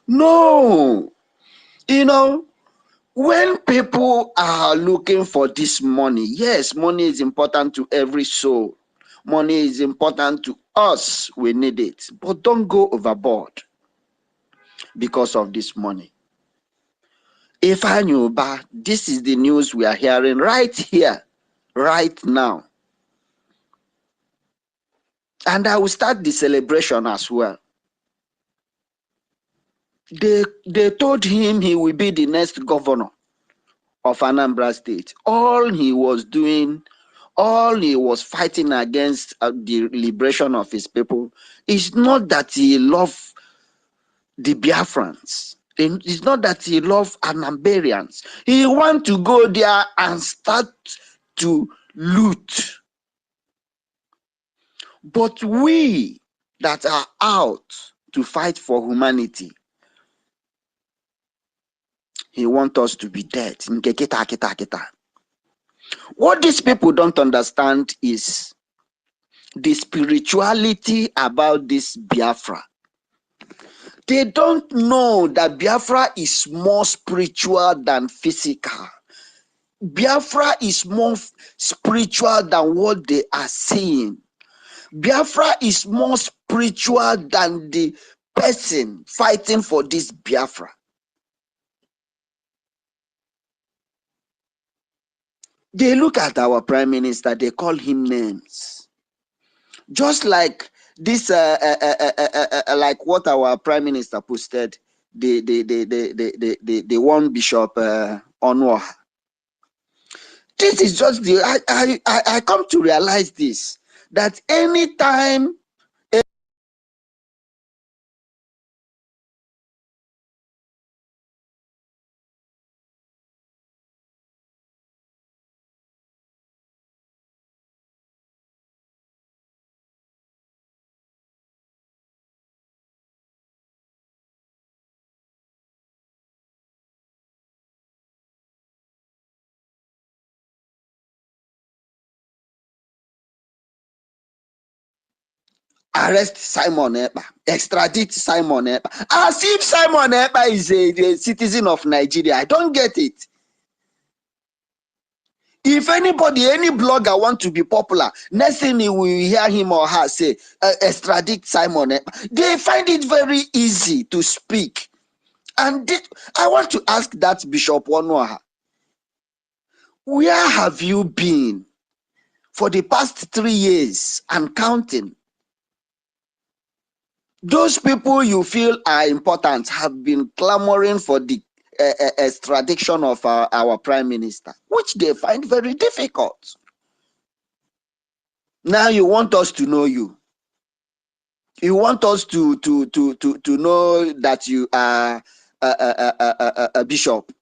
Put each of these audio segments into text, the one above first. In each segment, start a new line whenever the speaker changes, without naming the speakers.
No. You know, when people are looking for this money, yes, money is important to every soul. Money is important to us. We need it. But don't go overboard because of this money. If I knew, but this is the news we are hearing right here, right now. And I will start the celebration as well. They told him he will be the next governor of Anambra State. All he was doing, all he was fighting against the liberation of his people is not that he loved the Biafrans. It's not that he loved Anambarians. He want to go there and start to loot. But we that are out to fight for humanity, he wants us to be dead. What these people don't understand is the spirituality about this Biafra. They don't know that Biafra is more spiritual than physical. Biafra is more spiritual than what they are seeing. Biafra is more spiritual than the person fighting for this Biafra. They look at our prime minister, they call him names. Just like this, like what our prime minister posted, the one Bishop Onwa. This is just the I come to realize this, that anytime arrest Simon Ekpa, extradite Simon Ekpa, as if Simon Ekpa is a citizen of Nigeria. I don't get it. If anybody, any blogger want to be popular, next thing you will hear him or her say, extradite Simon Ekpa. They find it very easy to speak. And I want to ask that Bishop Onwa, where have you been for the past 3 years and counting? Those people you feel are important have been clamoring for the extradition of our prime minister, which they find very difficult. Now you want us to know you. You want us to know that you are a bishop.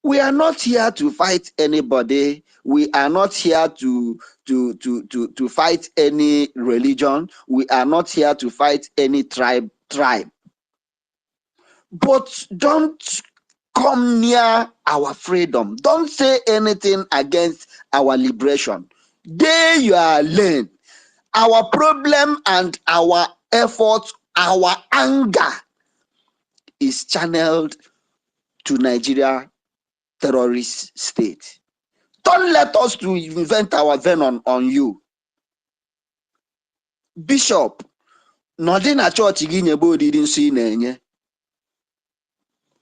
We are not here to fight anybody. We are not here to fight any religion. We are not here to fight any tribe. But don't come near our freedom. Don't say anything against our liberation. There you are learn. Our problem and our efforts, our anger is channeled to Nigeria terrorist state. Don't let us to invent our venom on you. Bishop, nọdị na chọọchị gị nyebe oriri nsọ ị na-enye.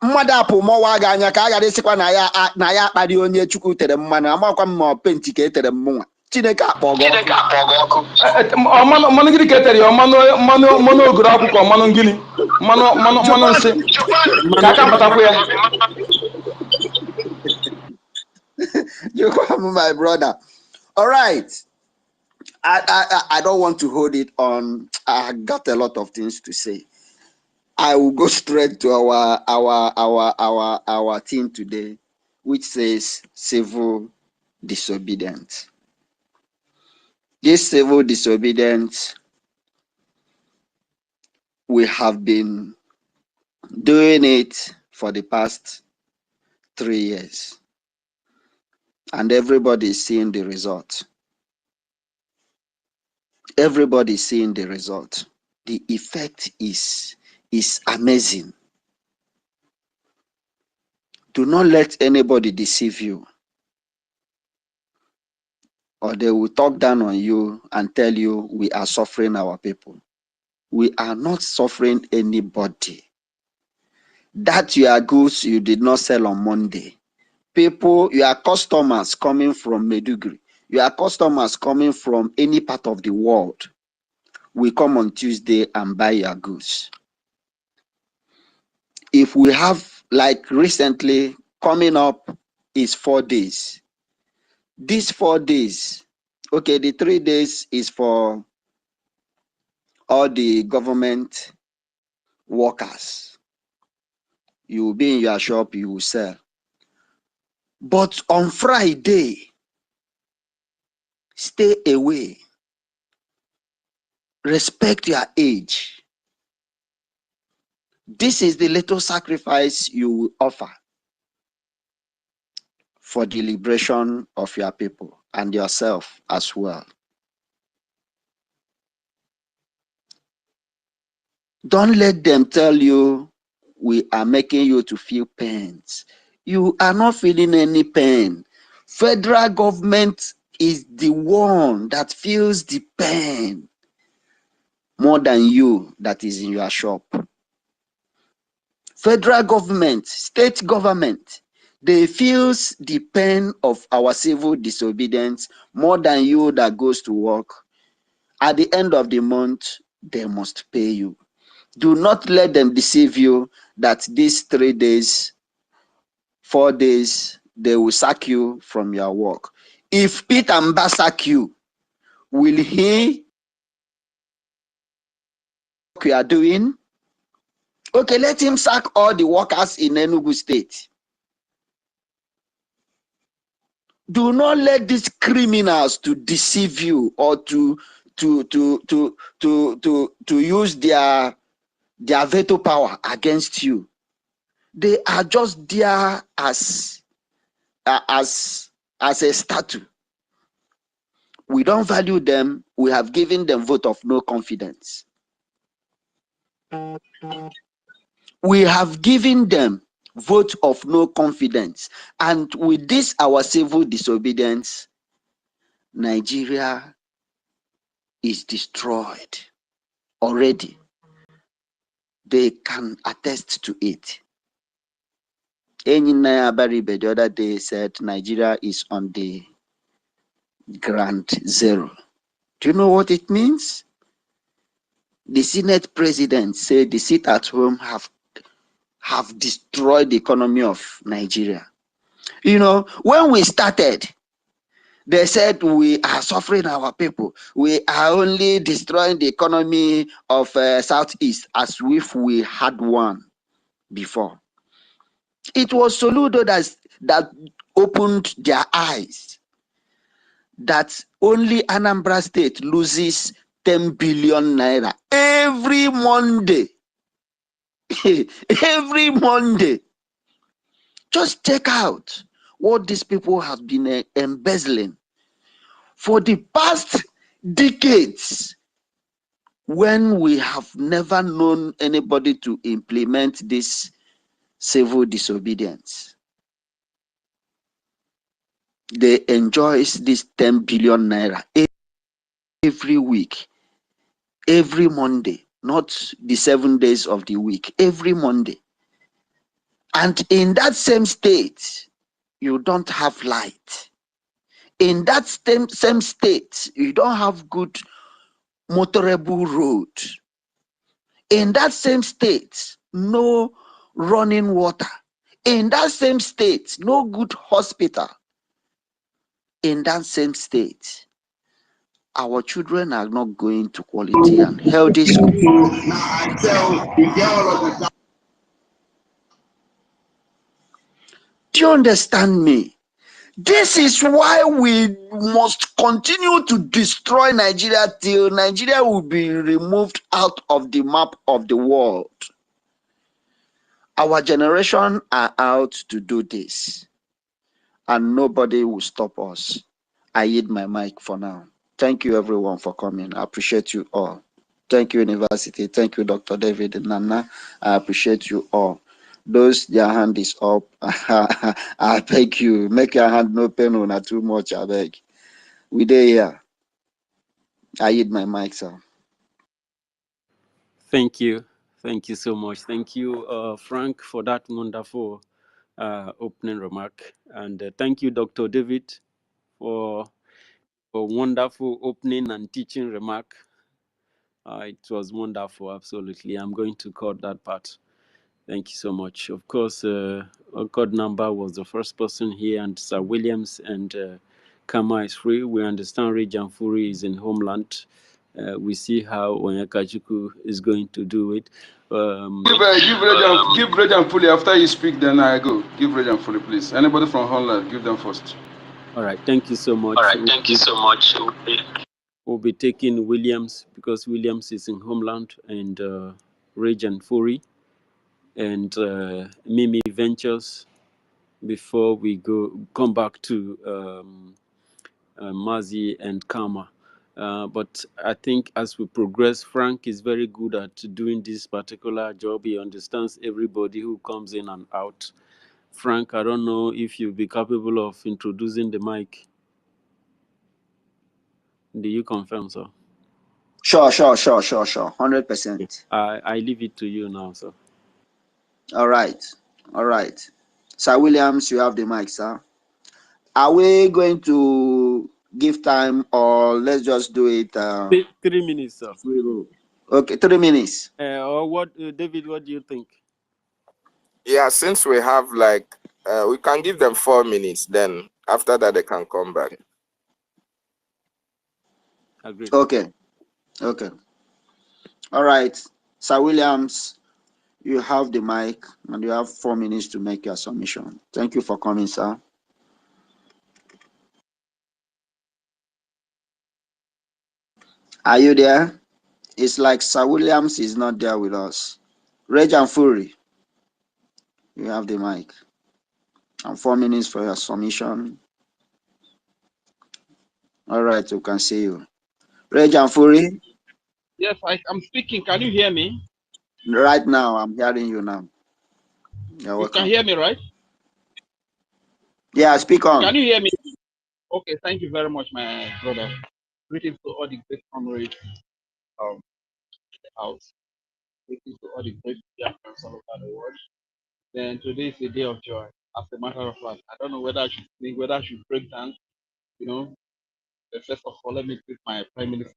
Mmadụ apụ mọwa gị anya ka a ghara ịsịkwa na ya akparị onye Chukwu tere mmanụ, amakwa m ma penti ka e tere mmụnwa. Chineke akpọ gị ọkụ.
Mmanụ gịnị ka e tere ya? Mmanụ ogoro akwụkwọ, mmanụ gịnị? Mmanụ nsị. Ka aka batakwa ya.
You come, my brother. All right. I don't want to hold it on. I got a lot of things to say. I will go straight to our theme today, which says civil disobedience. This civil disobedience, we have been doing it for the past 3 years. And everybody is seeing the result. Everybody is seeing the result. The effect is is amazing. Do not let anybody deceive you, or they will talk down on you and tell you we are suffering our people. We are not suffering anybody. That your goods you did not sell on Monday. People, your customers coming from Meduguri, your customers coming from any part of the world will come on Tuesday and buy your goods. If we have, like recently, coming up is 4 days. These 4 days, okay, the 3 days is for all the government workers. You will be in your shop, you will sell. But on Friday, stay away. Respect your age. This is the little sacrifice you will offer for the liberation of your people and yourself as well. Don't let them tell you we are making you to feel pains. You are not feeling any pain. Federal government is the one that feels the pain more than you that is in your shop. Federal government, state government, they feels the pain of our civil disobedience more than you that goes to work. At the end of the month, they must pay you. Do not let them deceive you that these 3 days, 4 days, they will sack you from your work. If Peter Mba sack you, will he what you are doing? Okay, let him sack all the workers in Enugu State. Do not let these criminals to deceive you or to use their veto power against you. They are just there as a statue. We don't value them. We have given them vote of no confidence. We have given them vote of no confidence. And with this, our civil disobedience, Nigeria is destroyed already. They can attest to it. Enyinaya Baribe the other day said Nigeria is on the ground zero. Do you know what it means? The Senate president said the sit at home have destroyed the economy of Nigeria. You know, when we started, they said we are suffering our people. We are only destroying the economy of Southeast as if we had one before. It was Soludo that opened their eyes that only Anambra State loses 10 billion naira every Monday. Every Monday. Just check out what these people have been embezzling for the past decades, when we have never known anybody to implement this civil disobedience. They enjoy this 10 billion naira every week, every Monday, not the 7 days of the week, every Monday. And in that same state, you don't have light. In that same state, you don't have good motorable road. In that same state, no running water. In that same state, no good hospital. In that same state, our children are not going to quality and healthy school. Do you understand me? This is why we must continue to destroy Nigeria till Nigeria will be removed out of the map of the world. Our generation are out to do this, and nobody will stop us. I yield my mic for now. Thank you everyone for coming. I appreciate you all. Thank you, University. Thank you, Dr. David and Nana. I appreciate you all. Those their hand is up. I beg you, make your hand no pain or not too much. I beg. We there here. I hit my mic, sir.
Thank you. Thank you so much. Thank you, Frank, for that wonderful opening remark. And thank you, Dr. David, for a wonderful opening and teaching remark. It was wonderful, absolutely. I'm going to cut that part. Thank you so much. Of course, Code Number was the first person here, and Sir Williams and Kama is free. We understand Region Furi is in homeland. We see how Onyekachuku is going to do it.
Give Regent fully after you speak, then I go. Give Regent fully, please. Anybody from Holland, give them first.
All right, thank you so much.
All right, thank you so much.
We'll be taking Williams because Williams is in homeland, and Regent Furi and Mimi Ventures before we come back to Mazi and Kama. But I think as we progress, Frank is very good at doing this particular job. He understands everybody who comes in and out. Frank, I don't know if you'll be capable of introducing the mic. Do you confirm, sir?
Sure. 100%.
I leave it to you now, sir.
All right. Sir Williams, you have the mic, sir. Are we going to give time or let's just do it?
3 minutes, sir.
Okay, 3 minutes.
Or what, David, what do you think?
Yeah, since we have like, we can give them 4 minutes, then after that they can come back.
Agreed.
Okay. All right. Sir Williams, you have the mic and you have 4 minutes to make your submission. Thank you for coming, sir. Are you there? It's like Sir Williams is not there with us. Regent Fury, you have the mic. And 4 minutes for your submission. All right, we can see you. Regent Fury?
Yes, I'm speaking. Can you hear me?
Right now, I'm hearing you now.
You can hear me, right?
Yeah, speak on.
Can you hear me? Okay, thank you very much, my brother. Greetings to all the great comrades of the house. Greetings to all the great Biafrans all over the world. Then today is a day of joy. As a matter of fact, I don't know whether I should sing, whether I should break dance. You know, first of all, let me greet my Prime Minister,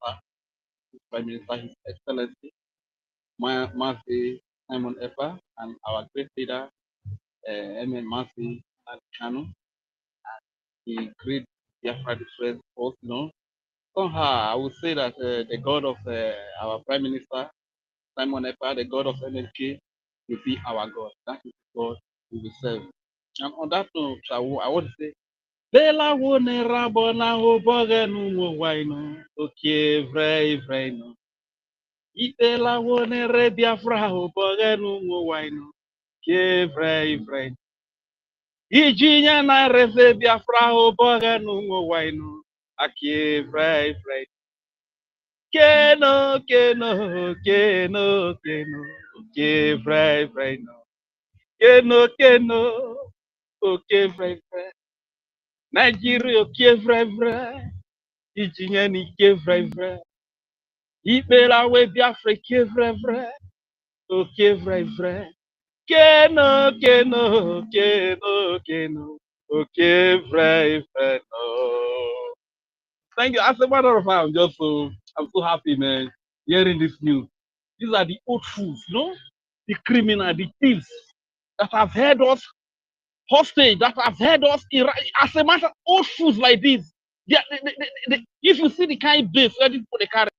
His Excellency, Mazi Simon Epa, and our great leader, Emin Mazi and Kanu. The great Biafra defense force, Somehow I would say that the God of our Prime Minister, Simon Epa, the God of NLK, will be our God. That is the God we will serve. And on that note, I want to say, Bela wone rabona ho bogenu mo waino, okay, very no. Itela wone re Biafra ho bogenu mo waino, okay, very. Ijinya na reze Biafra ho bogenu mo waino, okay, very. Keno, okay, very no. Keno, okay, very. Nigeria, okay, very. Ijinyani, okay, very. Ibela we Biafra, okay, very. Okay, very. Keno, okay, very no. Thank you. As a matter of fact, I'm so happy, man, hearing this news. These are the old fools, the criminal, the thieves that have held us hostage, that have held us. As a matter, old fools like this. If you see the kind of base where these people they carry,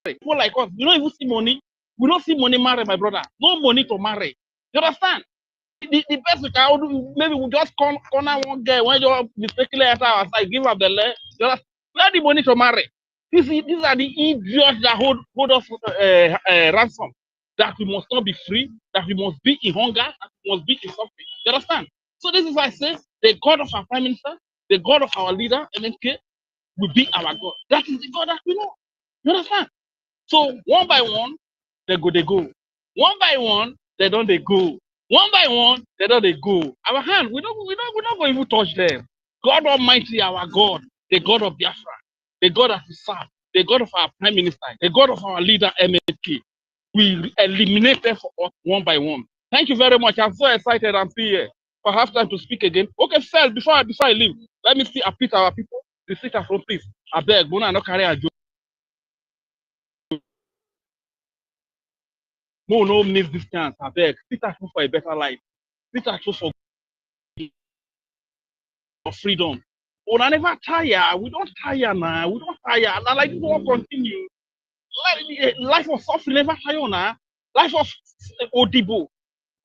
people like us, we don't even see money. We don't see money marry, my brother. No money to marry. You understand? The best we can do, maybe we just corner one guy when you mistakenly enter our side, give up the leg. Where the money to marry? These are the idiots that hold us ransom. That we must not be free, that we must be in hunger, that we must be in suffering. You understand? So this is why I say the God of our Prime Minister, the God of our leader, MNK, will be our God. That is the God that we know. You understand? So one by one, they go. One by one, they don't they go. One by one, they don't they go. Our hand, we're not going to even touch them. God Almighty, our God, the God of Biafra, the God that we serve, the God of our Prime Minister, the God of our leader, MSK. We eliminate them for us one by one. Thank you very much. I'm so excited. I'm still here. If I have time to speak again. Okay, sir, before I leave, let me see appease our people. The sit at home, please. I beg, Bona, no carry a joke. No miss this chance. I beg. Sit at home for a better life. Sit at home for freedom. Oh, I never tire. We don't tire now. We don't tire. Now, like, we won't continue. Life of suffering never tire now. Life of Odibo.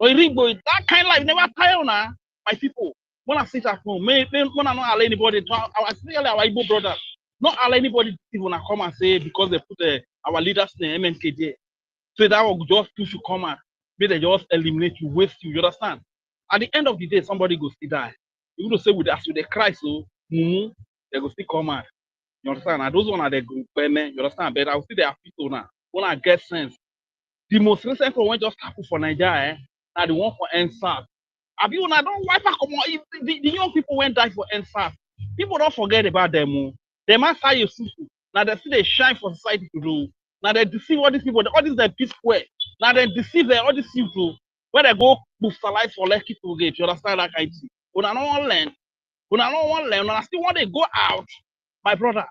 Or Rigbo, that kind of life never tire now. My people, when I sit at home, when I don't allow anybody to, especially our Igbo brothers, not allow anybody to even come and say because they put our leaders name MNK there. So that will just push you come out. May they just eliminate you, waste you. You understand? At the end of the day, somebody go still die. You will say with us with the cry, so they go still come out. You understand? And those one are the group, you understand? But I will see they are people now. When I get sense. The most recent one just happened for Nigeria, now the one for NSAS. Have you not don't wipe out the young people went die for NSAS. People don't forget about them. They must say you now they see they shine for society to do. Now they deceive all these people, all these are peace square. Now they deceive all these people where they go boostalize for lucky to get. You understand that kind of thing? When I don't want to learn, when I don't want to learn, when I still want to go out, my brother,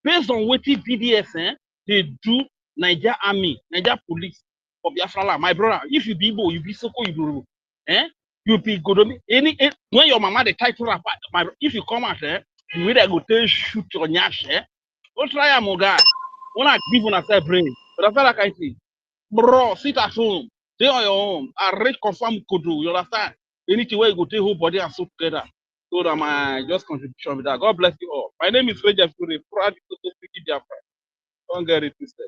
based on what BDS they do Niger Army, Niger Police for Biafra. My brother, if you be Igbo, you be Soko, you be you be Godomi. When your mama the title rap, if you come out there, the way they go to shoot your nyash, don't try a guy. When I give on a say brain, but I feel like I see, bro, sit at home, stay on your own. I read confirm Kudu, you understand? Anything where you go take whole body and so together. So that my just contribution with that. God bless you all. My name is Reja Fure, proud to speak in Biafra. Don't get it twisted.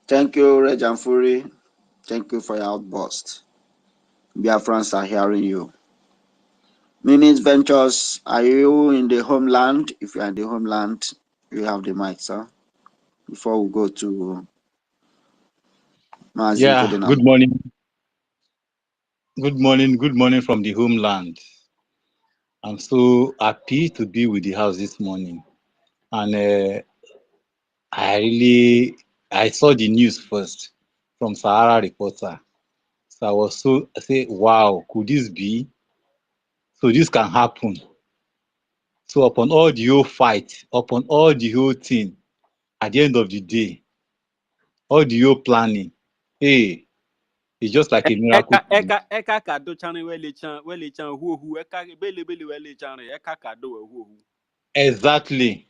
Thank you, Rejan Fury. Thank you for your outburst. Biafrans are hearing you. Minis Ventures, are you in the homeland? If you are in the homeland, you have the mic, sir. Before we go to Mazin
Yeah,
Ferdinand.
good morning. Good morning from the homeland. I'm so happy to be with the house this morning. And I saw the news first from Sahara Reporter. So I say, wow, could this be? So this can happen. So upon all the whole fight, upon all the whole thing, at the end of the day, all the whole planning, hey, it's just like a miracle.
Eka kado chane wele chan hu eka bele wele chan eka kado hu.
Exactly.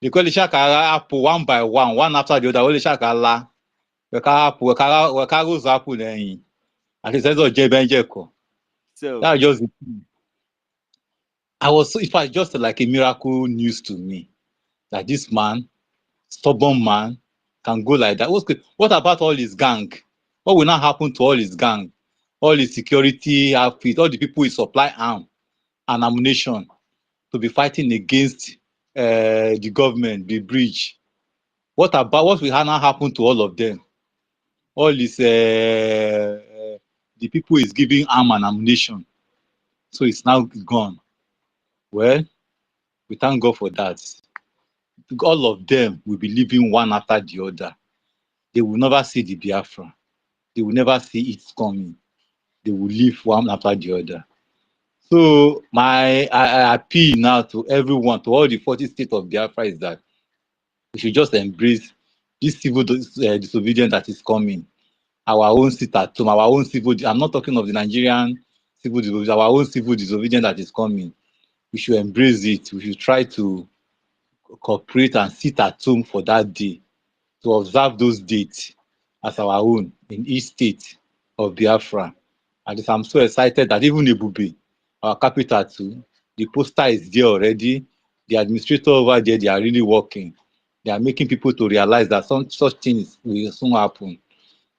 Because the shakara apple one by one after the other. Only shakala, we carry apple then. At the sense of Jebenjeko.
So
That just it was just like a miracle news to me that this man, stubborn man, can go like that. What about all his gang? What will not happen to all his gang? All his security outfit, all the people who supply arm and ammunition to be fighting against the government, the bridge. What will now happen to all of them? All this, the people is giving arm and ammunition. So it's now gone. Well, we thank God for that. All of them will be living one after the other. They will never see the Biafra. They will never see it coming. They will live one after the other. So I appeal now to everyone, to all the 40 states of Biafra, is that we should just embrace this civil disobedience that is coming. Our own sit at home, our own civil. I'm not talking of the Nigerian civil disobedience. Our own civil disobedience that is coming. We should embrace it. We should try to cooperate and sit at home for that day, to observe those dates as our own in each state of Biafra. And I'm so excited that even Ebube, our capital too, the poster is there already. The administrator over there, they are really working. They are making people to realize that some such things will soon happen.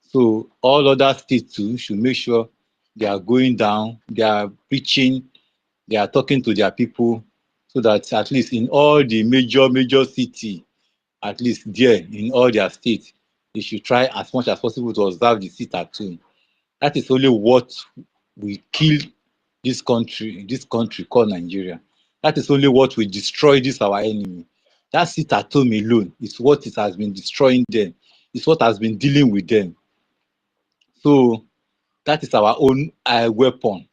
So all other states too should make sure they are going down, they are preaching, they are talking to their people so that at least in all the major city, at least there in all their states, they should try as much as possible to observe the sit at home. That is only what will kill this country called Nigeria. That is only what will destroy this our enemy. That sit at home alone is what it has been destroying them. It's what has been dealing with them. So that is our own weapon.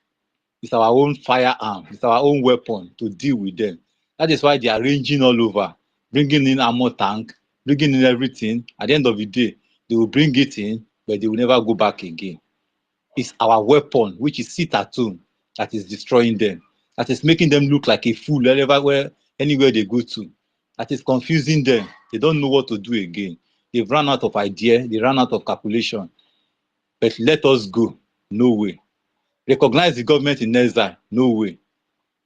It's our own firearm. It's our own weapon to deal with them. That is why they are ranging all over, bringing in armor tank, bringing in everything. At the end of the day, they will bring it in, but they will never go back again. It's our weapon, which is sit at home, that is destroying them. That is making them look like a fool anywhere they go to. That is confusing them. They don't know what to do again. They've run out of idea. They ran out of calculation. But let us go. No way. Recognize the government in exile. No way.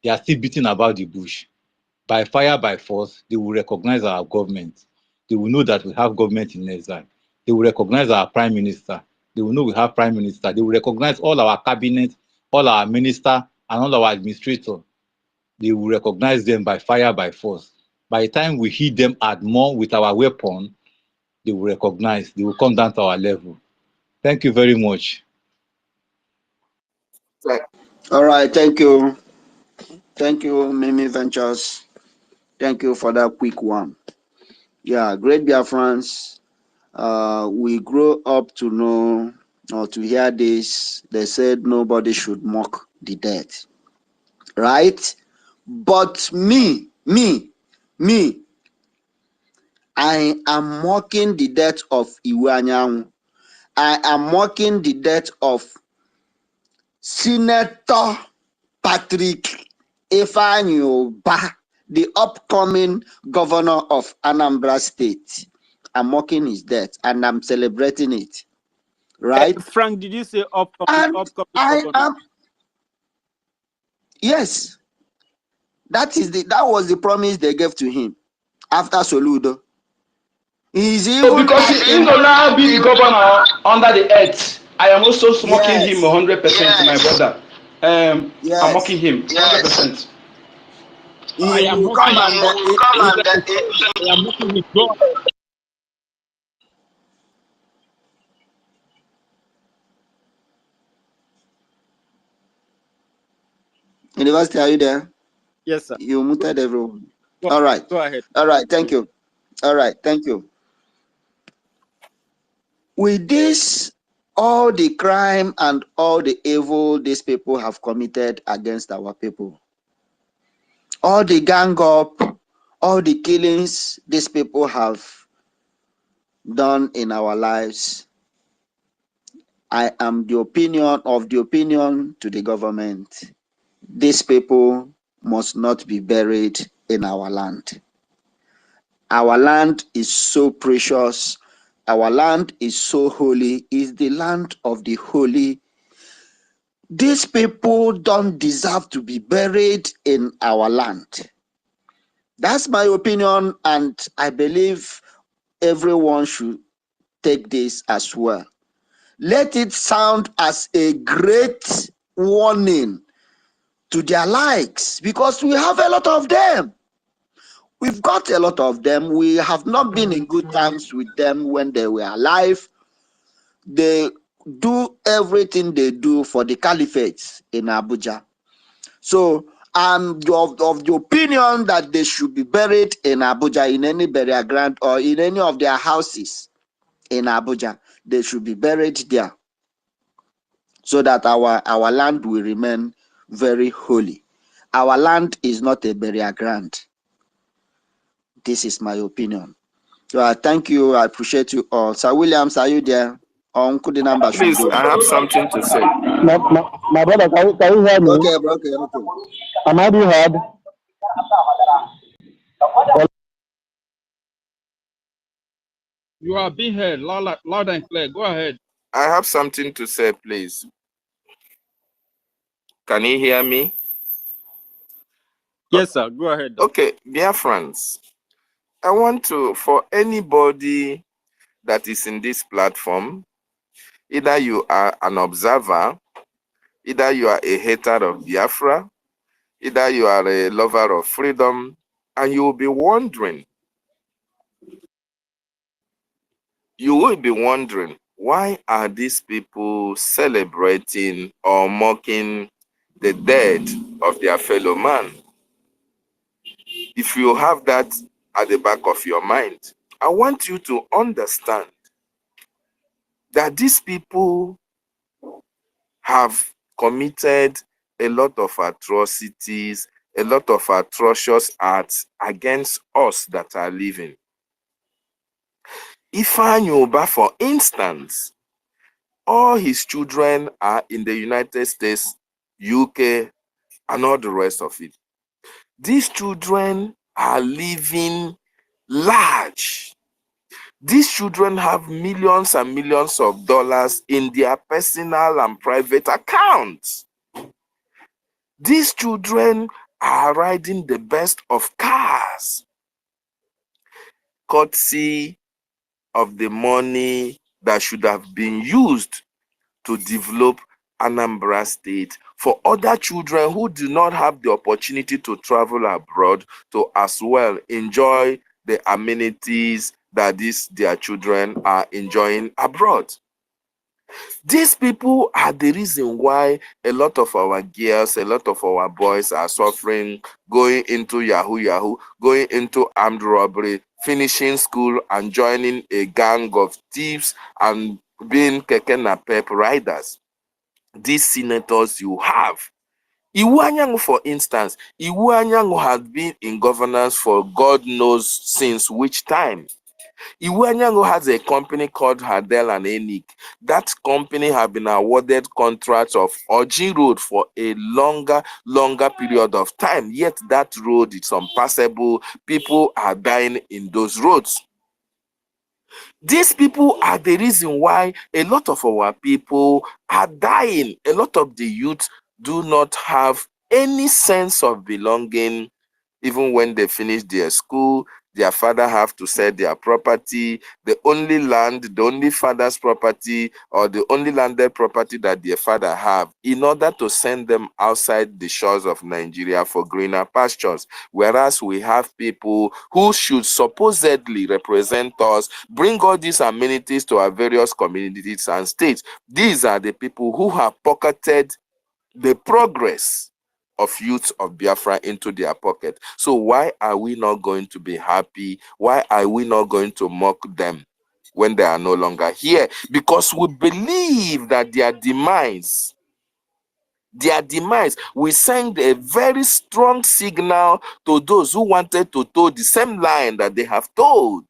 They are still beating about the bush. By fire, by force, they will recognize our government. They will know that we have government in exile. They will recognize our prime minister. They will know we have prime minister. They will recognize all our cabinet, all our minister, and all our administrator. They will recognize them by fire, by force. By the time we hit them at more with our weapon, they will recognize. They will come down to our level. Thank you very much.
All right, thank you. Thank you, Mimi Ventures. Thank you for that quick one. Yeah, great Biafrans. We grow up to know or to hear this. They said nobody should mock the dead, right? But me, I am mocking the death of Iwe. I am mocking the death of Senator Patrick Ifeanyi, the upcoming governor of Anambra State. I'm mocking his death and I'm celebrating it, right?
Frank, did you say upcoming?
And
Upcoming
I
governor?
am, yes, that was the promise they gave to him after Soludo. He's even
because he will now be the governor under the earth. I am also smoking him 100%, my brother. I'm mocking him 100%.
I am mocking his God.
University, are you there?
Yes, sir.
You muted everyone. All right.
Go ahead.
All right. Thank you. All right. Thank you. With this, all the crime and all the evil these people have committed against our people, all the gang up, all the killings these people have done in our lives, I am of the opinion to the government, these people must not be buried in our land. Our land is so precious. Our land is so holy. It's the land of the holy. These people don't deserve to be buried in our land. That's my opinion, and I believe everyone should take this as well. Let it sound as a great warning to their likes, because we have a lot of them. We've got a lot of them. We have not been in good terms with them when they were alive. They do everything they do for the caliphate in Abuja. So I'm of the opinion that they should be buried in Abuja, in any burial ground or in any of their houses in Abuja. They should be buried there, so that our land will remain very holy. Our land is not a burial ground. This is my opinion. So thank you. I appreciate you all. Sir Williams, are you there?
Please, I have something to say.
My brother, can you hear me?
Okay.
Am I being heard?
You are being heard loud and clear. Go ahead.
I have something to say, please. Can you hear me?
Yes, sir. Go ahead.
Okay, dear friends, I want to, for anybody that is in this platform, either you are an observer, either you are a hater of Biafra, Either you are a lover of freedom, and you will be wondering, why are these people celebrating or mocking the dead of their fellow man? If you have that at the back of your mind, I want you to understand that these people have committed a lot of atrocities, a lot of atrocious acts against us that are living. Ifeanyi Ubah, for instance, all his children are in the United States, UK, and all the rest of it. These children are living large. These children have millions and millions of dollars in their personal and private accounts. These children are riding the best of cars, courtesy of the money that should have been used to develop Anambra State for other children who do not have the opportunity to travel abroad to as well enjoy the amenities that their children are enjoying abroad. These people are the reason why a lot of our girls, a lot of our boys are suffering, going into Yahoo, going into armed robbery, finishing school and joining a gang of thieves and being keke napep riders. These senators you have. Iwu Anyanwụ, for instance, Iwu Anyanwụ has been in governance for God knows since which time. Iwu Anyanwụ has a company called Hadel and Enik. That company has been awarded contracts of Oji Road for a longer period of time. Yet that road is unpassable. People are dying in those roads. These people are the reason why a lot of our people are dying. A lot of the youth do not have any sense of belonging. Even when they finish their school, their father have to sell their property. The only land, the only father's property, or the only landed property that their father have, in order to send them outside the shores of Nigeria for greener pastures. Whereas we have people who should supposedly represent us, bring all these amenities to our various communities and states. These are the people who have pocketed the progress of youth of Biafra into their pocket. So why are we not going to be happy? Why are we not going to mock them when they are no longer here? Because we believe that their demise, we send a very strong signal to those who wanted to toe the same line that they have told.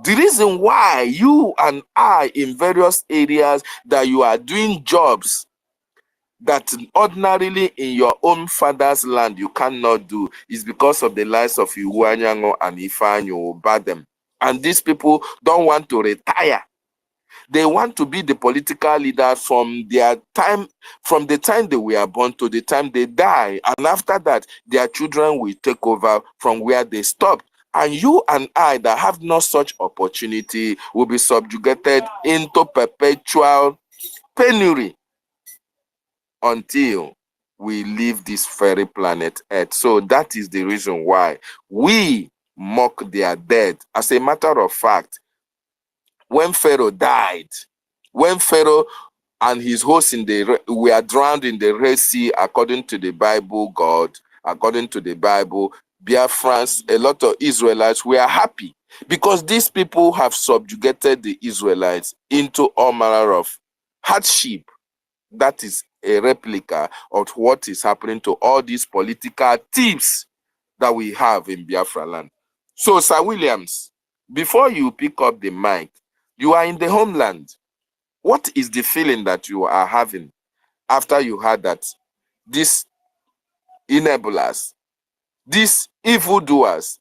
The reason why you and I in various areas that you are doing jobs that ordinarily in your own father's land you cannot do is because of the lives of Iwu Anyanwụ and Ifeanyi Ubah. And these people don't want to retire. They want to be the political leader from their time, from the time they were born to the time they die. And after that, their children will take over from where they stopped. And you and I that have no such opportunity will be subjugated into perpetual penury until we leave this very planet Earth. So that is the reason why we mock their dead. As a matter of fact, when Pharaoh died, when Pharaoh and his hosts were drowned in the Red Sea, according to the Bible, according to the Bible, Biafrans, a lot of Israelites were happy because these people have subjugated the Israelites into all manner of hardship. That is a replica of what is happening to all these political thieves that we have in Biafra land. So, Sir Williams, before you pick up the mic, you are in the homeland. What is the feeling that you are having after you heard that these enablers, these evildoers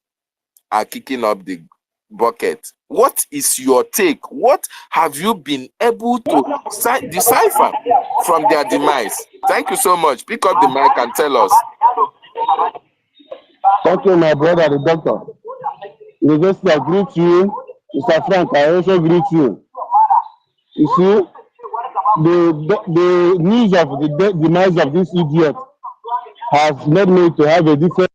are kicking up the bucket? What is your take? What have you been able to decipher from their demise? Thank you so much. Pick up the mic and tell us.
Thank you, my brother, the doctor. University, I greet you. Mr. Frank, I also greet you. You see, the news of the demise of this idiot has made me to have a different.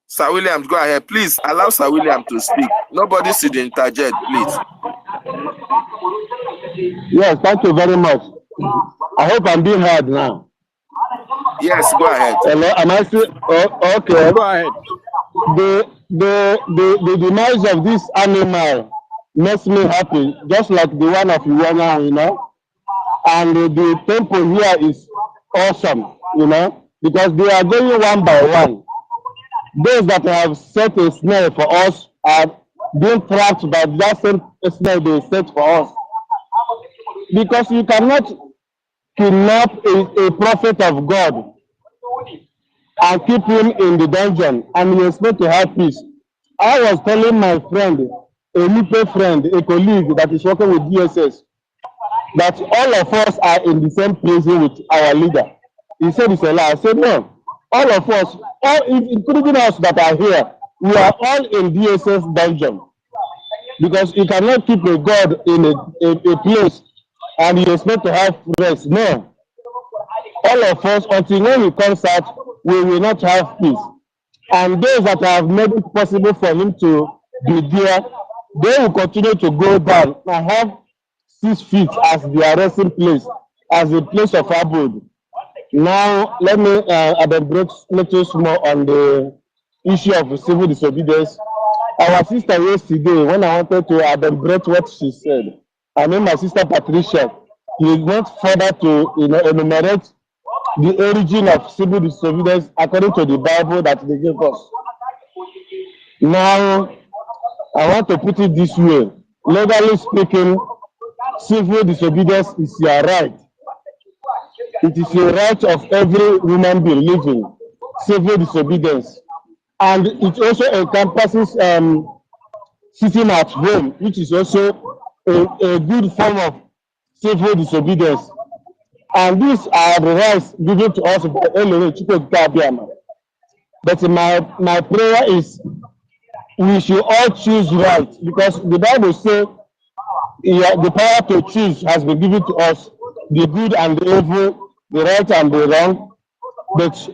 Sir Williams, go ahead. Please allow Sir William to speak. Nobody should interject, please.
Yes, thank you very much. I hope I'm being heard now.
Yes, go ahead.
Hello, am I still? Oh, okay.
Go ahead.
The demise of this animal makes me happy, just like the one of Iwana, you know. And the temple here is awesome, you know, because they are going one by one. Those that have set a snare for us are being trapped by that same snare they set for us. Because you cannot kidnap a prophet of God and keep him in the dungeon and you expect to have peace. I was telling my friend, a Lipe friend, a colleague that is working with DSS, that all of us are in the same prison with our leader. He said it's a lie. I said no. All of us, including us that are here, we are all in DSS dungeon. Because you cannot keep a God in a place and you expect to have rest. No. All of us, until when he comes out, we will not have peace. And those that have made it possible for him to be there, they will continue to go down and have 6 feet as their resting place, as a place of abode. Now, let me elaborate a little more on the issue of civil disobedience. Our sister yesterday, when I wanted to elaborate what she said, I mean my sister Patricia, he went further to enumerate the origin of civil disobedience according to the Bible that they gave us. Now, I want to put it this way. Legally speaking, civil disobedience is your right. It is a right of every human being living, civil disobedience. And it also encompasses sitting at home, which is also a good form of civil disobedience. And these are the rights given to us by Elore Chukwuka. But my prayer is we should all choose right, because the Bible says the power to choose has been given to us, the good and the evil, the right and the wrong. But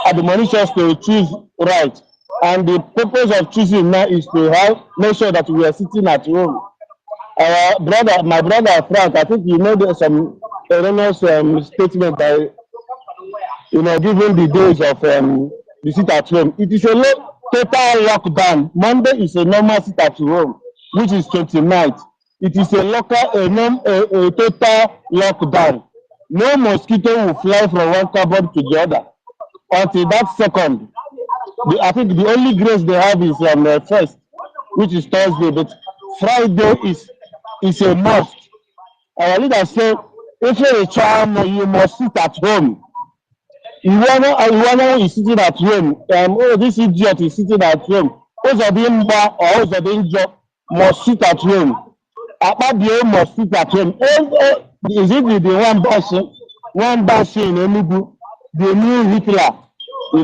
admonish us to choose right. And the purpose of choosing now is to make sure that we are sitting at home. My brother Frank, I think you made some erroneous statement by giving the days of the sit at home. It is a total lockdown. Monday is a normal sit at home, which is 29th. It is a total lockdown. No mosquito will fly from one cupboard to the other until that second. I think the only grace they have is first, which is Thursday, but Friday is a must. Our leader said, if you're a child, you must sit at home. Iwana is sitting at home. This idiot is sitting at home. Ozodimba or Ozodinjo must sit at home. Akpabio must sit at home. Is it the one bashing in Enugu, the new Hitler? He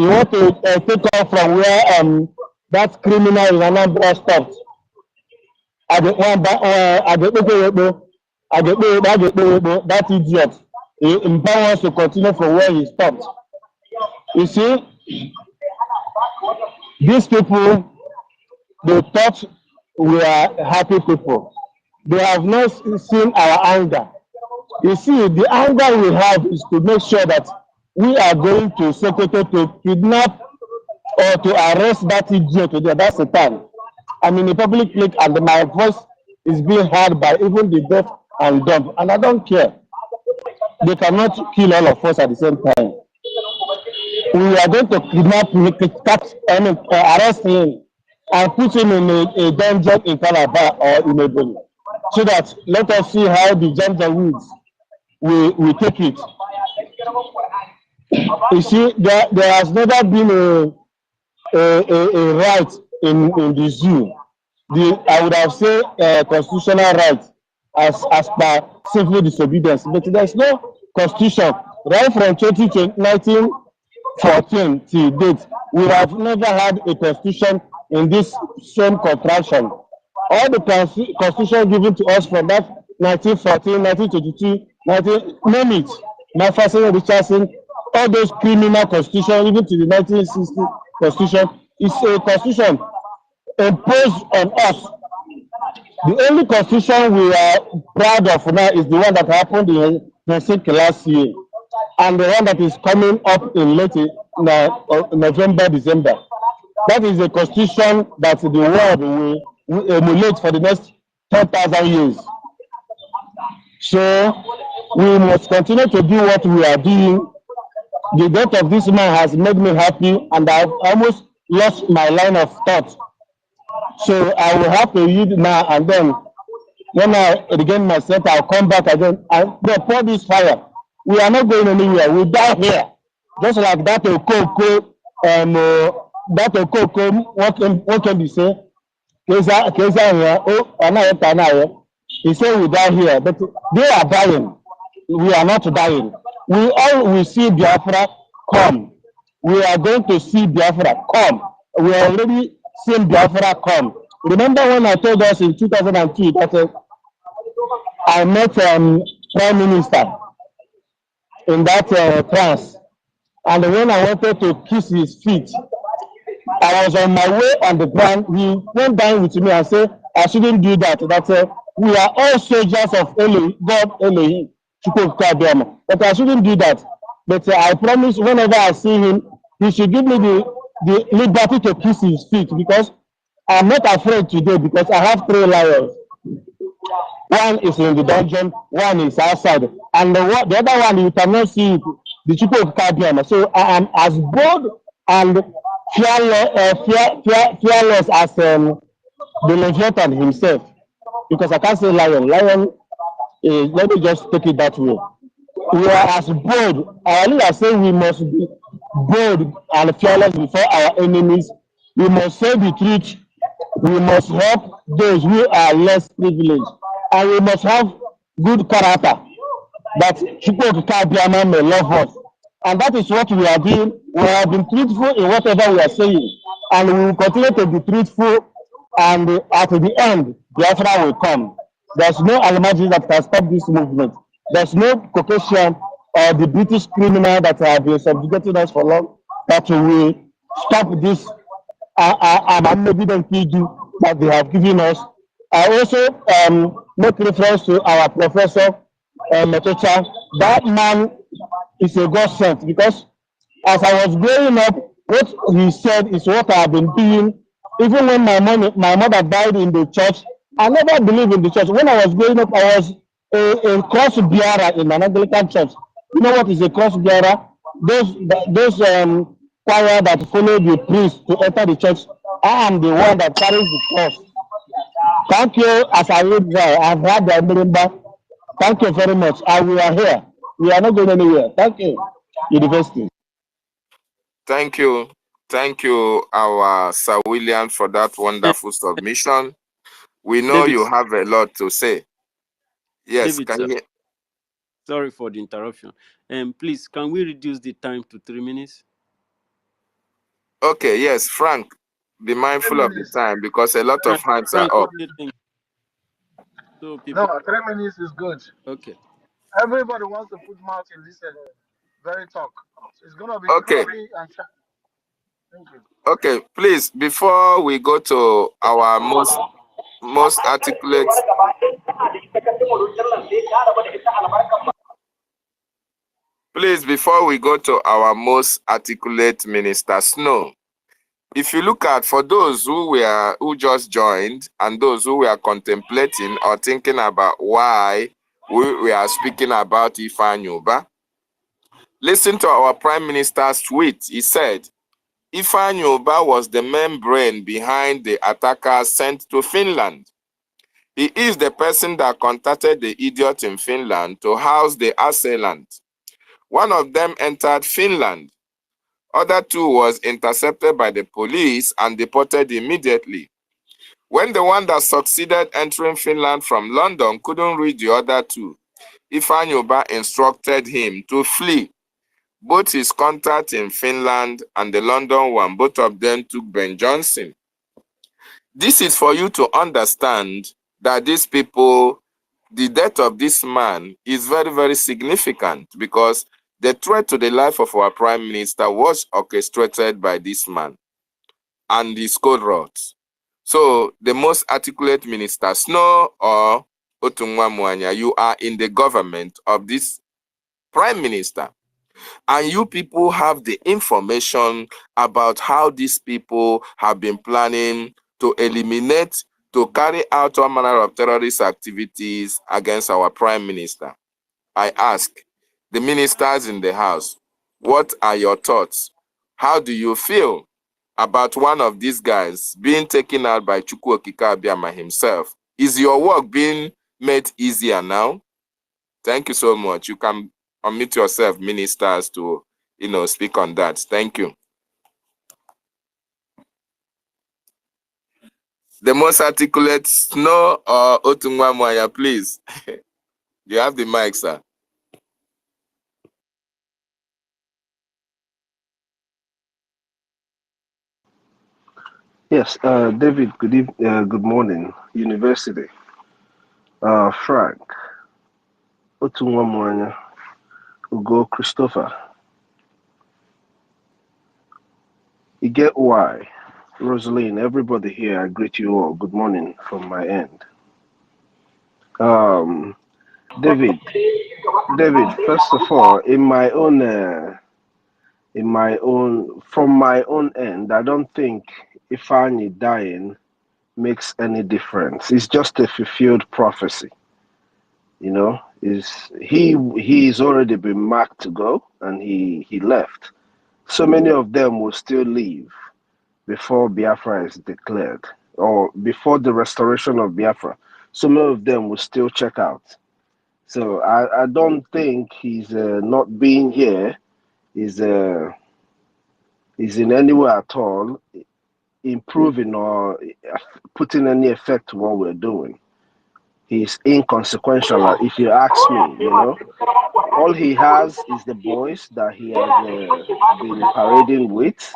want to take off from where that criminal in Anambra stopped. That idiot. He wants to continue from where he stopped. You see, these people, they thought we are happy people. They have not seen our anger. You see, the anger we have is to make sure that we are going to Sokoto to kidnap or to arrest that idiot today. That's the time. I'm in a public place and my voice is being heard by even the deaf and dumb. And I don't care. They cannot kill all of us at the same time. We are going to kidnap him, arrest him, and put him in a dungeon in Calabar or in Ebony. So that let us see how the Janjaweeds will take it. You see, there has never been a right in the zoo. I would have said constitutional right as per civil disobedience, but there's no constitution. Right from 1914 till date, we have never had a constitution in this same contraction. All the constitution given to us from that 1914, 1922, name it, Mafasen, Richardson, all those criminal constitution, even to the 1960 constitution, is a constitution imposed on us. The only constitution we are proud of now is the one that happened in Helsinki last year, and the one that is coming up in late November, December. That is a constitution that the world will emulate for the next 10,000 years. So we must continue to do what we are doing. The death of this man has made me happy, and I've almost lost my line of thought. So I will have to yield now, and then when I regain myself, I'll come back again and pour this fire. We are not going anywhere. We die here. Just like that Okoko, that Okoko, what can be said? He said we die here, but they are dying. We are not dying. We all will see Biafra come. We are going to see Biafra come. We are already seeing Biafra come. Remember when I told us in 2002 that I met Prime Minister in that trance, and when I wanted to kiss his feet, I was on my way on the ground. He went down with me and said, I shouldn't do that. That we are all soldiers of God Elohim, but I shouldn't do that. But I promise whenever I see him, he should give me the liberty to kiss his feet, because I'm not afraid today, because I have 3 lions. One is in the dungeon, one is outside, and the other one you cannot see it, the Chukwu of Kabiama. So I am as bold and fearless as the Leviathan himself, because I can't say lion. Lion, let me just take it that way. We are as bold. Our leader say we must be bold and fearless before our enemies. We must say the truth. We must help those who are less privileged, and we must have good character, that Chukwu Kabiama may love us. And that is what we are doing. We have been truthful in whatever we are saying, and we will continue to be truthful, and at the end, Biafra will come. There's no Almighty that can stop this movement. There's no Caucasian or the British criminal that have been subjugating us for long that will stop this that they have given us. I also make reference to our professor, Metocha. That man is a God sent, because as I was growing up, what he said is what I have been doing. Even when my mother died in the church, I never believed in the church. When I was growing up, I was a cross bearer in an Anglican church. You know what is a cross bearer? Those choir that follow the priest to enter the church. I am the one that carries the cross. Thank you. As I read there, I've heard the remember. Thank you very much. And we are here. We are not going anywhere. Thank you, University.
Thank you. Thank you, our Sir William, for that wonderful submission. We know
David,
you have a lot to say. Yes,
David,
can you?
Sorry for the interruption. Please, can we reduce the time to 3 minutes?
Okay, yes, Frank, be mindful of the time, because a lot of hands are up.
So people...
No, 3 minutes is good.
Okay.
Everybody wants to put mouth in this very talk. So it's gonna be
okay.
Thank you.
Okay, please, before we go to our most articulate, please, before we go to our most articulate Minister Snow, if you look at, for those who just joined and those who were contemplating or thinking about why we are speaking about Ifeanyi, listen to our Prime Minister's tweet. He said, Ifeanyi was the main brain behind the attackers sent to Finland. He is the person that contacted the idiot in Finland to house the assailant. One of them entered Finland. Other 2 was intercepted by the police and deported immediately. When the one that succeeded entering Finland from London couldn't reach the other 2, Ifeanyi instructed him to flee. Both his contact in Finland and the London one, both of them took Ben Johnson. This is for you to understand that these people, the death of this man is very, very significant because the threat to the life of our prime minister was orchestrated by this man and his cohorts. So the most articulate minister, Snow or Otunwa, you are in the government of this prime minister. And you people have the information about how these people have been planning to eliminate, to carry out all manner of terrorist activities against our prime minister. I ask the ministers in the house, what are your thoughts? How do you feel about one of these guys being taken out by Chukwu EFIK-IBIBIO himself? Is your work being made easier now? Thank you so much. You can unmute yourself, ministers, to speak on that. Thank you. The most articulate, Snow or Otunwa, please. You have the mic, sir.
Yes, David, good morning. University. Frank, Otunwamwanya, Ugo Christopher. You get why. Rosaline, everybody here, I greet you all. Good morning from my end. David, first of all, from my own end, I don't think Ifeanyi dying makes any difference. It's just a fulfilled prophecy. He's already been marked to go, and he left. So many of them will still leave before Biafra is declared, or before the restoration of Biafra. So many of them will still check out. So I don't think he's not being here is in any way at all improving or putting any effect to what we're doing. He's inconsequential, if you ask me. All he has is the boys that he has been parading with.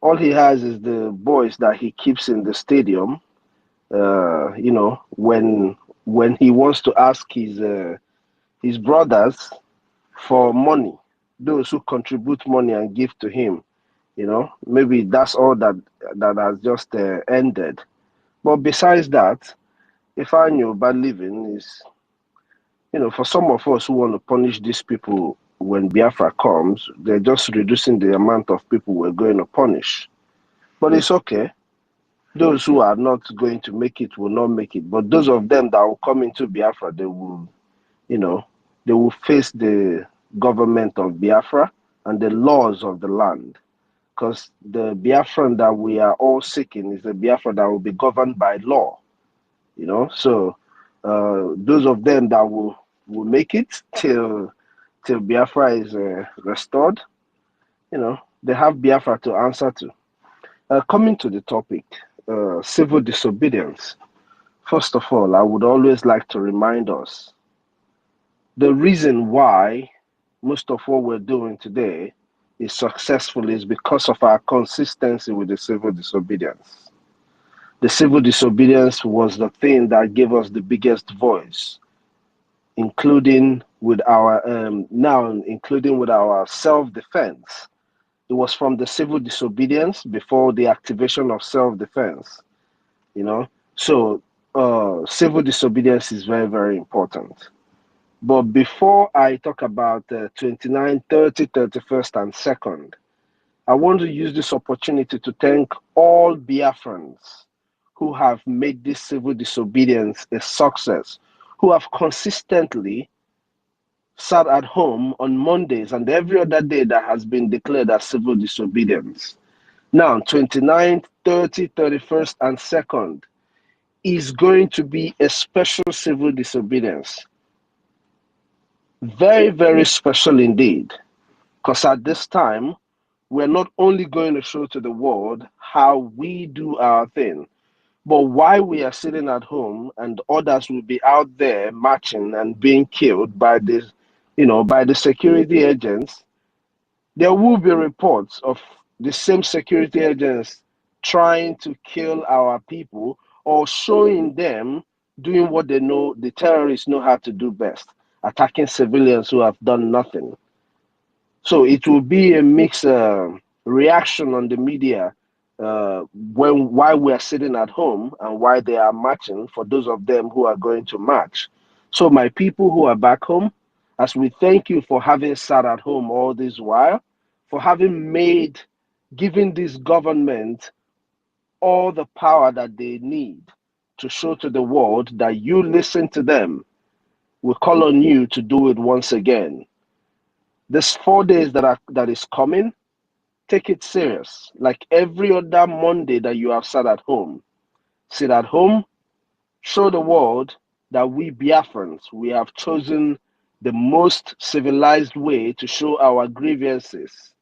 All he has is the boys that he keeps in the stadium. When he wants to ask his brothers for money, those who contribute money and give to him, maybe that's all that has just ended. But besides that, if I knew bad living is, for some of us who want to punish these people when Biafra comes, they're just reducing the amount of people we're going to punish. But it's okay. Those who are not going to make it will not make it. But those of them that will come into Biafra, they will face the government of Biafra and the laws of the land. Because the Biafran that we are all seeking is a Biafra that will be governed by law. So those of them that will make it till Biafra is restored, they have Biafra to answer to. Coming to the topic, civil disobedience. First of all, I would always like to remind us the reason why most of what we're doing today is successful is because of our consistency with the civil disobedience. The civil disobedience was the thing that gave us the biggest voice, including with our self-defense. It was from the civil disobedience before the activation of self-defense. So civil disobedience is very, very important. But before I talk about 29, 30, 31st, and 2nd, I want to use this opportunity to thank all Biafrans who have made this civil disobedience a success, who have consistently sat at home on Mondays and every other day that has been declared as civil disobedience. Now, 29th, 30, 31st, and 2nd is going to be a special civil disobedience. Very, very special indeed. Because at this time, we're not only going to show to the world how we do our thing, but why we are sitting at home and others will be out there marching and being killed by by the security agents. There will be reports of the same security agents trying to kill our people or showing them doing what they know the terrorists know how to do best, attacking civilians who have done nothing. So it will be a mixed reaction on the media while we are sitting at home and why they are marching, for those of them who are going to march. So my people who are back home, as we thank you for having sat at home all this while, for having given this government all the power that they need to show to the world that you listen to them, we call on you to do it once again. This 4 days that is coming, take it serious. Like every other Monday that you have sat at home, sit at home, show the world that we Biafrans, we have chosen the most civilized way to show our grievances,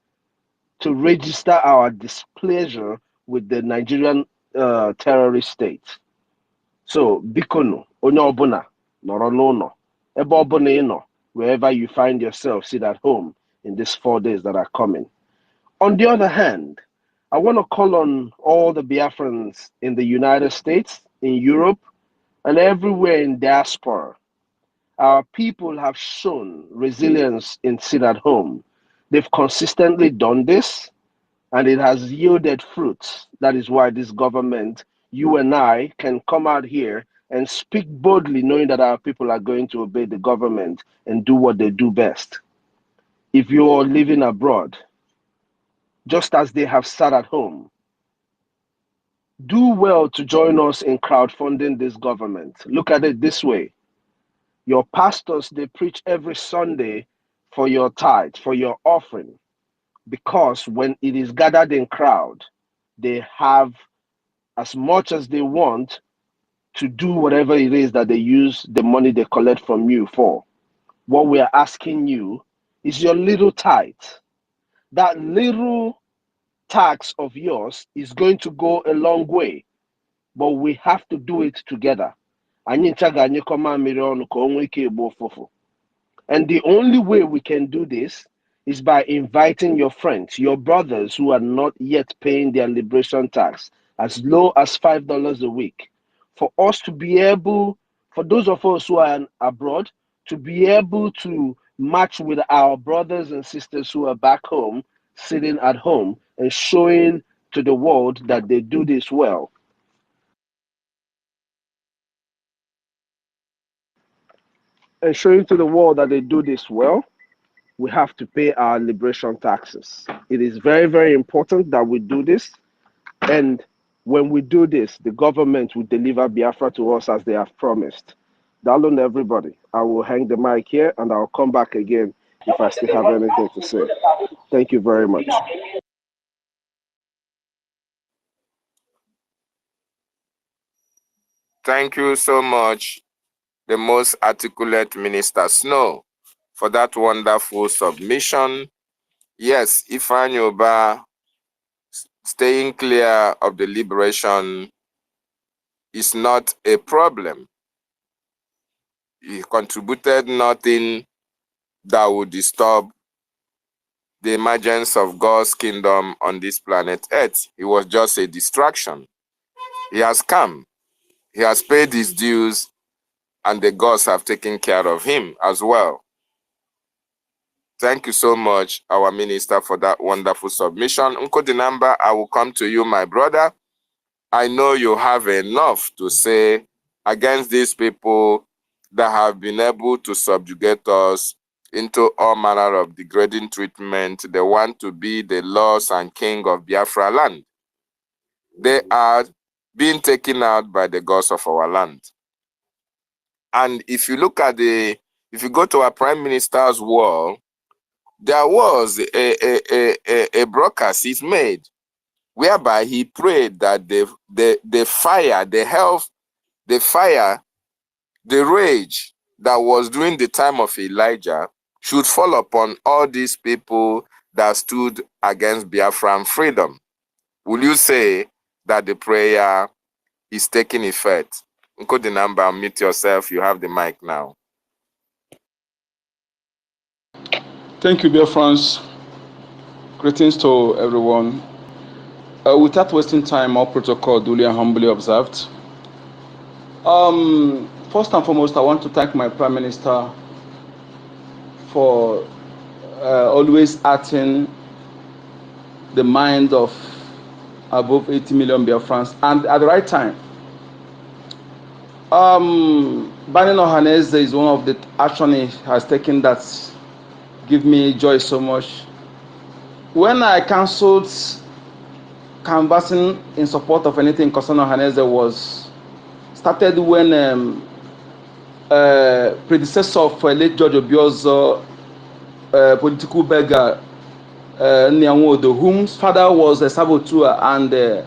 to register our displeasure with the Nigerian terrorist state. So, bikono, onye ọbụla, nọrọ n'ụlọ, ebe ọbụla ị nọ, wherever you find yourself, sit at home in these 4 days that are coming. On the other hand, I want to call on all the Biafrans in the United States, in Europe, and everywhere in diaspora. Our people have shown resilience in sit at home. They've consistently done this, and it has yielded fruits. That is why this government, you and I, can come out here and speak boldly, knowing that our people are going to obey the government and do what they do best. If you're living abroad, just as they have sat at home, do well to join us in crowdfunding this government. Look at it this way. Your pastors, they preach every Sunday for your tithe, for your offering, because when it is gathered in crowd, they have as much as they want to do whatever it is that they use the money they collect from you for. What we are asking you is your little tithe. That little tax of yours is going to go a long way, but we have to do it together. And the only way we can do this is by inviting your friends, your brothers who are not yet paying their liberation tax, as low as $5 a week, for us to be able, for those of us who are abroad, to be able to match with our brothers and sisters who are back home, sitting at home and showing to the world that they do this well. And showing to the world that they do this well, we have to pay our liberation taxes. It is very, very important that we do this. And when we do this, the government will deliver Biafra to us as they have promised. Dalun, everybody. I will hang the mic here and I'll come back again if I still have anything to say. Thank you very much.
Thank you so much, the most articulate Minister Snow, for that wonderful submission. Yes, Ifeanyi Ubah, staying clear of the liberation is not a problem. He contributed nothing that would disturb the emergence of God's kingdom on this planet Earth. He was just a distraction. He has come. He has paid his dues, and the gods have taken care of him as well. Thank you so much, our minister, for that wonderful submission. Uncle Dinamba, I will come to you, my brother. I know you have enough to say against these people that have been able to subjugate us into all manner of degrading treatment. They want to be the lords and king of Biafra land. They are being taken out by the gods of our land. And if you look at if you go to our prime minister's wall, there was a broadcast he's made whereby he prayed that the fire, the health, the fire, the rage that was during the time of Elijah should fall upon all these people that stood against Biafran freedom. Will you say that the prayer is taking effect? Uncle Dinamba, unmute yourself. You have the mic now.
Thank you, Biafrans. Greetings to everyone. Without wasting time, all protocol duly and humbly observed. First and foremost, I want to thank my Prime Minister for always acting the mind of above 80 million Biafrans and at the right time. Banning Ohaneze is one of the action he has taken that give me joy so much. When I cancelled canvassing in support of anything concerning Ohaneze was started when predecessor of late George Obiozo, political beggar Nyanwodo, whose father was a saboteur and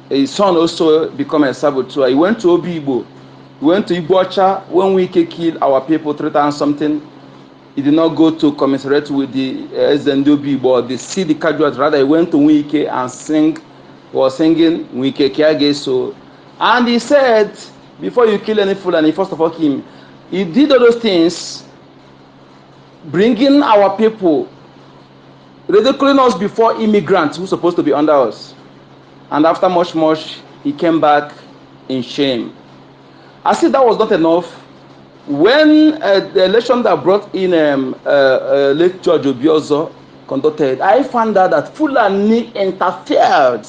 his son also became a saboteur. He went to Obi-Igbo. He went to OGOJA when we killed our people 3 times something. He did not go to commiserate with the Obi-Igbo or the see the casualties. Rather, he went to Wike and was singing Wike Kiage. So, and he said, before you kill any Fulani, first of all, he did all those things, bringing our people, ridiculing us before immigrants who were supposed to be under us. And after much, he came back in shame. I see that was not enough. When the election that brought in late George Obiozo conducted, I found out that Fulani interfered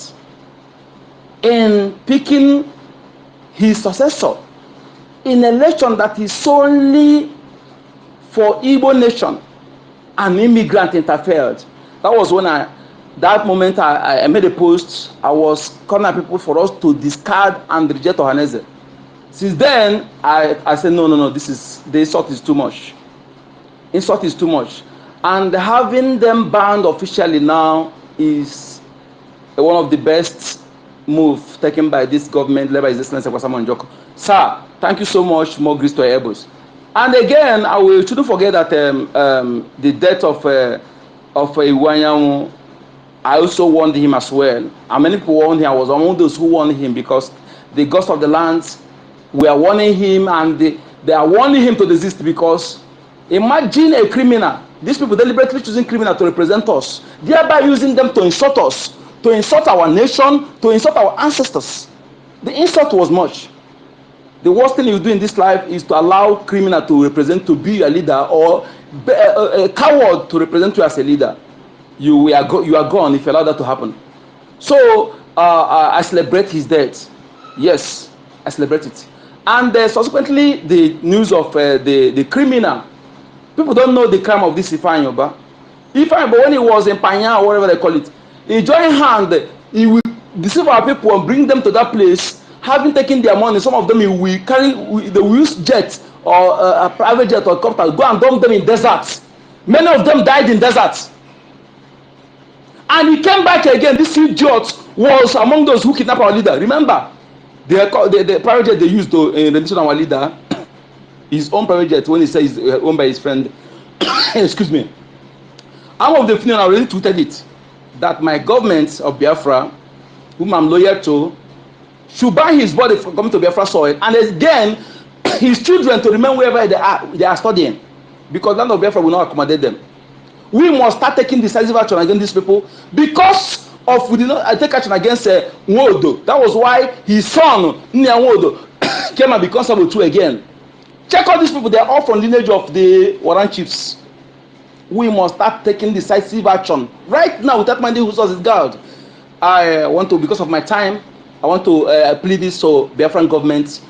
in picking his successor in an election that is solely for Igbo nation. An immigrant interfered. That was when that moment I made a post. I was calling people for us to discard and reject Ohaneze. Since then, I said, no, the insult is too much. Insult is too much. And having them banned officially now is one of the best moves taken by this government, led by His Excellency Kwasama Njoko. Sir, thank you so much. More grace to our elbows. And again, shouldn't forget that the death of Iwanyamu, I also warned him as well. And many people warned him. I was among those who warned him because the gods of the land were warning him, and they are warning him to desist because imagine a criminal. These people deliberately choosing criminal to represent us, thereby using them to insult us, to insult our nation, to insult our ancestors. The insult was much. The worst thing you do in this life is to allow criminal to represent, to be a leader, or a coward to represent you as a leader. You are gone if you allow that to happen. So I celebrate his death. Yes, I celebrate it. And subsequently, the news of the criminal. People don't know the crime of this Ifeanyi. But when he was in Panya or whatever they call it, he joined hand. He will deceive our people and bring them to that place. Having taken their money, some of them they will use jet or a private jet or copter, go and dump them in deserts. Many of them died in deserts. And he came back again. This idiot was among those who kidnapped our leader. Remember, the private jet they used to rendition our leader, his own private jet, when he says owned by his friend. Excuse me. I'm of the opinion, I already tweeted it, that my government of Biafra, whom I'm loyal to, should ban his body from coming to Biafra soil, and again, his children to remain wherever they are studying, because land of Biafra will not accommodate them. We must start taking decisive action against these people because of we did not take action against Nwodo. That was why his son Nwodo came and became saboteur again. Check out these people; they are all from the lineage of the Warren chiefs. We must start taking decisive action right now without minding who source is God. I want to, because of my time, I want to plead this so Biafran government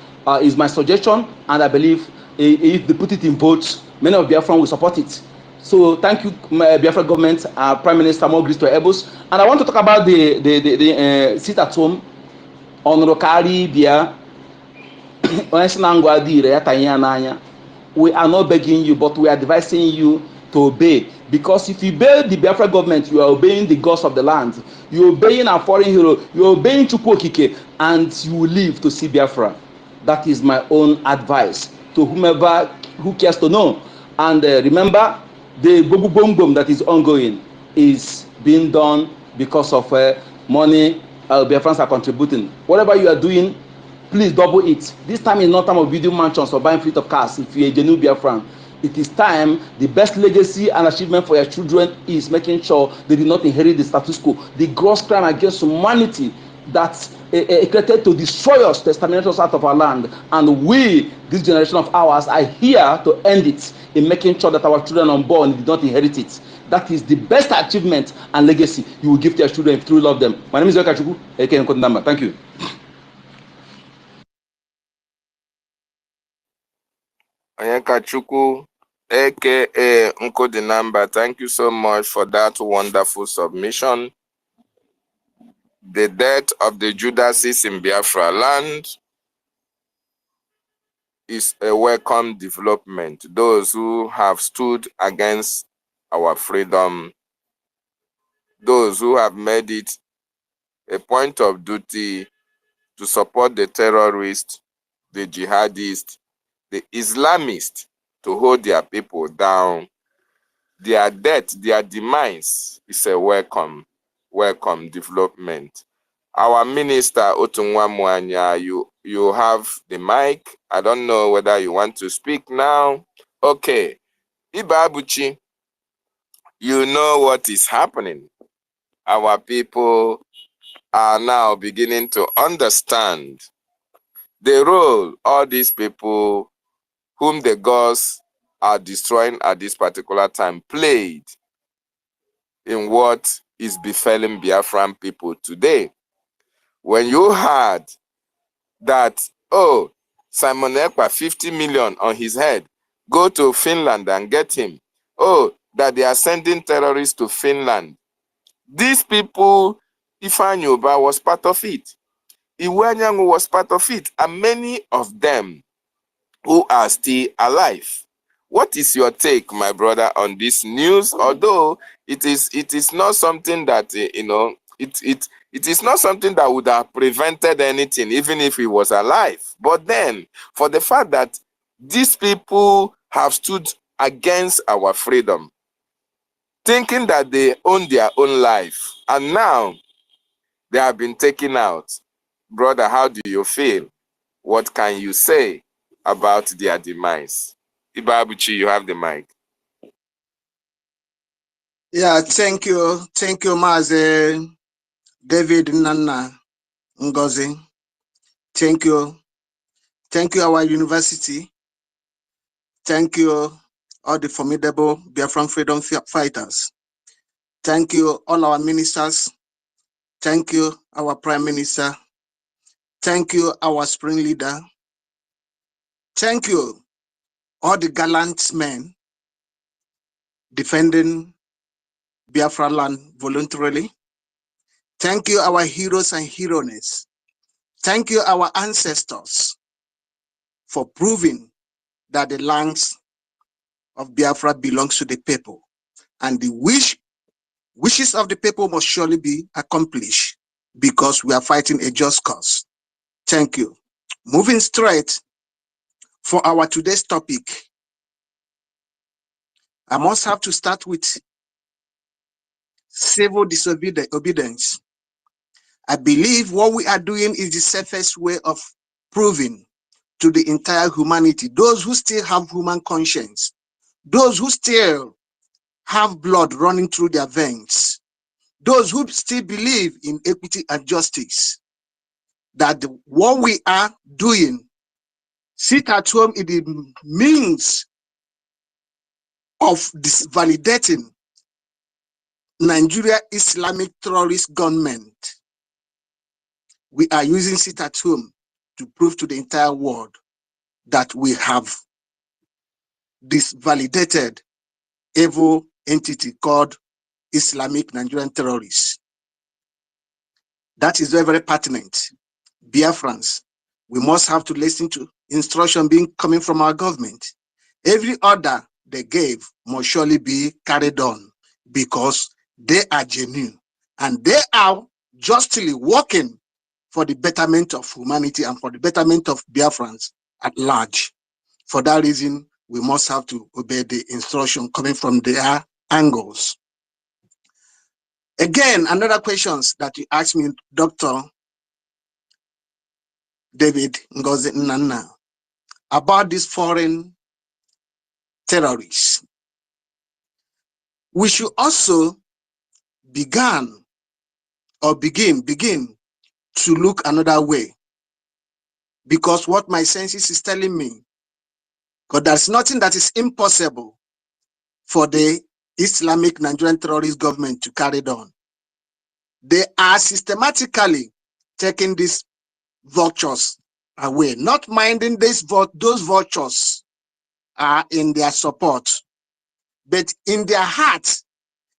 is my suggestion, and I believe if they put it in votes, many of Biafran will support it. So thank you, Biafra government, Prime Minister, more grace to Ebos. And I want to talk about the sit at home on Rokari Bia. We are not begging you, but we are advising you to obey. Because if you obey the Biafra government, you are obeying the gods of the land. You are obeying a foreign hero. You are obeying Chukwokike, and you will live to see Biafra. That is my own advice to whomever who cares to know. And remember, the boom boom boom that is ongoing is being done because of money Biafrans are contributing. Whatever you are doing, please double it. This time is not time of building mansions or buying fleet of cars. If you're a genuine Biafran, it is time. The best legacy and achievement for your children is making sure they do not inherit the status quo. The gross crime against humanity that created to destroy us, to exterminate us out of our land. And we, this generation of ours, are here to end it in making sure that our children unborn did not inherit it. That is the best achievement and legacy you will give to your children if you truly love them. My name is Yokachuku, aka Nkondamba. Thank you.
Onyekachuku, aka Nkodinamba, thank you so much for that wonderful submission. The death of the Judases in Biafra land is a welcome development. Those who have stood against our freedom, those who have made it a point of duty to support the terrorists, the jihadists, the Islamists, to hold their people down. Their death, their demise is a welcome development. Our minister, Otunwa Mwanya, you have the mic. I don't know whether you want to speak now. Okay. Ibabuchi, you know what is happening. Our people are now beginning to understand the role all these people whom the gods are destroying at this particular time played in what is befalling Biafran people today. When you heard that, oh, Simon Ekpa, 50 million on his head, go to Finland and get him. Oh, that they are sending terrorists to Finland. These people, Ifeanyi Ubah was part of it. Iwe Anyanwu was part of it. And many of them who are still alive. What is your take, my brother, on this news? Although it is not something that it is not something that would have prevented anything, even if he was alive. But then, for the fact that these people have stood against our freedom, thinking that they own their own life, and now they have been taken out. Brother, how do you feel? What can you say about their demise? Ibabuchi, you have the mic.
Yeah, thank you, Mazi David Nana Ngozi. Thank you, our university. Thank you, all the formidable Biafran freedom fighters. Thank you, all our ministers. Thank you, our prime minister. Thank you, our spring leader. Thank you, all the gallant men defending Biafra land voluntarily. Thank you, our heroes and heroines. Thank you, our ancestors, for proving that the lands of Biafra belongs to the people, and the wishes of the people must surely be accomplished because we are fighting a just cause. Thank you. Moving straight for our today's topic, I must have to start with civil disobedience. I believe what we are doing is the safest way of proving to the entire humanity, those who still have human conscience, those who still have blood running through their veins, those who still believe in equity and justice, that what we are doing, sit at home, is the means of disvalidating Nigeria Islamic terrorist government. We are using sit at home to prove to the entire world that we have disvalidated evil entity called Islamic Nigerian terrorists. That is very, very pertinent. Biafrans, we must have to listen to instruction coming from our government. Every order they gave must surely be carried on because they are genuine and they are justly working for the betterment of humanity and for the betterment of Biafrans at large. For that reason, we must have to obey the instruction coming from their angles. Again, another questions that you asked me, Dr. David Ngozi Nana, about these foreign terrorists. We should also begin
to look another way, because what my senses is telling me, because there's nothing that is impossible for the Islamic Nigerian terrorist government to carry on. They are systematically taking these vultures away, not minding those vultures are in their support, but in their hearts,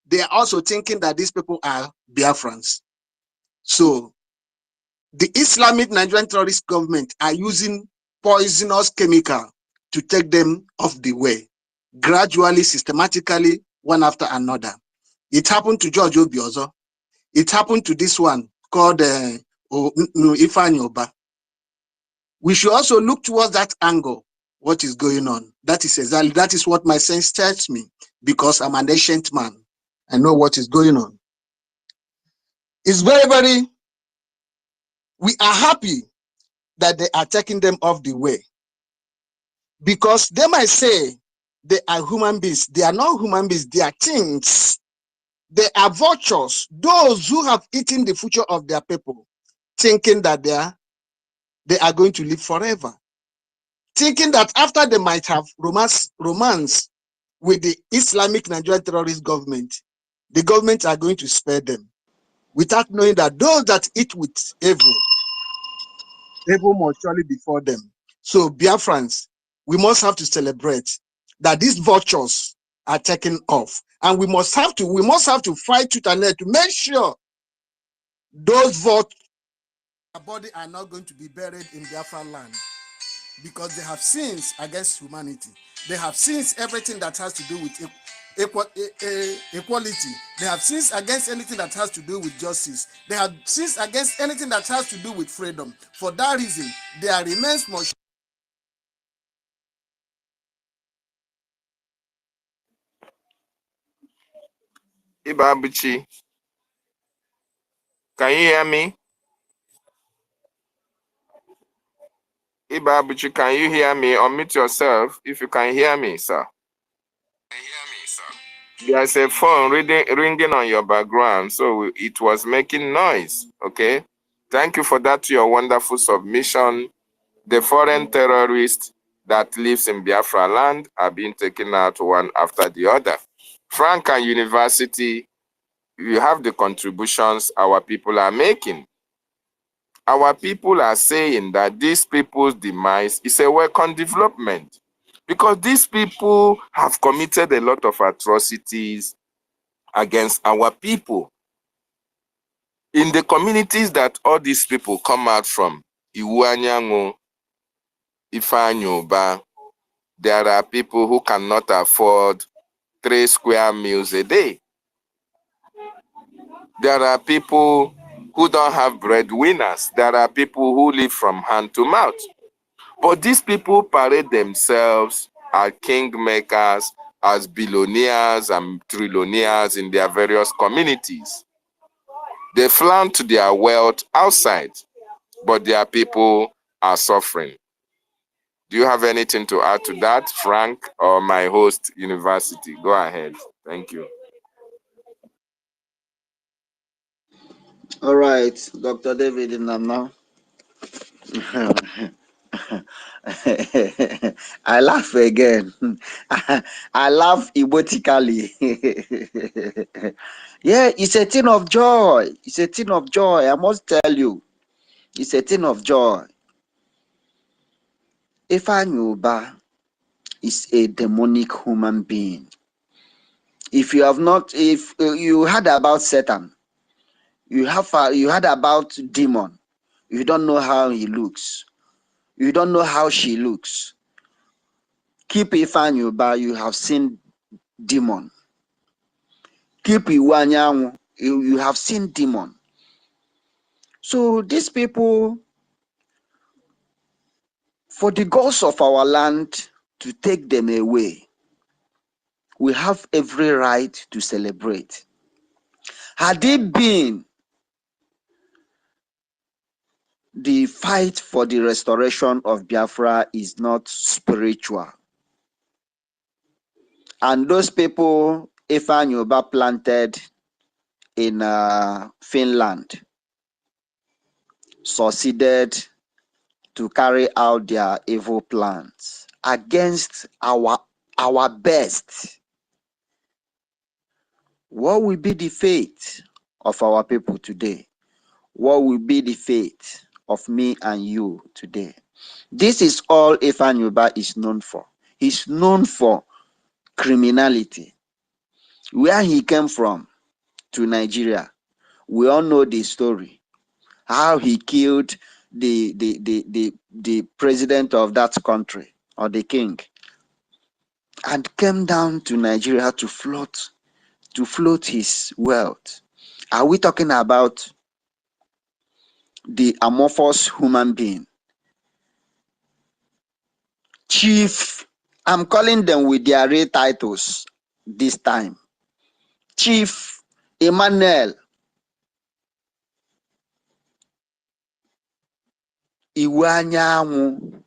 they are also thinking that these people are Biafrans. So the Islamic Nigerian terrorist government are using poisonous chemical to take them off the way, gradually, systematically, one after another. It happened to George Obiozo. It happened to this one called Ifeanyi Oba. We should also look towards that angle, what is going on. That is what my sense tells me, because I'm an ancient man. I know what is going on. It's very, we are happy that they are taking them off the way, because they might say they are human beings. They are not human beings, they are things. They are vultures, those who have eaten the future of their people, thinking that they are going to live forever, thinking that after they might have romance with the Islamic Nigerian terrorist government, the government are going to spare them, without knowing that those that eat with evil must surely befall them. So Biafrans, we must have to celebrate that these vultures are taken off, and we must have to fight tooth and nail to make sure those vultures body are not going to be buried in Biafra land, because they have sins against humanity. They have sins everything that has to do with equality. They have sins against anything that has to do with justice. They have sins against anything that has to do with freedom. For that reason, there remains much.
Ibabuchi, can you hear me? Ibabuchi, can you hear me? Unmute yourself if you can hear me, sir. There's a phone ringing on your background, so it was making noise, okay? Thank you for that, your wonderful submission. The foreign terrorists that lives in Biafra land are being taken out one after the other. Frank and University, you have the contributions our people are making. Our people are saying that these people's demise is a welcome development, because these people have committed a lot of atrocities against our people. In the communities that all these people come out from, Iwu-Anyanwu, Ifeanyi Oba, there are people who cannot afford 3 square meals a day. There are people who don't have breadwinners. There are people who live from hand to mouth. But these people parade themselves as kingmakers, as billionaires and trillionaires in their various communities. They flaunt their wealth outside, but their people are suffering. Do you have anything to add to that, Frank, or my host, University? Go ahead. Thank you.
All right, Dr. David Nana. I laugh again. I laugh emotically. Yeah, it's a thing of joy. It's a thing of joy. I must tell you, it's a thing of joy. Ifeanyi Oba is a demonic human being. If you heard about Satan, you heard about demon. You don't know how he looks. You don't know how she looks. Keep Ifeanyi Oba, you have seen demon. Keep Iwu-Anyanwu, you have seen demon. So these people, for the gods of our land to take them away, we have every right to celebrate. Had it been the fight for the restoration of Biafra is not spiritual, and those people Ifeanyi Oba planted in Finland, succeeded to carry out their evil plans against our best. What will be the fate of our people today? What will be the fate of me and you today? This is all EFIK-IBIBIO is known for. He's known for criminality. Where he came from to Nigeria, we all know the story. How he killed the president of that country, or the king, and came down to Nigeria to float his wealth. Are we talking about the amorphous human being? Chief, I'm calling them with their real titles this time. Chief Emmanuel Iwanyanwu.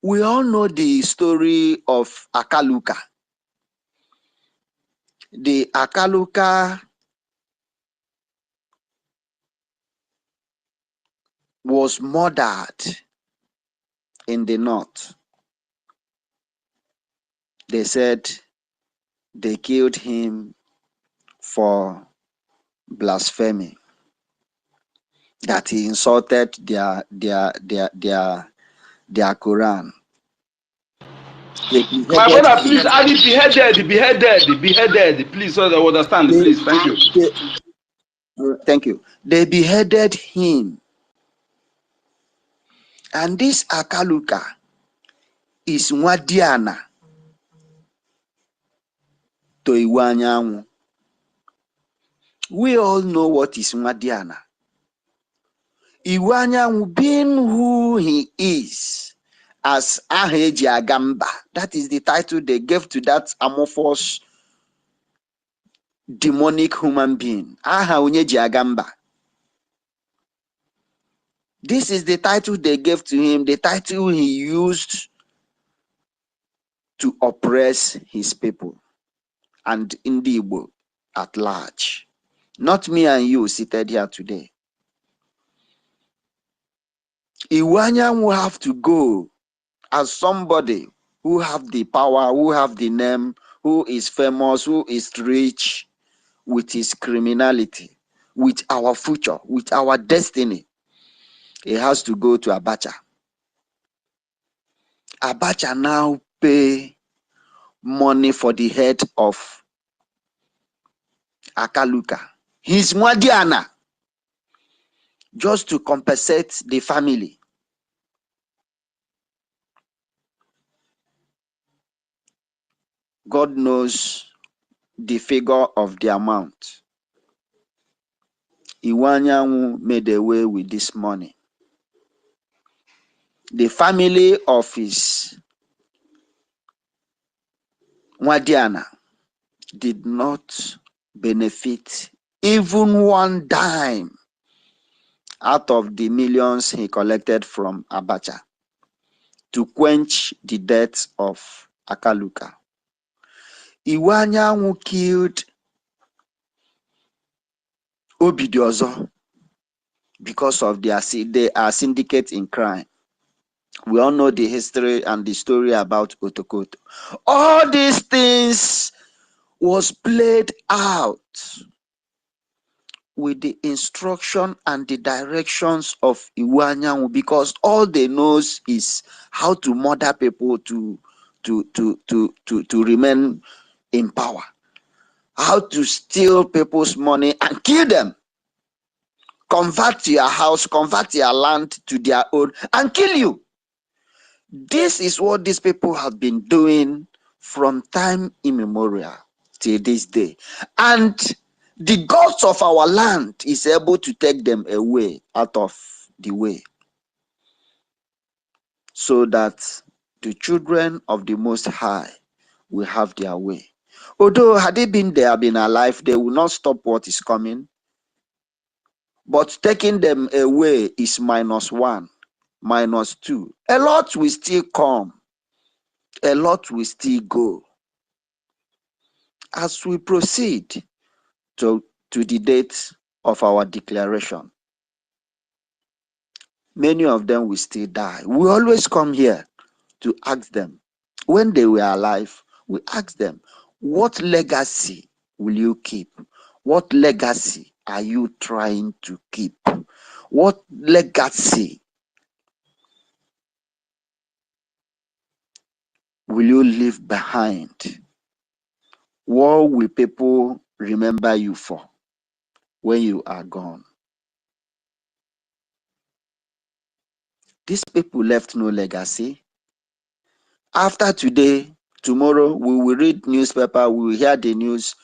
We all know the story of Akaluka. The Akaluka was murdered in the north. They said they killed him for blasphemy, that he insulted their Quran.
My brother, please add it beheaded, please, so that I understand, please. Thank you.
Thank you. They beheaded him. And this Akaluka is Nwadiana to Iwanyanwu. We all know what is Nwadiana. Iwanyanwu, being who he is, as Aheji Agamba, that is the title they gave to that amorphous demonic human being. Aha Onyeji Agamba. This is the title they gave to him, the title he used to oppress his people and Igbo at large. Not me and you seated here today. Iwanyan will have to go as somebody who have the power, who have the name, who is famous, who is rich, with his criminality, with our future, with our destiny. He has to go to Abacha. Abacha now pay money for the head of Akaluka. He's Mwadiana, just to compensate the family. God knows the figure of the amount. Iwanyanwu made away with this money. The family of his Mwadiana did not benefit even one dime out of the millions he collected from Abacha to quench the death of Akaluka. Iwanyanwu killed Obidiozo because of they are syndicate in crime. We all know the history and the story about Otokoto. All these things was played out with the instruction and the directions of Iwanyanwu, because all they knows is how to murder people to remain in power, how to steal people's money and kill them, convert your house, convert your land to their own and kill you. This is what these people have been doing from time immemorial till this day. And the gods of our land is able to take them away out of the way, so that the children of the Most High will have their way. Although had they been there, been alive, they will not stop what is coming. But taking them away is -1, -2. A lot will still come. A lot will still go. As we proceed to the date of our declaration, Many of them will still die. We always come here to ask them, when they were alive, we ask them, what legacy will you keep? What legacy are you trying to keep? What legacy will you leave behind? What will people remember you for when you are gone? These people left no legacy. After today, tomorrow, we will read newspaper, we will hear the news.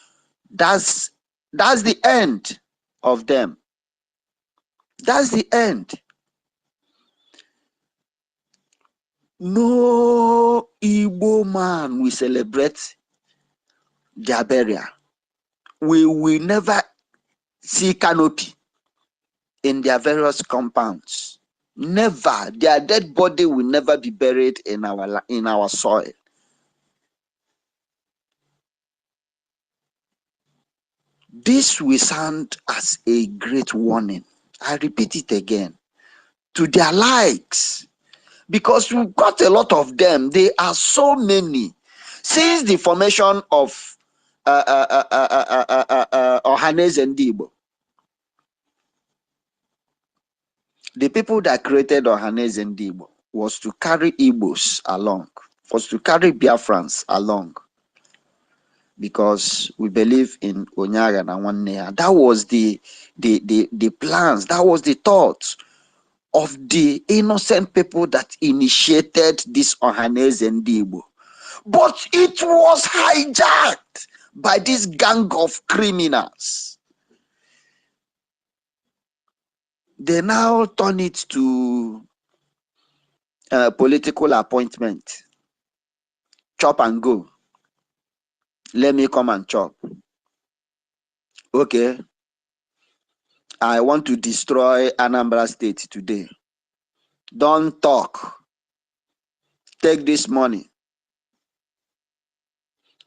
That's the end of them. That's the end. No Igbo man will celebrate their burial. We will never see canopy in their various compounds. Never. Their dead body will never be buried in our soil. This will sound as a great warning. I repeat it again. To their likes. Because we've got a lot of them. There are so many. Since the formation of Ohaneze and Igbo, the people that created Ohaneze and Igbo was to carry Igbos along, was to carry Biafrans along, because we believe in Onyaga and Nwanne. That was the plans, that was the thoughts of the innocent people that initiated this Ohaneze and Igbo. But it was hijacked by this gang of criminals. They now turn it to political appointment. Chop and go. Let me come and chop. Okay. I want to destroy Anambra State today. Don't talk. Take this money.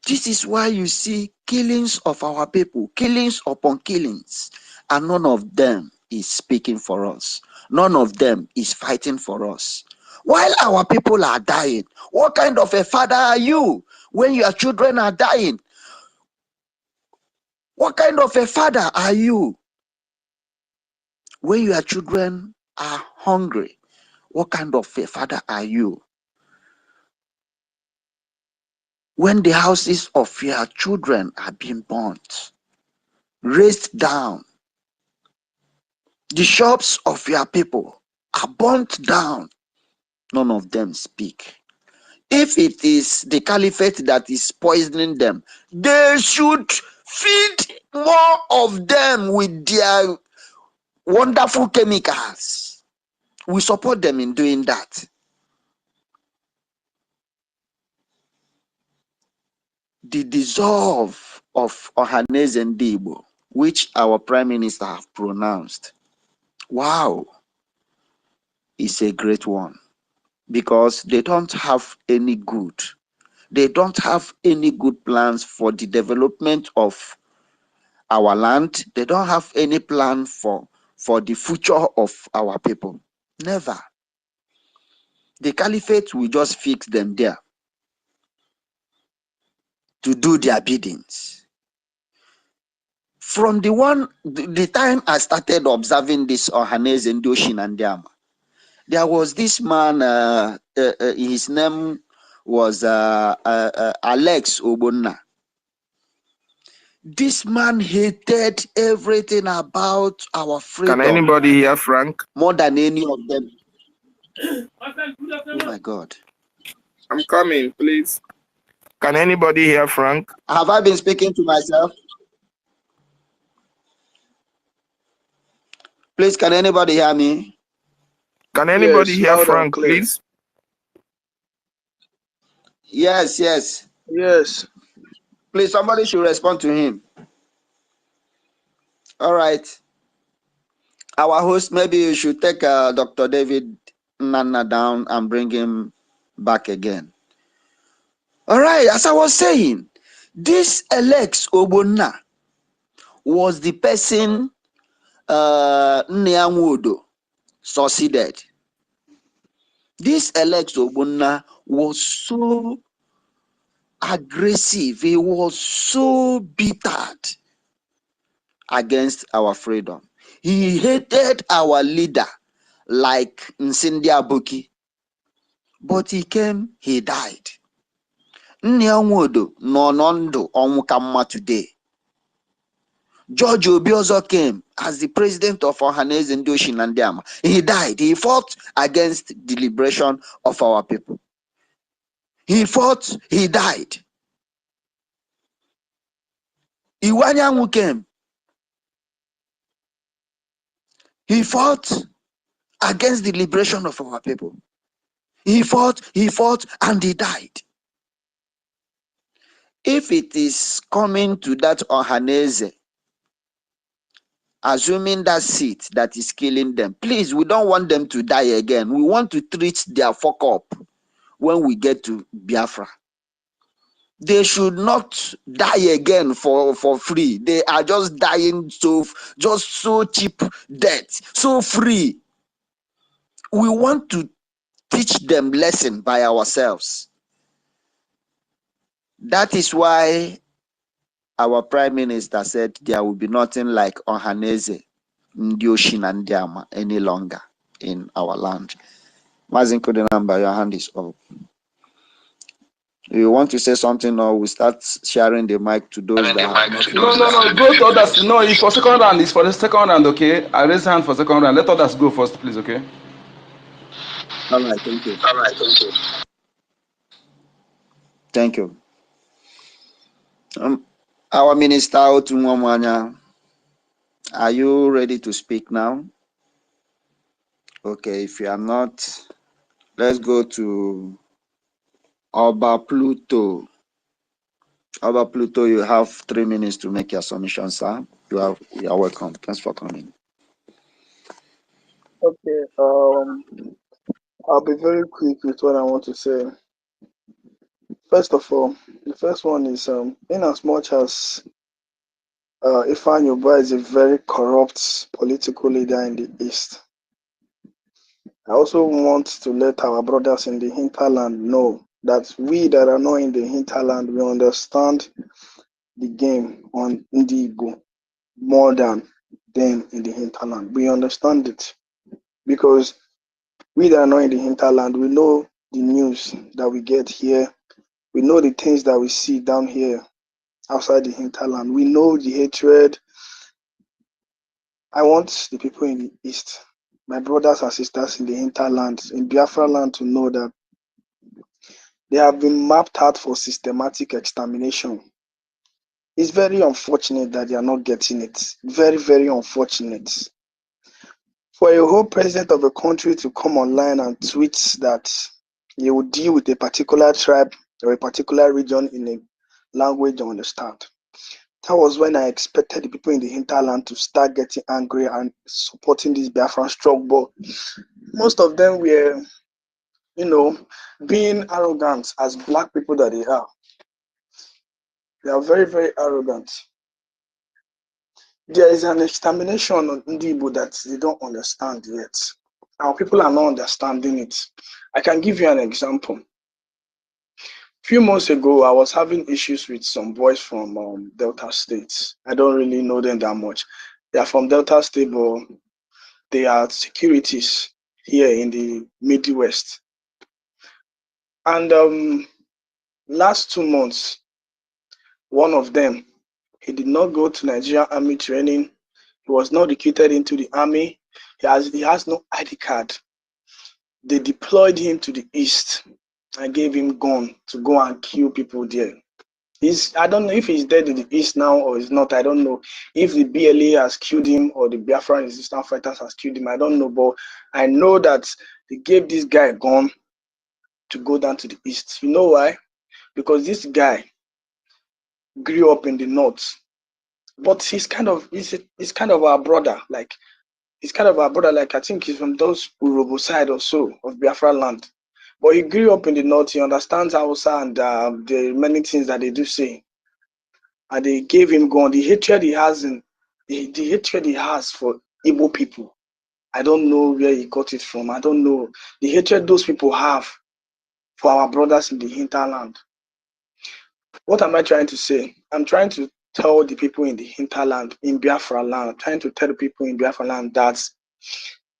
This is why you see killings of our people, killings upon killings, and none of them is speaking for us. None of them is fighting for us. While our people are dying, what kind of a father are you when your children are dying? What kind of a father are you when your children are hungry? What kind of a father are you when the houses of your children are being burnt, razed down? The shops of your people are burnt down. None of them speak. If it is the caliphate that is poisoning them, they should feed more of them with their wonderful chemicals. We support them in doing that. The dissolve of Ohaneze and Igbo, which our Prime Minister have pronounced, wow, is a great one, because they don't have any good. They don't have any good plans for the development of our land. They don't have any plan for the future of our people. Never. The caliphate will just fix them there to do their biddings. From the time I started observing this Ohaneze and Doshin and Diama, there was this man, his name was Alex Obonna. This man hated everything about our freedom.
Can anybody hear Frank?
More than any of them. Oh my God.
I'm coming, please. Can anybody hear Frank?
Have I been speaking to myself? Please, can anybody hear me?
Can anybody hear
loud and
Frank,
clear.
please?
Yes, yes.
Yes.
Please, somebody should respond to him. All right. Our host, maybe you should take Dr. David Nana down and bring him back again. All right, as I was saying, this Alex Obonna was the person Nyanwodo succeeded. This Alex Ogbonna was so aggressive. He was so bitter against our freedom. He hated our leader like Nsindi Abuki. But he came, he died. Nnianwodo no nondo onwukamma today. George Obiozo came as the president of Ohaneze Ndoshi Nandiama. He died. He fought against the liberation of our people. He fought, he died. Iwanyanwu came. He fought against the liberation of our people. He fought, and he died. If it is coming to that Ohaneze, assuming that seat that is killing them, please, we don't want them to die again. We want to treat their fuck up when we get to Biafra. They should not die again for free. They are just dying so cheap death, so free. We want to teach them lesson by ourselves. That is why our prime minister said there will be nothing like Ohaneze, Ndioshi na Ndiama any longer in our land. Mazin Kodinamba, your hand is up. You want to say something, or we start sharing the mic to those that have not?
No. Go to others. No, it's for second round. It's for the second round, okay? I raise hand for second round. Let others go first, please, okay?
All right, thank you. Thank you. Our minister, Otumwamanya, are you ready to speak now? Okay, if you are not, let's go to Oba Pluto. Oba Pluto, you have 3 minutes to make your submission, sir. You are welcome. Thanks for coming.
Okay, I'll be very quick with what I want to say. First of all, the first one is in as much as Ifeanyi Ubah is a very corrupt political leader in the East, I also want to let our brothers in the hinterland know that we that are not in the hinterland, we understand the game on Ndigo more than them in the hinterland. We understand it because we that are not in the hinterland, we know the news that we get here. We know the things that we see down here outside the hinterland. We know the hatred. I want the people in the East, my brothers and sisters in the hinterland, in Biafra land, to know that they have been mapped out for systematic extermination. It's very unfortunate that they are not getting it. Very, very unfortunate. For a whole president of a country to come online and tweet that he will deal with a particular tribe or a particular region in a language you understand. That was when I expected the people in the hinterland to start getting angry and supporting this Biafran struggle. But most of them were, being arrogant as black people that they are. They are very, very arrogant. There is an extermination on Ndibo that they don't understand yet. Our people are not understanding it. I can give you an example. A few months ago, I was having issues with some boys from Delta State. I don't really know them that much. They are from Delta State, but they are securities here in the Midwest. And last 2 months, one of them, he did not go to Nigerian Army training. He was not recruited into the army. He has no ID card. They deployed him to the East and gave him gun to go and kill people there. I don't know if he's dead in the East now or he's not. I don't know if the BLA has killed him or the Biafran resistance fighters has killed him. I don't know, but I know that they gave this guy a gun to go down to the East. You know why? Because this guy grew up in the North, but he's kind of our brother. Like he's kind of our brother. Like I think he's from those Urobo side or so of Biafra land. But he grew up in the North. He understands Hausa and the many things that they do say. And they gave him gun. The hatred he has for Igbo people, I don't know where he got it from. I don't know the hatred those people have for our brothers in the hinterland. What am I trying to say? I'm trying to tell the people in the hinterland, in Biafra land, trying to tell the people in Biafra land that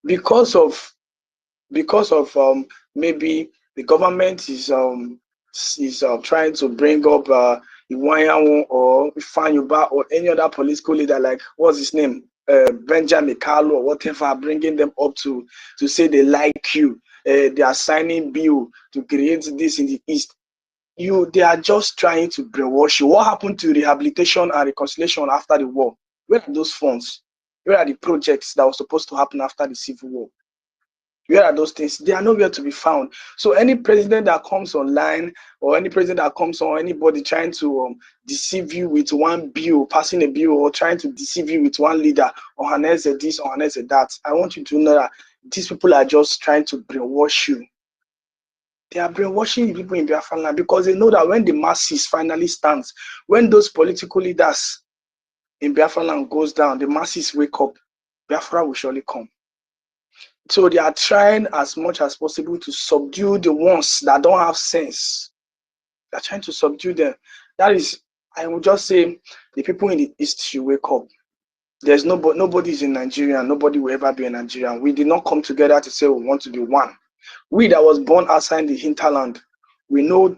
because of maybe the government is trying to bring up Iwanyanwu or Ifanyuba or any other political leader, like what's his name, Benjamin Kalu or whatever, bringing them up to say they like you, they are signing bill to create this in the East. They are just trying to brainwash you. What happened to rehabilitation and reconciliation after the war? Where are those funds? Where are the projects that were supposed to happen after the Civil War? Where are those things? They are nowhere to be found. So any president that comes online, or any president that comes on, anybody trying to deceive you with one bill, passing a bill, or trying to deceive you with one leader, or harness this, or harness that, I want you to know that these people are just trying to brainwash you. They are brainwashing the people in Biafra land because they know that when the masses finally stands, when those political leaders in Biafra land goes down, the masses wake up, Biafra will surely come. So they are trying as much as possible to subdue the ones that don't have sense. They're trying to subdue them. That is, I would just say, the people in the East should wake up. There's nobody is in Nigeria. Nobody will ever be in Nigeria. We did not come together to say we want to be one. We that was born outside the hinterland, we know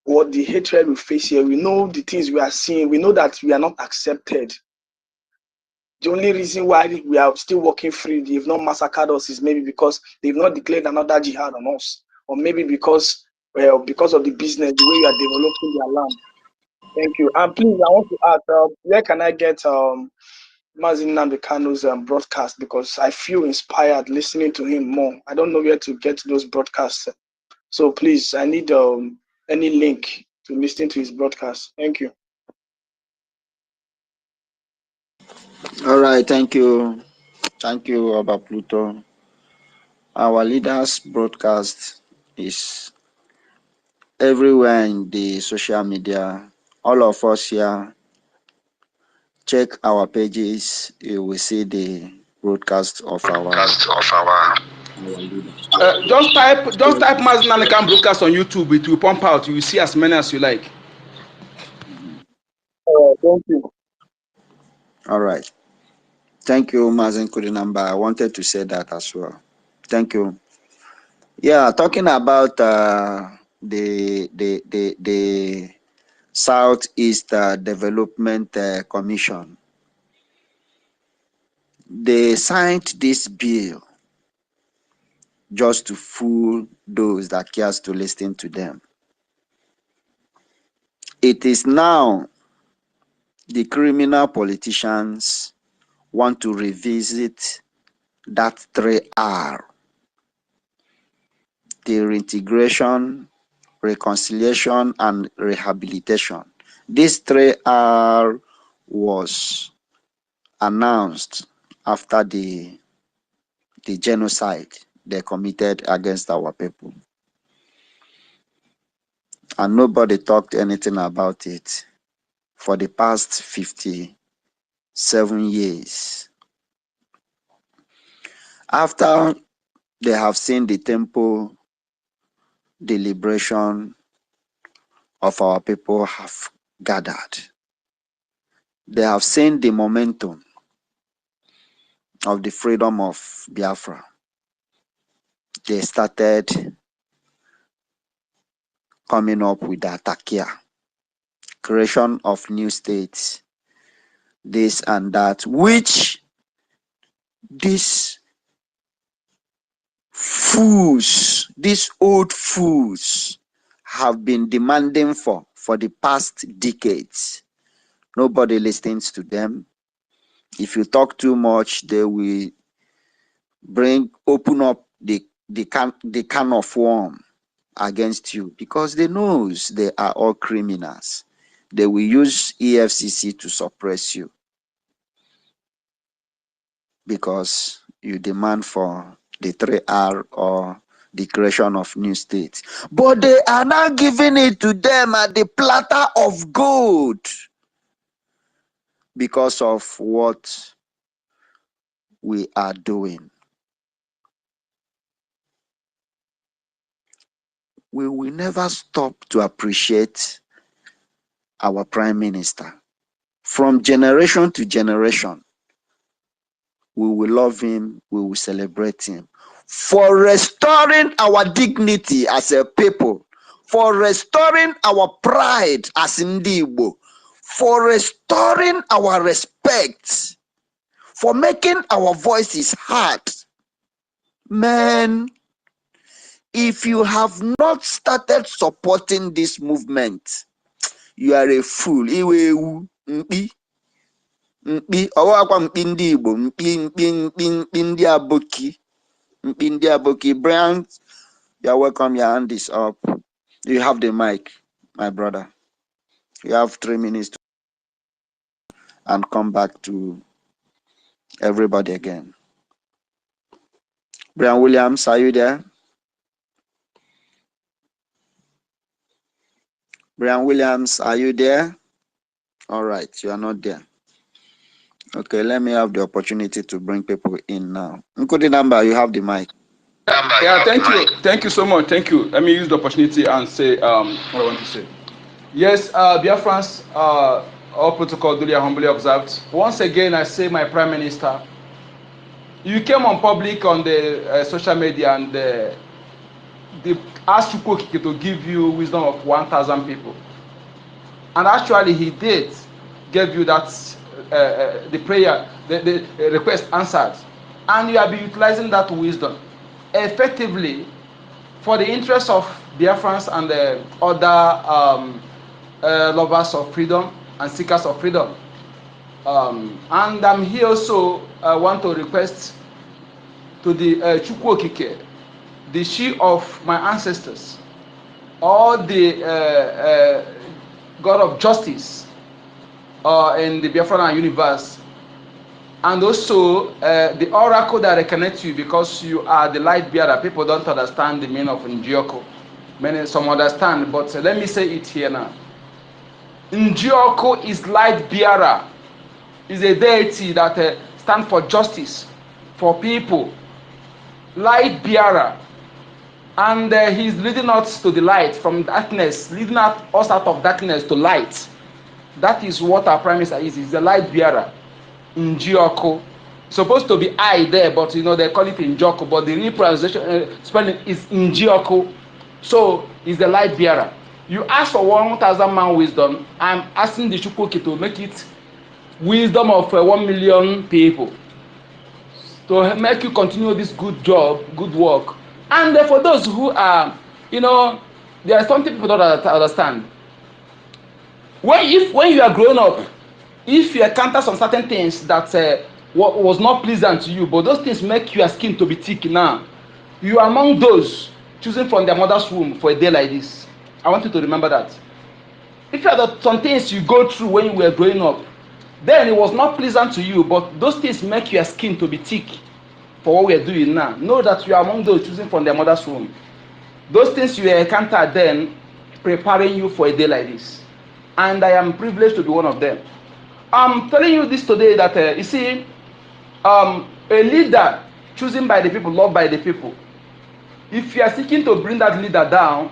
what the hatred we face here. We know the things we are seeing. We know that we are not accepted. The only reason why we are still walking free, they've not massacred us, is maybe because they've not declared another jihad on us, or maybe because of the business, the way we are developing their land. Thank you. And please, I want to ask, where can I get Mazin Nambekano's broadcast? Because I feel inspired listening to him more. I don't know where to get those broadcasts. So please, I need any link to listen to his broadcast. Thank you.
All right, thank you. Thank you, Abba Pluto. Our leaders broadcast is everywhere in the social media. All of us here, check our pages. You will see the broadcast of our leaders.
Just type Mazin Anakan broadcast on YouTube. It will pump out. You will see as many as you like.
Thank you.
All right. Thank you, Mazin Kudinamba. I wanted to say that as well. Thank you. Yeah, talking about the Southeast Development Commission. They signed this bill just to fool those that cares to listen to them. It is now the criminal politicians want to revisit that 3R, the reintegration, reconciliation, and rehabilitation. This 3R was announced after the genocide they committed against our people. And nobody talked anything about it for the past 57 years. After they have seen the tempo, the liberation of our people have gathered. They have seen the momentum of the freedom of Biafra. They started coming up with the Atakia, creation of new states, this and that, which these fools, these old fools, have been demanding for the past decades. Nobody listens to them. If you talk too much, they will open up the can of worm against you, because they know they are all criminals. They will use EFCC to suppress you because you demand for the 3R or the creation of new states. But they are now giving it to them at the platter of gold because of what we are doing. we will never stop to appreciate our Prime Minister. From generation to generation, we will love him, we will celebrate him for restoring our dignity as a people, for restoring our pride as Ndi Igbo, for restoring our respect, for making our voices heard. Man, if you have not started supporting this movement, you are a fool. Mpi ọwakwa mpi ndị Igbo, mpi ndị aboki, mpi ndị aboki. Brian, you are welcome. Your hand is up. You have the mic, my brother. You have 3 minutes to and come back to everybody again. Brian Williams, are you there? Brian Williams, are you there? All right, you are not there. Okay, let me have the opportunity to bring people in now. Nkudi Namba, you have the mic.
Yeah, thank you so much. Thank you. Let me use the opportunity and say what I want to say. Yes, Biafrans, all protocol duly and humbly observed. Once again, I say, my Prime Minister, you came on public on the social media and they asked Chukwokike to give you wisdom of 1,000 people. And actually, he did give you that, the prayer, the request answered. And you have been utilizing that wisdom effectively for the interests of Biafrans and the other lovers of freedom and seekers of freedom. And I'm here also want to request to the Chukwokike, the she of my ancestors, or the God of justice in the Biafran universe, and also the oracle that reconnects you, because you are the light bearer. People don't understand the meaning of Njioko. Many, some understand, but let me say it here now. Njioko is light bearer, is a deity that stands for justice, for people. Light bearer. And he's leading us to the light from darkness, leading us out of darkness to light. That is what our Prime Minister is. He's the light bearer. Njioko. Supposed to be I there, but you know they call it Njoko, but the real pronunciation spelling is Njioko. So he's the light bearer. You ask for 1,000 man wisdom. I'm asking the Chukwokike to make it wisdom of 1 million people, to make you continue this good job, good work. And for those who are, you know, there are something people don't understand. When you are grown up, if you encounter some certain things that was not pleasant to you, but those things make your skin to be thick now, you are among those choosing from their mother's womb for a day like this. I want you to remember that. If you had some things you go through when you were growing up, then it was not pleasant to you, but those things make your skin to be thick for what we are doing now. Know that you are among those choosing from their mother's womb. Those things you encountered then preparing you for a day like this. And I am privileged to be one of them. I'm telling you this today that, you see, a leader chosen by the people, loved by the people, if you are seeking to bring that leader down,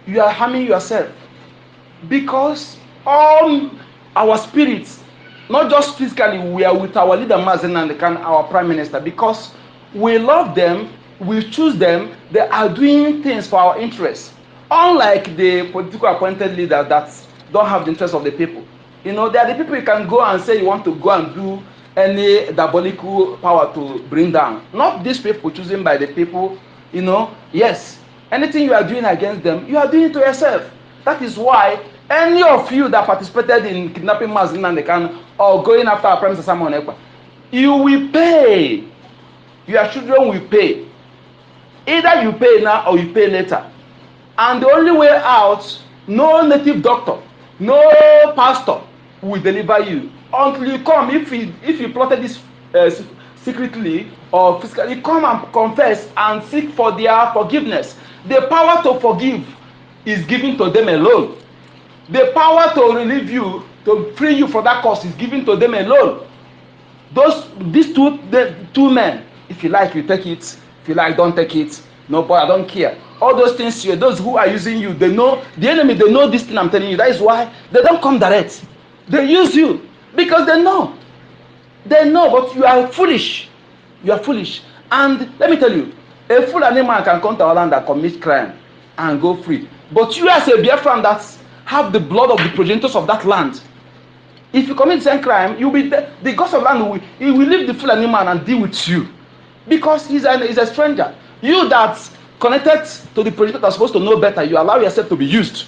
you are harming yourself. Because all our spirits, not just physically, we are with our leader, Mazen and our Prime Minister, because we love them, we choose them, they are doing things for our interests. Unlike the political appointed leaders that don't have the interest of the people. You know, they are the people you can go and say you want to go and do any diabolical power to bring down. Not these people chosen by the people, you know. Yes, anything you are doing against them, you are doing it to yourself. That is why any of you that participated in kidnapping Mazin and the can or going after our Prime Minister Simon Ekpa, you will pay. Your children will pay. Either you pay now or you pay later. And the only way out, no native doctor, no pastor will deliver you until you come. If you plotted this secretly or physically, come and confess and seek for their forgiveness. The power to forgive is given to them alone. The power to relieve you, to free you from that cause, is given to them alone. These two men, if you like, you take it. If you like, don't take it. No, but I don't care. All those things here, those who are using you, they know the enemy, they know this thing I'm telling you. That is why they don't come direct. They use you because they know. They know, but you are foolish. You are foolish. And let me tell you, a fool animal can come to our land and commit crime and go free. But you as a Biafran that have the blood of the progenitors of that land, if you commit the same crime, you'll be the God of land will leave the fool animal and deal with you. Because he's a stranger. You that connected to the project that are supposed to know better, you allow yourself to be used.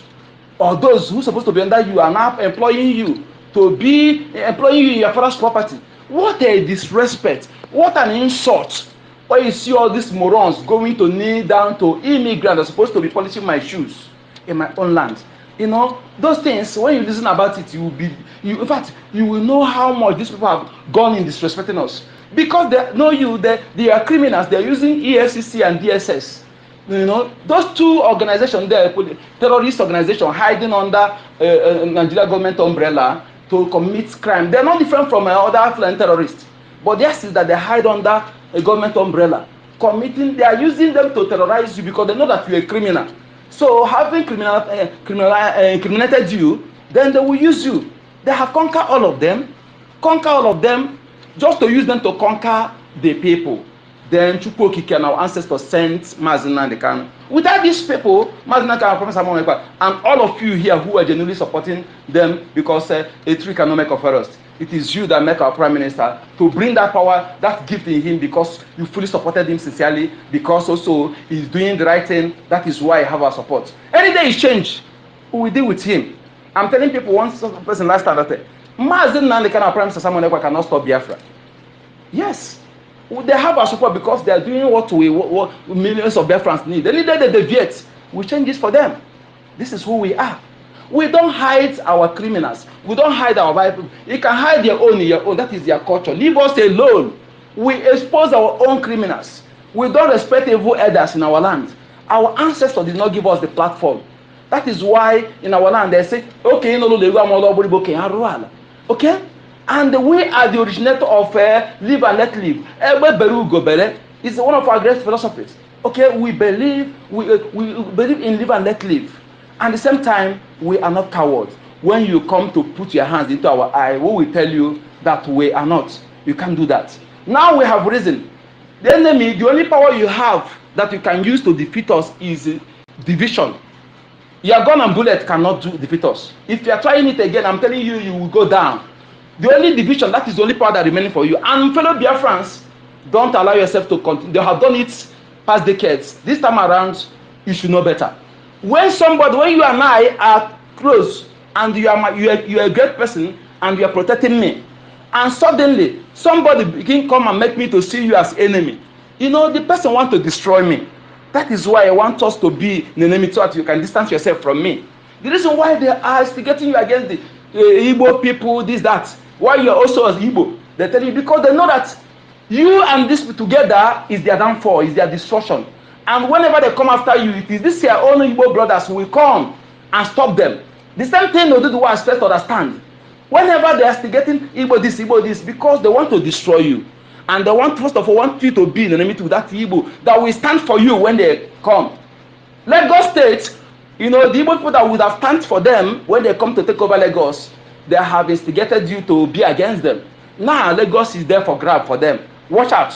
Or those who are supposed to be under you are now employing you to be employing you in your father's property. What a disrespect. What an insult. Why you see all these morons going to kneel down to immigrants that are supposed to be polishing my shoes in my own land. You know, those things, when you listen about it, in fact, you will know how much these people have gone in disrespecting us. Because they know you, they are criminals, they're using EFCC and DSS. You know, those two organizations, they're terrorist organization hiding under Nigeria government umbrella to commit crime. They're not different from other foreign terrorists. But the is that they hide under a government umbrella. They are using them to terrorize you because they know that you're a criminal. So having incriminated you, then they will use you. They have conquered all of them, just to use them to conquer the people. Then Chukwu Okike and our ancestors sent Mazi Nnamdi Kanu. Without these people, Mazi Nnamdi Kanu, Professor Momoekpa, and all of you here who are genuinely supporting them because a tree cannot make a forest. It is you that make our prime minister to bring that power, that gift in him because you fully supported him sincerely, because also he's doing the right thing. That is why I have our support. Any day he change, we will deal with him. I'm telling people one person last time that Mazi Nnamdi Kanu, our prime minister Samuel Ekpa cannot stop Biafra. Yes. They have our support because they are doing what millions of Biafrans need. Any day they deviate, we change this for them. This is who we are. We don't hide our criminals. We don't hide our Bible. You can hide your own in your own. That is their culture. Leave us alone. We expose our own criminals. We don't respect evil elders in our land. Our ancestors did not give us the platform. That is why in our land they say, okay, okay? And we are the originator of live and let live. It's one of our great philosophies. Okay, we believe in live and let live. And at the same time, we are not cowards. When you come to put your hands into our eye, we will tell you that we are not. You can't do that. Now we have risen. The enemy, the only power you have that you can use to defeat us is division. Your gun and bullet cannot defeat us. If you are trying it again, I'm telling you, you will go down. The only division, that is the only power that remaining for you. And fellow Biafrans, don't allow yourself to continue. They have done it past decades. This time around, you should know better. When you and I are close, and you are a great person, and you are protecting me, and suddenly somebody begin come and make me to see you as enemy, you know, the person want to destroy me. That is why I want us to be an enemy so that you can distance yourself from me. The reason why they are instigating you against the Igbo people, this, that, why you are also as Igbo, they tell you, because they know that you and this together is their downfall, is their destruction. And whenever they come after you, it is this your own Igbo brothers who will come and stop them. The same thing they do to us first understand. Whenever they are instigating Igbo this, because they want to destroy you. And they want, first of all, want you to be an enemy to that Igbo that will stand for you when they come. Lagos State, you know, the Igbo people that would have stand for them when they come to take over Lagos, they have instigated you to be against them. Now Lagos is there for grab for them. Watch out.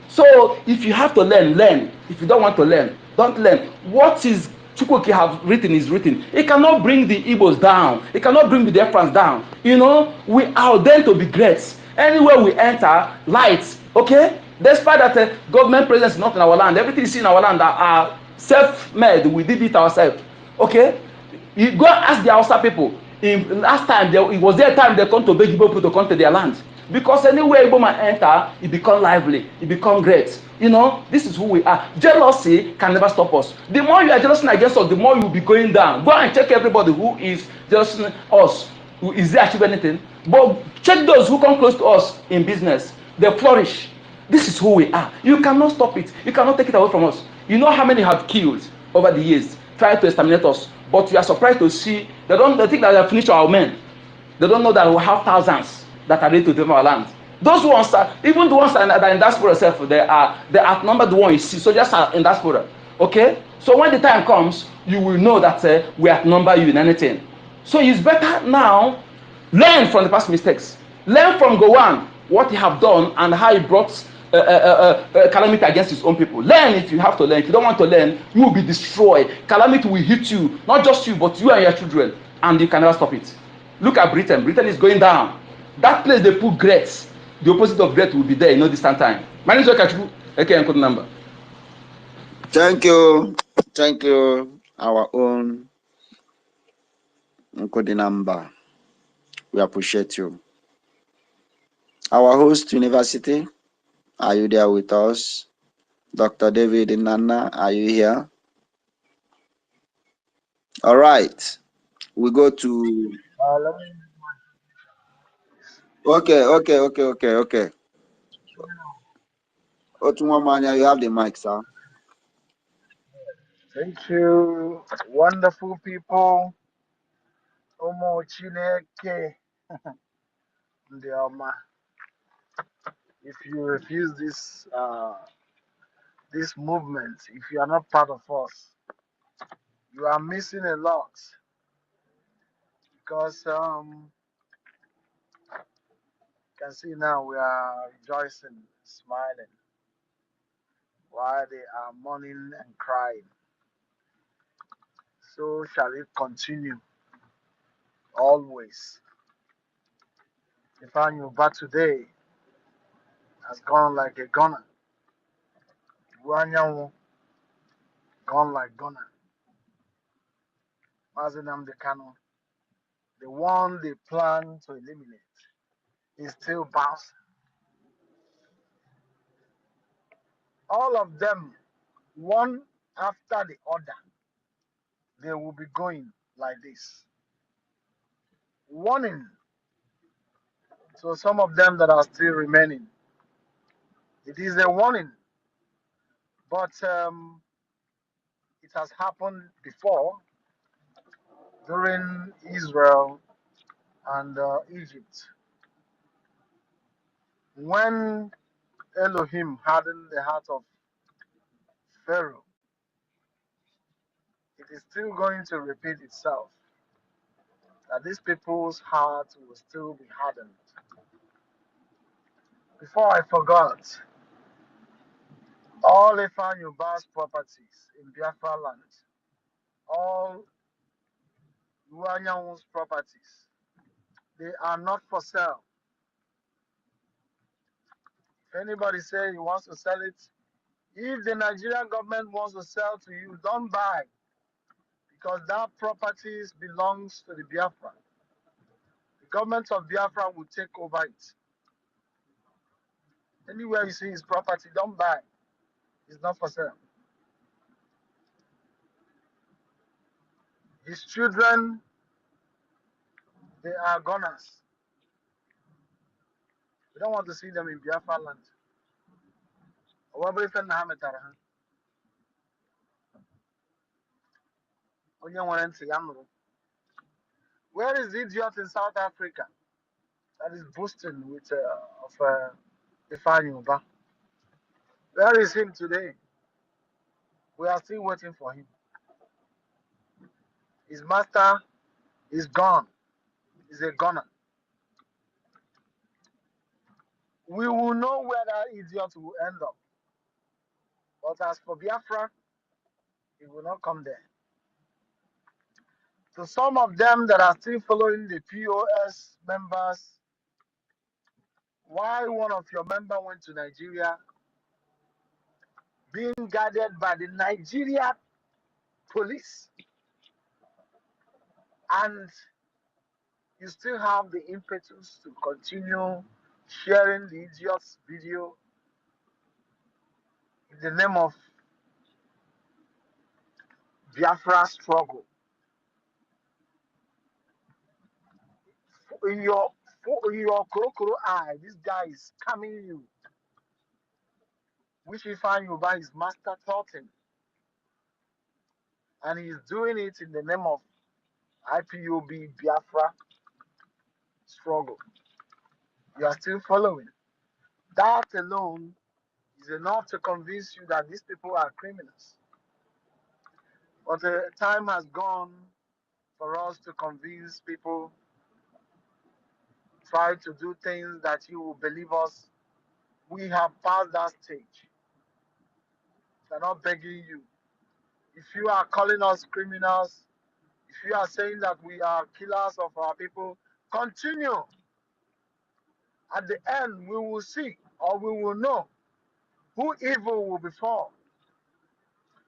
So if you have to learn. If you don't want to learn, don't learn. What is Chukwu Okike have written is written. It cannot bring the Igbos down. It cannot bring the Biafrans down. You know, we are ordained to be great. Anywhere we enter, lights, okay? Despite that government presence is not in our land, everything is in our land that are self-made. We did it ourselves, okay? You go ask the Hausa people. Last time, it was their time they come to beg Igbo people to come to their land. Because anywhere Igbo man enter, it become lively, it become great. You know, this is who we are. Jealousy can never stop us. The more you are jealous against us, the more you will be going down. Go and check everybody who is jealous us. Is they achieve anything? But check those who come close to us in business. They flourish. This is who we are. You cannot stop it. You cannot take it away from us. You know how many have killed over the years, trying to exterminate us. But you are surprised to see, they think that they have finished our men. They don't know that we have thousands that are ready to defend our land. Those ones are, even the ones that are in diaspora itself, they outnumber the one you see. So just in diaspora, okay. So when the time comes, you will know that we outnumber you in anything. So it's better now. Learn from the past mistakes. Learn from Gowan what he have done and how he brought calamity against his own people. Learn if you have to learn. If you don't want to learn, you will be destroyed. Calamity will hit you, not just you, but you and your children, and you can never stop it. Look at Britain. Britain is going down. That place they put great. The opposite of great will be there in no distant time. My name is Okachuku. Okay, code number.
Thank you. Thank you. Our own code number. We appreciate you. Our host university, are you there with us? Dr. David and Nana, are you here? All right. We go to. Okay. Otumwamanya, you have the mic, sir.
Thank you, wonderful people. Omo Chineke. Ndioma. If you refuse this movement, if you are not part of us, you are missing a lot. Because you can see now we are rejoicing, smiling, while they are mourning and crying. So shall it continue always. If I knew but today has gone like a gunner. Wanyanwu gone like gunner. Mazinam the Kano, the one they plan to eliminate, is still bouncing. All of them, one after the other, they will be going like this. Warning. So some of them that are still remaining, it is a warning, but it has happened before during Israel and Egypt. When Elohim hardened the heart of Pharaoh, it is still going to repeat itself. That these people's hearts will still be hardened. Before I forgot, all Ifeanyuba's properties in Biafra land, all Luanyawu's properties, they are not for sale. If anybody says he wants to sell it, if the Nigerian government wants to sell to you, don't buy, because that property belongs to the Biafra. The government of Biafra will take over it. Anywhere you see his property, don't buy. It's not for sale. His children, they are gunners. We don't want to see them in Biafra land. Where is the idiot in South Africa that is boasting with Ifeanyi Uba? Where is him today? We are still waiting for him. His master is gone. He's a gunner. We will know where that idiot will end up. But as for Biafra, he will not come there. So some of them that are still following the POS members, why one of your members went to Nigeria, being guarded by the Nigeria police, and you still have the impetus to continue sharing the idiot's video in the name of Biafra struggle. In your Kurokuro eye, this guy is scamming you, which you find you by his master taught him. And he's doing it in the name of IPOB Biafra struggle. You are still following. That alone is enough to convince you that these people are criminals. But the time has gone for us to convince people, try to do things that you will believe us. We have passed that stage. We're not begging you. If you are calling us criminals, if you are saying that we are killers of our people, continue. At the end, we will see or we will know who evil will befall.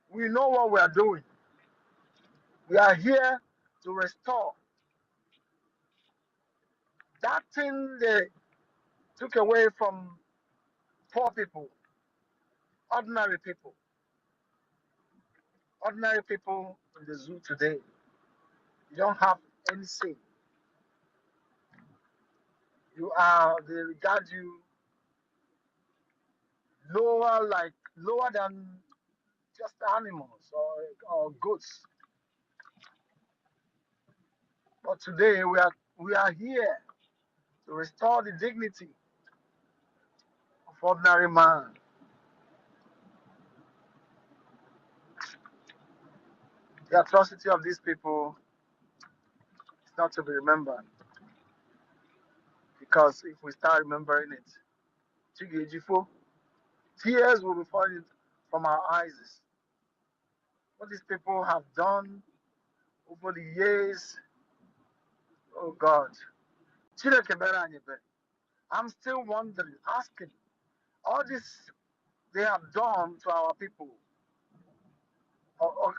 We know what we are doing. We are here to restore that thing they took away from poor people, ordinary people. Ordinary people in the zoo today, you don't have any say. They regard you lower than just animals or goats. But today we are here to restore the dignity of ordinary man. The atrocity of these people is not to be remembered, because if we start remembering it, tears will be falling from our eyes. What these people have done over the years, oh God. I'm still wondering, asking, all this they have done to our people, or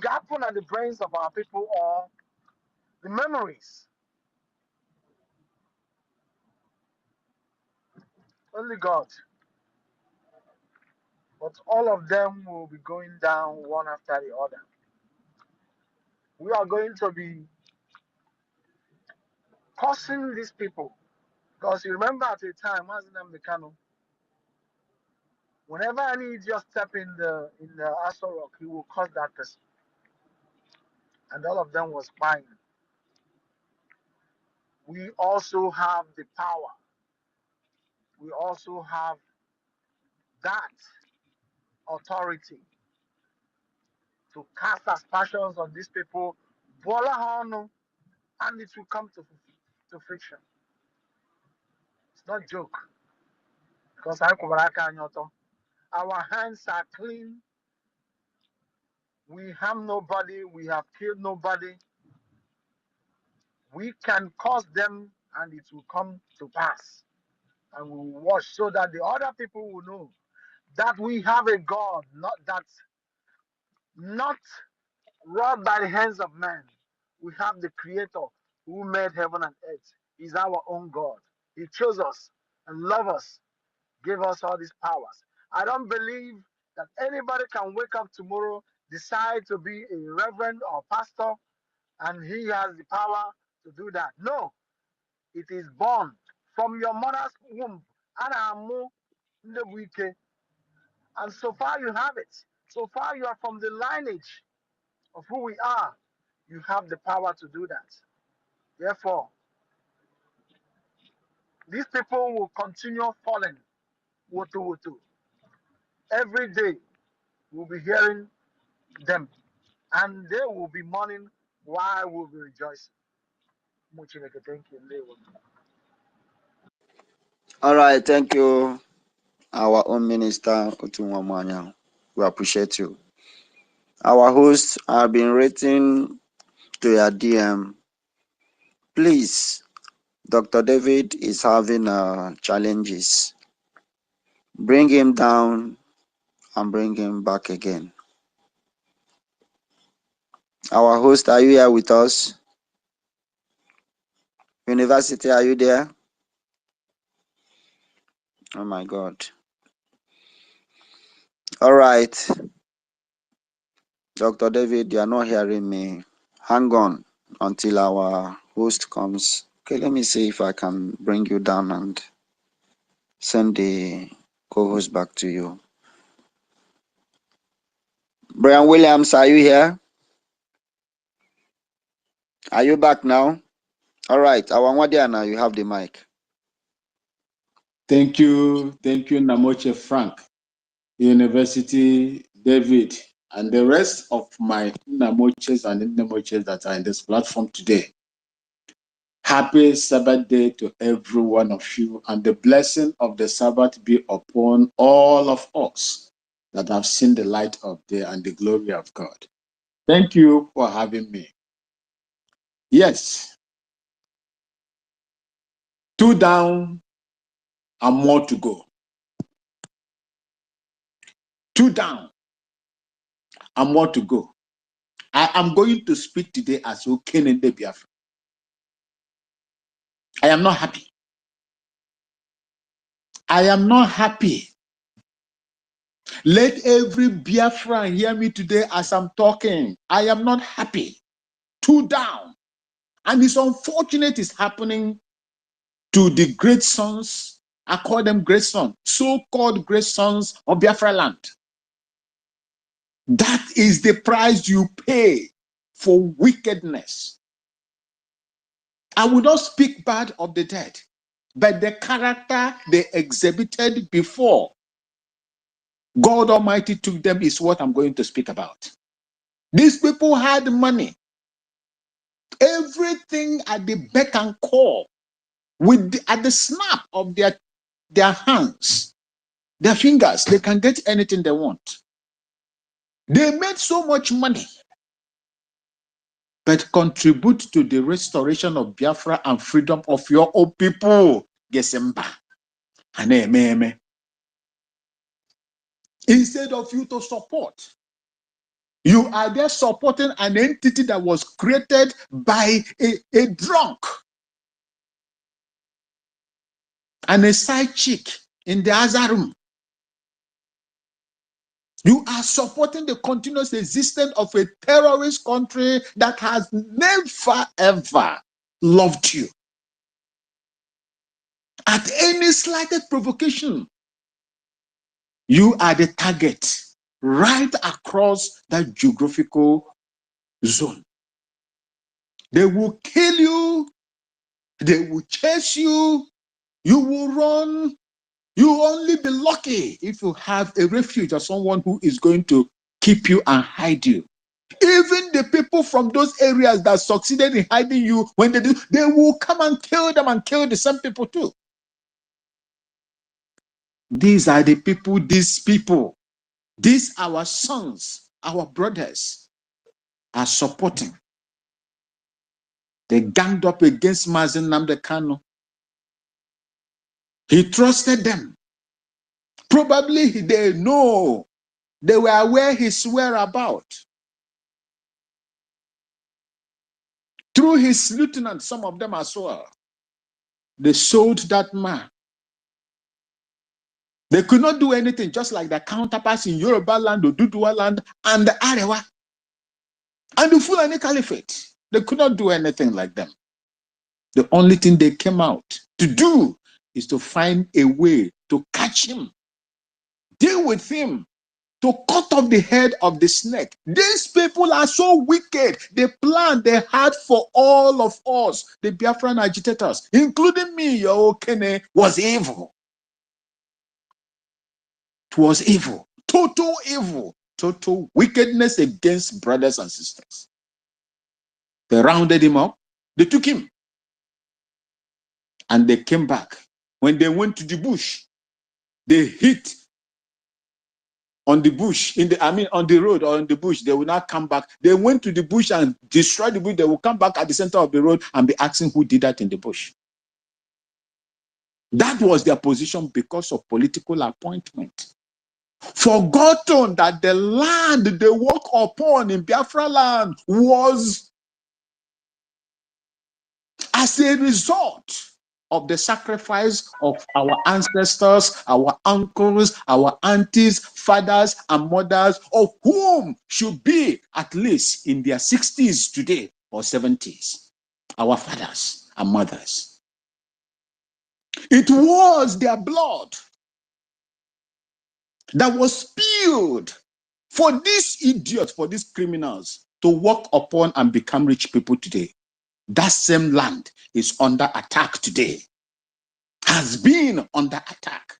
happen at the brains of our people, or the memories. Only God. But all of them will be going down one after the other. We are going to be cursing these people. Because you remember at a time, whenever any idiot step in the Astor Rock, he will curse that person. And all of them was fine. We also have the power. We also have that authority to cast aspersions on these people, and it will come to friction. It's not a joke. Because our hands are clean. We harm nobody. We have killed nobody. We can cause them and it will come to pass. And we will watch so that the other people will know that we have a God, not wrought by the hands of man. We have the Creator who made heaven and earth. He's our own God. He chose us and loved us, gave us all these powers. I don't believe that anybody can wake up tomorrow, decide to be a reverend or pastor, and he has the power to do that. No, it is born from your mother's womb. And so far you have it. So far you are from the lineage of who we are. You have the power to do that. Therefore, these people will continue falling. Woto woto. Every day we'll be hearing them, and they will be mourning while we'll be rejoicing. Thank you.
All right, thank you, our own minister, Otunwamanya. We appreciate you. Our hosts have been written to your DM. Please, Dr. David is having challenges. Bring him down and bring him back again. Our host, are you here with us? University, are you there? Oh my God. All right. Dr. David, you are not hearing me. Hang on until our host comes. Okay, let me see if I can bring you down and send the co-host back to you. Brian Williams, are you here? Are you back now? All right, Awangwadiana, you have the mic.
Thank you, Namoche Frank, University, David, and the rest of my Namoches and Namoches that are in this platform today. Happy Sabbath day to every one of you, and the blessing of the Sabbath be upon all of us that have seen the light of day and the glory of God. Thank you for having me. Yes, 2 down and more to go. 2 down and more to go. I am going to speak today as Okenende Biafra. I am not happy. I am not happy. Let every Biafran hear me today as I'm talking. I am not happy. 2 down. And it's unfortunate it's happening to the great sons. I call them great sons, so-called great sons of Biafra land. That is the price you pay for wickedness. I will not speak bad of the dead, but the character they exhibited before God Almighty took them is what I'm going to speak about. These people had money, everything at the beck and call, at the snap of their hands, their fingers. They can get anything they want. They made so much money, but contribute to the restoration of Biafra and freedom of your own people. Gesemba. Instead of you to support, you are there supporting an entity that was created by a drunk and a side chick in the other room. You are supporting the continuous existence of a terrorist country that has never, ever loved you. At any slightest provocation, you are the target right across that geographical zone. They will kill you. They will chase you. You will run. You will only be lucky if you have a refuge or someone who is going to keep you and hide you. Even the people from those areas that succeeded in hiding you, when they do, they will come and kill them and kill the same people too. These are the people, these our sons, our brothers are supporting. They ganged up against Mazen Nnamdi Kanu. He trusted them. Probably they know, they were aware his whereabouts. Through his lieutenant, some of them as well. They sold that man. They could not do anything, just like the counterparts in Yoruba land, Oduduwa land, and the Arewa, and the Fulani Caliphate. They could not do anything like them. The only thing they came out to do is to find a way to catch him, deal with him, to cut off the head of the snake. These people are so wicked. The plan they had for all of us, the Biafran agitators, including me, your Okene, was evil. It was evil, total wickedness against brothers and sisters. They rounded him up, they took him, and they came back. When they went to the bush, they hit on the bush, on the road or in the bush. They will not come back. They went to the bush and destroyed the bush. They will come back at the center of the road and be asking who did that in the bush. That was their position because of political appointment. Forgotten that the land they walk upon in Biafra land was as a result of the sacrifice of our ancestors, our uncles, our aunties, fathers, and mothers, of whom should be at least in their 60s today or 70s. Our fathers and mothers. It was their blood that was spilled for these idiots, for these criminals to walk upon and become rich people today. That same land is under attack today. has been under attack.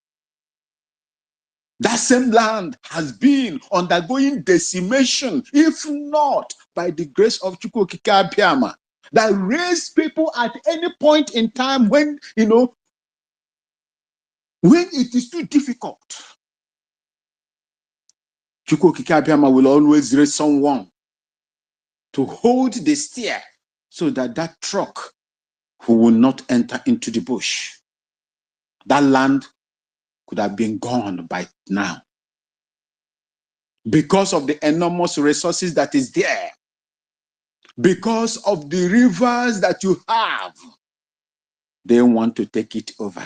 That same land has been undergoing decimation, if not by the grace of EFIK-IBIBIO, that raised people at any point in time when, when it is too difficult. EFIK-IBIBIO will always raise someone to hold the steer so that that truck will not enter into the bush. That land could have been gone by now. Because of the enormous resources that is there, because of the rivers that you have, they want to take it over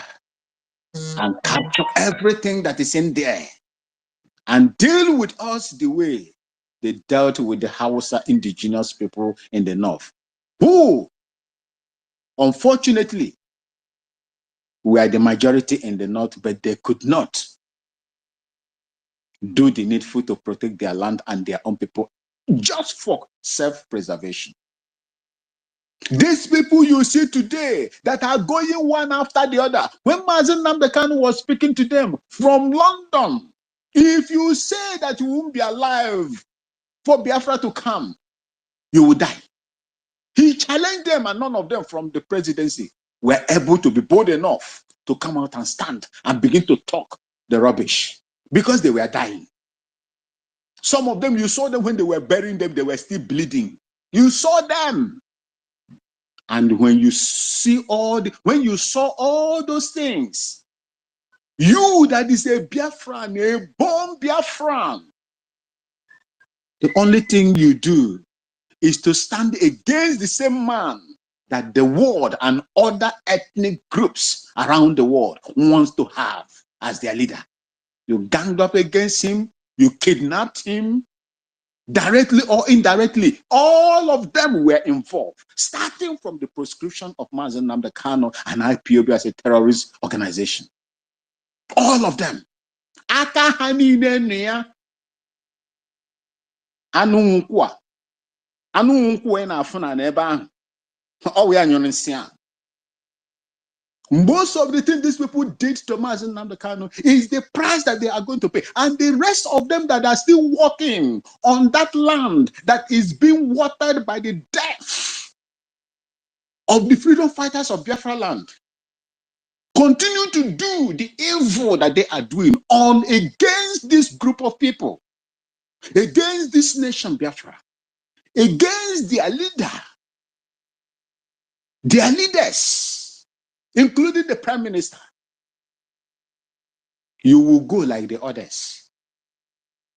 and capture everything that is in there and deal with us the way they dealt with the Hausa indigenous people in the north, who, unfortunately, were the majority in the north, but they could not do the needful to protect their land and their own people just for self-preservation. These people you see today that are going one after the other, when Mazen Namdekan was speaking to them from London, if you say that you won't be alive for Biafra to come, you will die. He challenged them, and none of them from the presidency were able to be bold enough to come out and stand and begin to talk the rubbish because they were dying. Some of them, you saw them when they were burying them, they were still bleeding. You saw them. And when you see when you saw all those things, you that is a Biafran, a born Biafran, the only thing you do is to stand against the same man that the world and other ethnic groups around the world wants to have as their leader. You ganged up against him, you kidnapped him, directly or indirectly. All of them were involved, starting from the proscription of Mazen Namdekano and IPOB as a terrorist organization. All of them. Aka hanine niya anunkwa na afuna na ebe ahụ. Owe anyonesia. Most of the things these people did to Mazen Namdekano is the price that they are going to pay. And the rest of them that are still walking on that land that is being watered by the death of the freedom fighters of Biafra land, continue to do the evil that they are doing on against this group of people, against this nation Biafra, against their leaders, including the prime minister. You will go like the others.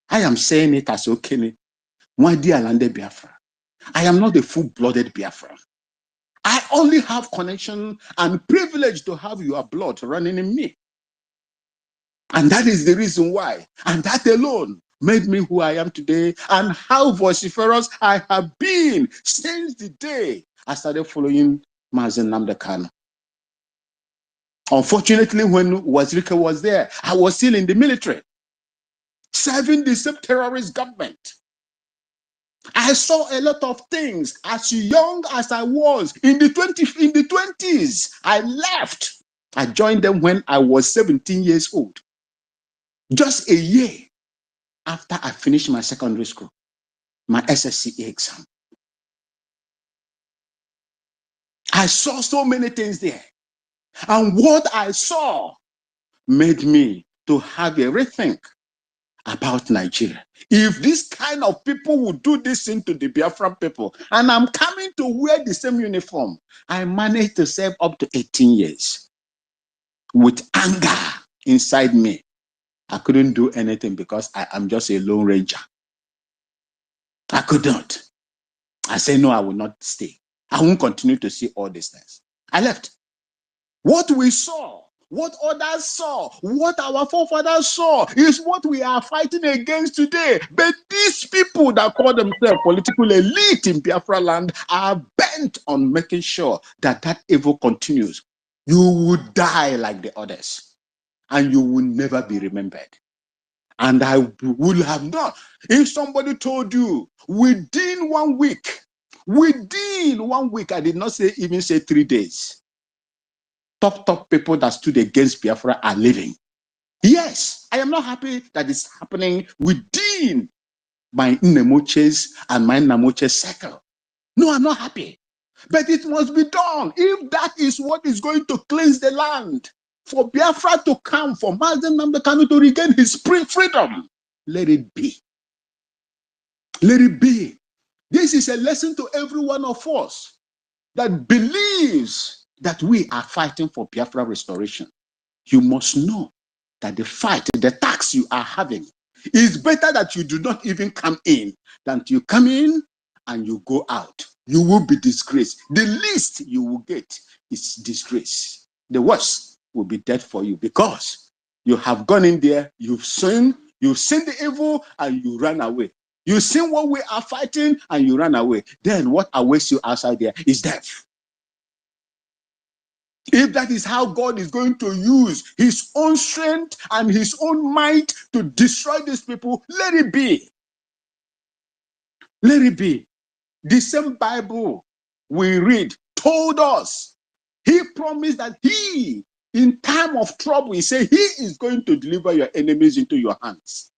I am saying it as Okene, Mwadi Alande Biafra. I am not a full-blooded Biafra. I only have connection and privilege to have your blood running in me. And that is the reason why. And that alone made me who I am today and how vociferous I have been since the day I started following Mazen Namdekano. Unfortunately, when Wazirika was there, I was still in the military, serving the same terrorist government. I saw a lot of things as young as I was in the 20s. I left. I joined them when I was 17 years old. Just a year after I finished my secondary school, my SSCE exam. I saw so many things there. And what I saw made me to have a rethink about Nigeria. If this kind of people would do this thing to the Biafran people, and I'm coming to wear the same uniform, I managed to serve up to 18 years with anger inside me. I couldn't do anything because I am just a lone ranger. I could not. I said, no, I will not stay. I won't continue to see all these things. I left. What we saw, what others saw, what our forefathers saw is what we are fighting against today. But these people that call themselves political elite in Biafra land are bent on making sure that that evil continues. You would die like the others and you will never be remembered. And I would have not. If somebody told you within 1 week, I did not even say 3 days. top people that stood against Biafra are leaving. Yes, I am not happy that it's happening within my Nnemoches and my Nnamoche circle. No, I'm not happy. But it must be done. If that is what is going to cleanse the land, for Biafra to come, for Mazen Nnamdi Kanu to regain his freedom, let it be. Let it be. This is a lesson to every one of us that believes that we are fighting for Biafra restoration. You must know that the fight, the tax you are having, is better that you do not even come in than you come in and you go out. You will be disgraced. The least you will get is disgrace. The worst will be death for you because you have gone in there, you've seen the evil and you ran away. You've seen what we are fighting and you ran away. Then what awaits you outside there is death. If that is how God is going to use his own strength and his own might to destroy these people, let it be. Let it be. The same Bible we read told us, he promised that he, in time of trouble, he said he is going to deliver your enemies into your hands.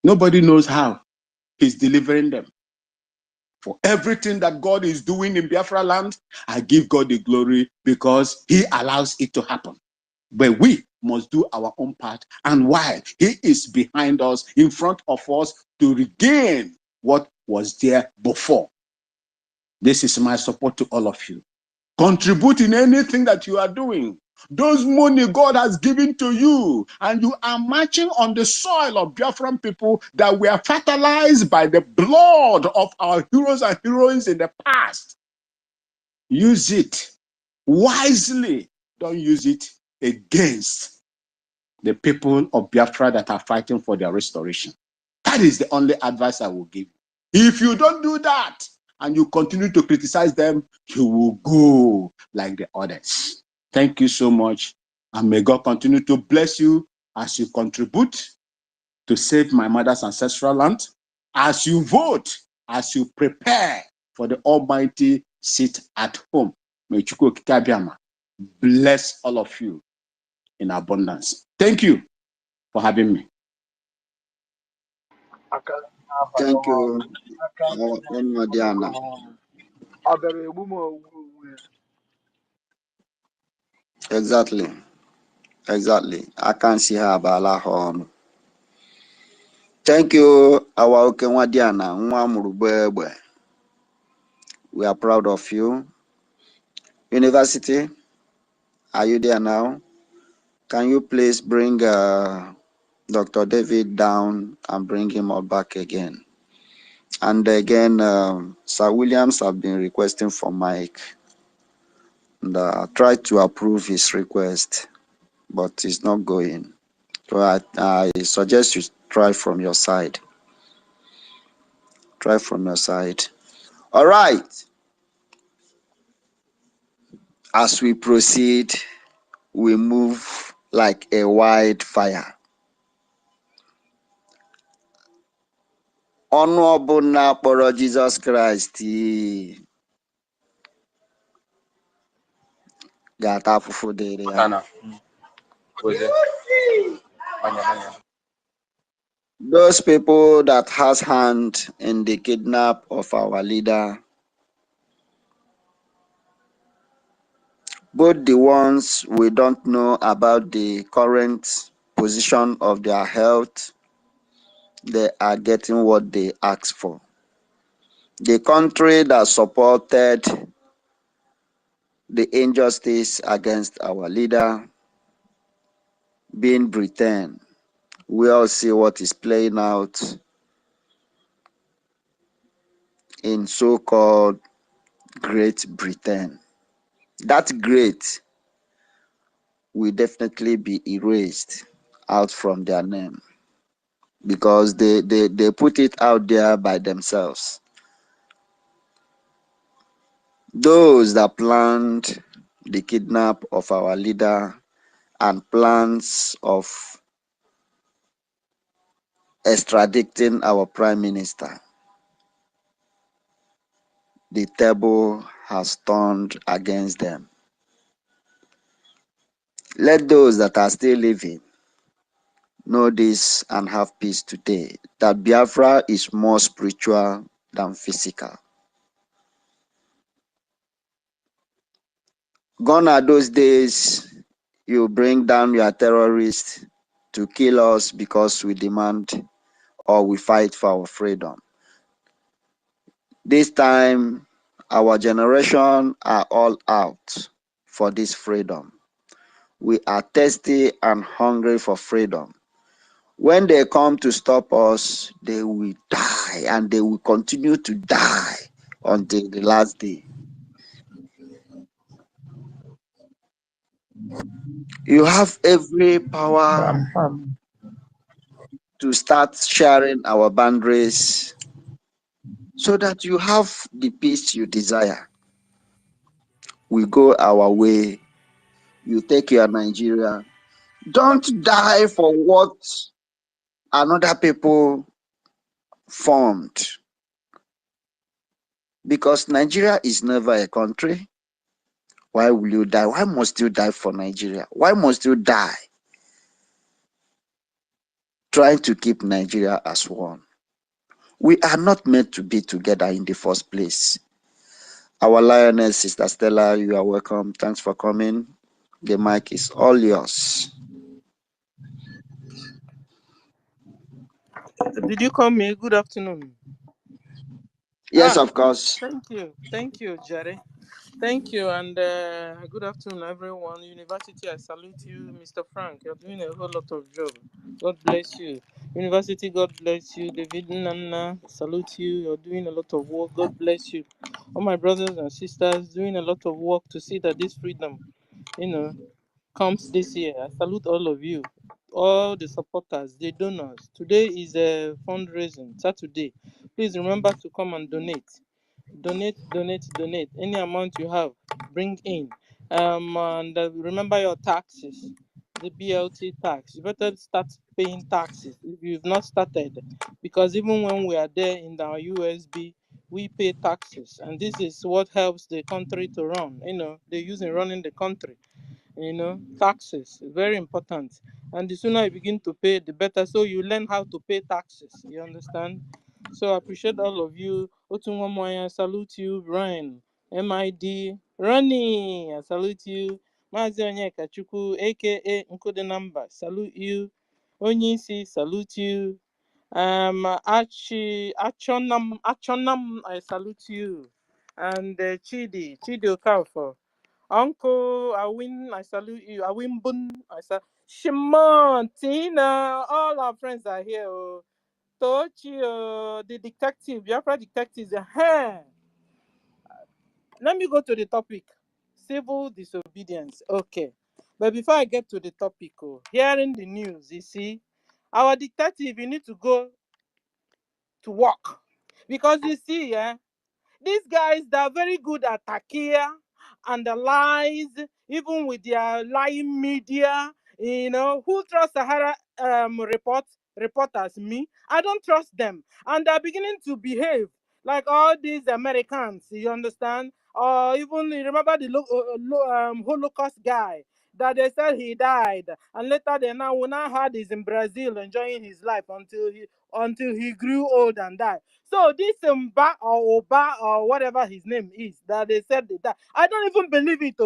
Nobody knows how he's delivering them. For everything that God is doing in Biafra land, I give God the glory because he allows it to happen. But we must do our own part. And while he is behind us, in front of us, to regain what was there before. This is my support to all of you. Contribute in anything that you are doing. Those money God has given to you, and you are marching on the soil of Biafran people that were fertilized by the blood of our heroes and heroines in the past. Use it wisely. Don't use it against the people of Biafra that are fighting for their restoration. That is the only advice I will give. If you don't do that and you continue to criticize them, you will go like the others. Thank you so much. And may God continue to bless you as you contribute to save my mother's ancestral land, as you vote, as you prepare for the Almighty seat at home. May Chukwu Okike Abiama bless all of you in abundance. Thank you for having me.
Thank you, Diana. Exactly. I can see her Bala Horn. Thank you, our Okenwa Diana. We are proud of you. University, are you there now? Can you please bring Dr. David down and bring him up back again? And again, Sir Williams have been requesting for Mike. And try to approve his request, but it's not going. So I suggest you try from your side. Try from your side. All right. As we proceed, we move like a wildfire. Ọnụ ọbụla kpọrọ Jesus Christ ga-ata afụfụ dịrị ya. Those people that has hand in the kidnap of our leader, both the ones we don't know about the current position of their health, they are getting what they asked for. The country that supported the injustice against our leader, being Britain, we all see what is playing out in so-called Great Britain. That great will definitely be erased out from their name because they put it out there by themselves. Those that planned the kidnap of our leader and plans of extraditing our prime minister, the table has turned against them. Let those that are still living know this and have peace today, that Biafra is more spiritual than physical. Gone are those days you bring down your terrorists to kill us because we demand or we fight for our freedom. This time, our generation are all out for this freedom. We are thirsty and hungry for freedom. When they come to stop us, they will die, and they will continue to die until the last day. You have every power to start sharing our boundaries so that you have the peace you desire. We go our way, you take your Nigeria. Don't die for what another people formed, because Nigeria is never a country. Why will you die? Why must you die for Nigeria? Why must you die trying to keep Nigeria as one? We are not meant to be together in the first place. Our lioness, Sister Stella, you are welcome. Thanks for coming. The mic is all yours.
Did you call me? Good afternoon.
Yes, of course.
Thank you, Jerry. Thank you, and good afternoon, everyone. University, I salute you, Mr. Frank. You're doing a whole lot of job. God bless you. University, God bless you. David Nana, salute you. You're doing a lot of work. God bless you. All my brothers and sisters doing a lot of work to see that this freedom, comes this year. I salute all of you, all the supporters, the donors. Today is a fundraising Saturday. Please remember to come and donate. Donate. Any amount you have, bring in. And remember your taxes, the BLT tax. You better start paying taxes if you've not started, because even when we are there in our USB, we pay taxes, and this is what helps the country to run. They use in running the country. Taxes, very important. And the sooner you begin to pay, the better. So you learn how to pay taxes. You understand? So I appreciate all of you. Otunwamoya, I salute you. Brian, MID, Ronnie, I salute you. Mazi Onyeka Chukwu, aka Nkode Number, salute you. Onyisi, salute you. Achonam, I salute you. And Chidi Okafor. Uncle Awin, I salute you. Awin Bun, I salute Shimon, Tina, all our friends are here. Oh. Tochi, the detective, Biafra detectives. Let me go to the topic. Civil disobedience. Okay. But before I get to the topic, hearing the news, you see, our detective, you need to go to work. Because you see, these guys, they're very good at takia and the lies, even with their lying media. Who trusts Sahara reporters? Me, I don't trust them, and they're beginning to behave like all these Americans. You understand? Or even you remember the Holocaust guy that they said he died, and later we now heard he's in Brazil enjoying his life until he grew old and died. So this Mba or Oba or whatever his name is that they said they died, I don't even believe it.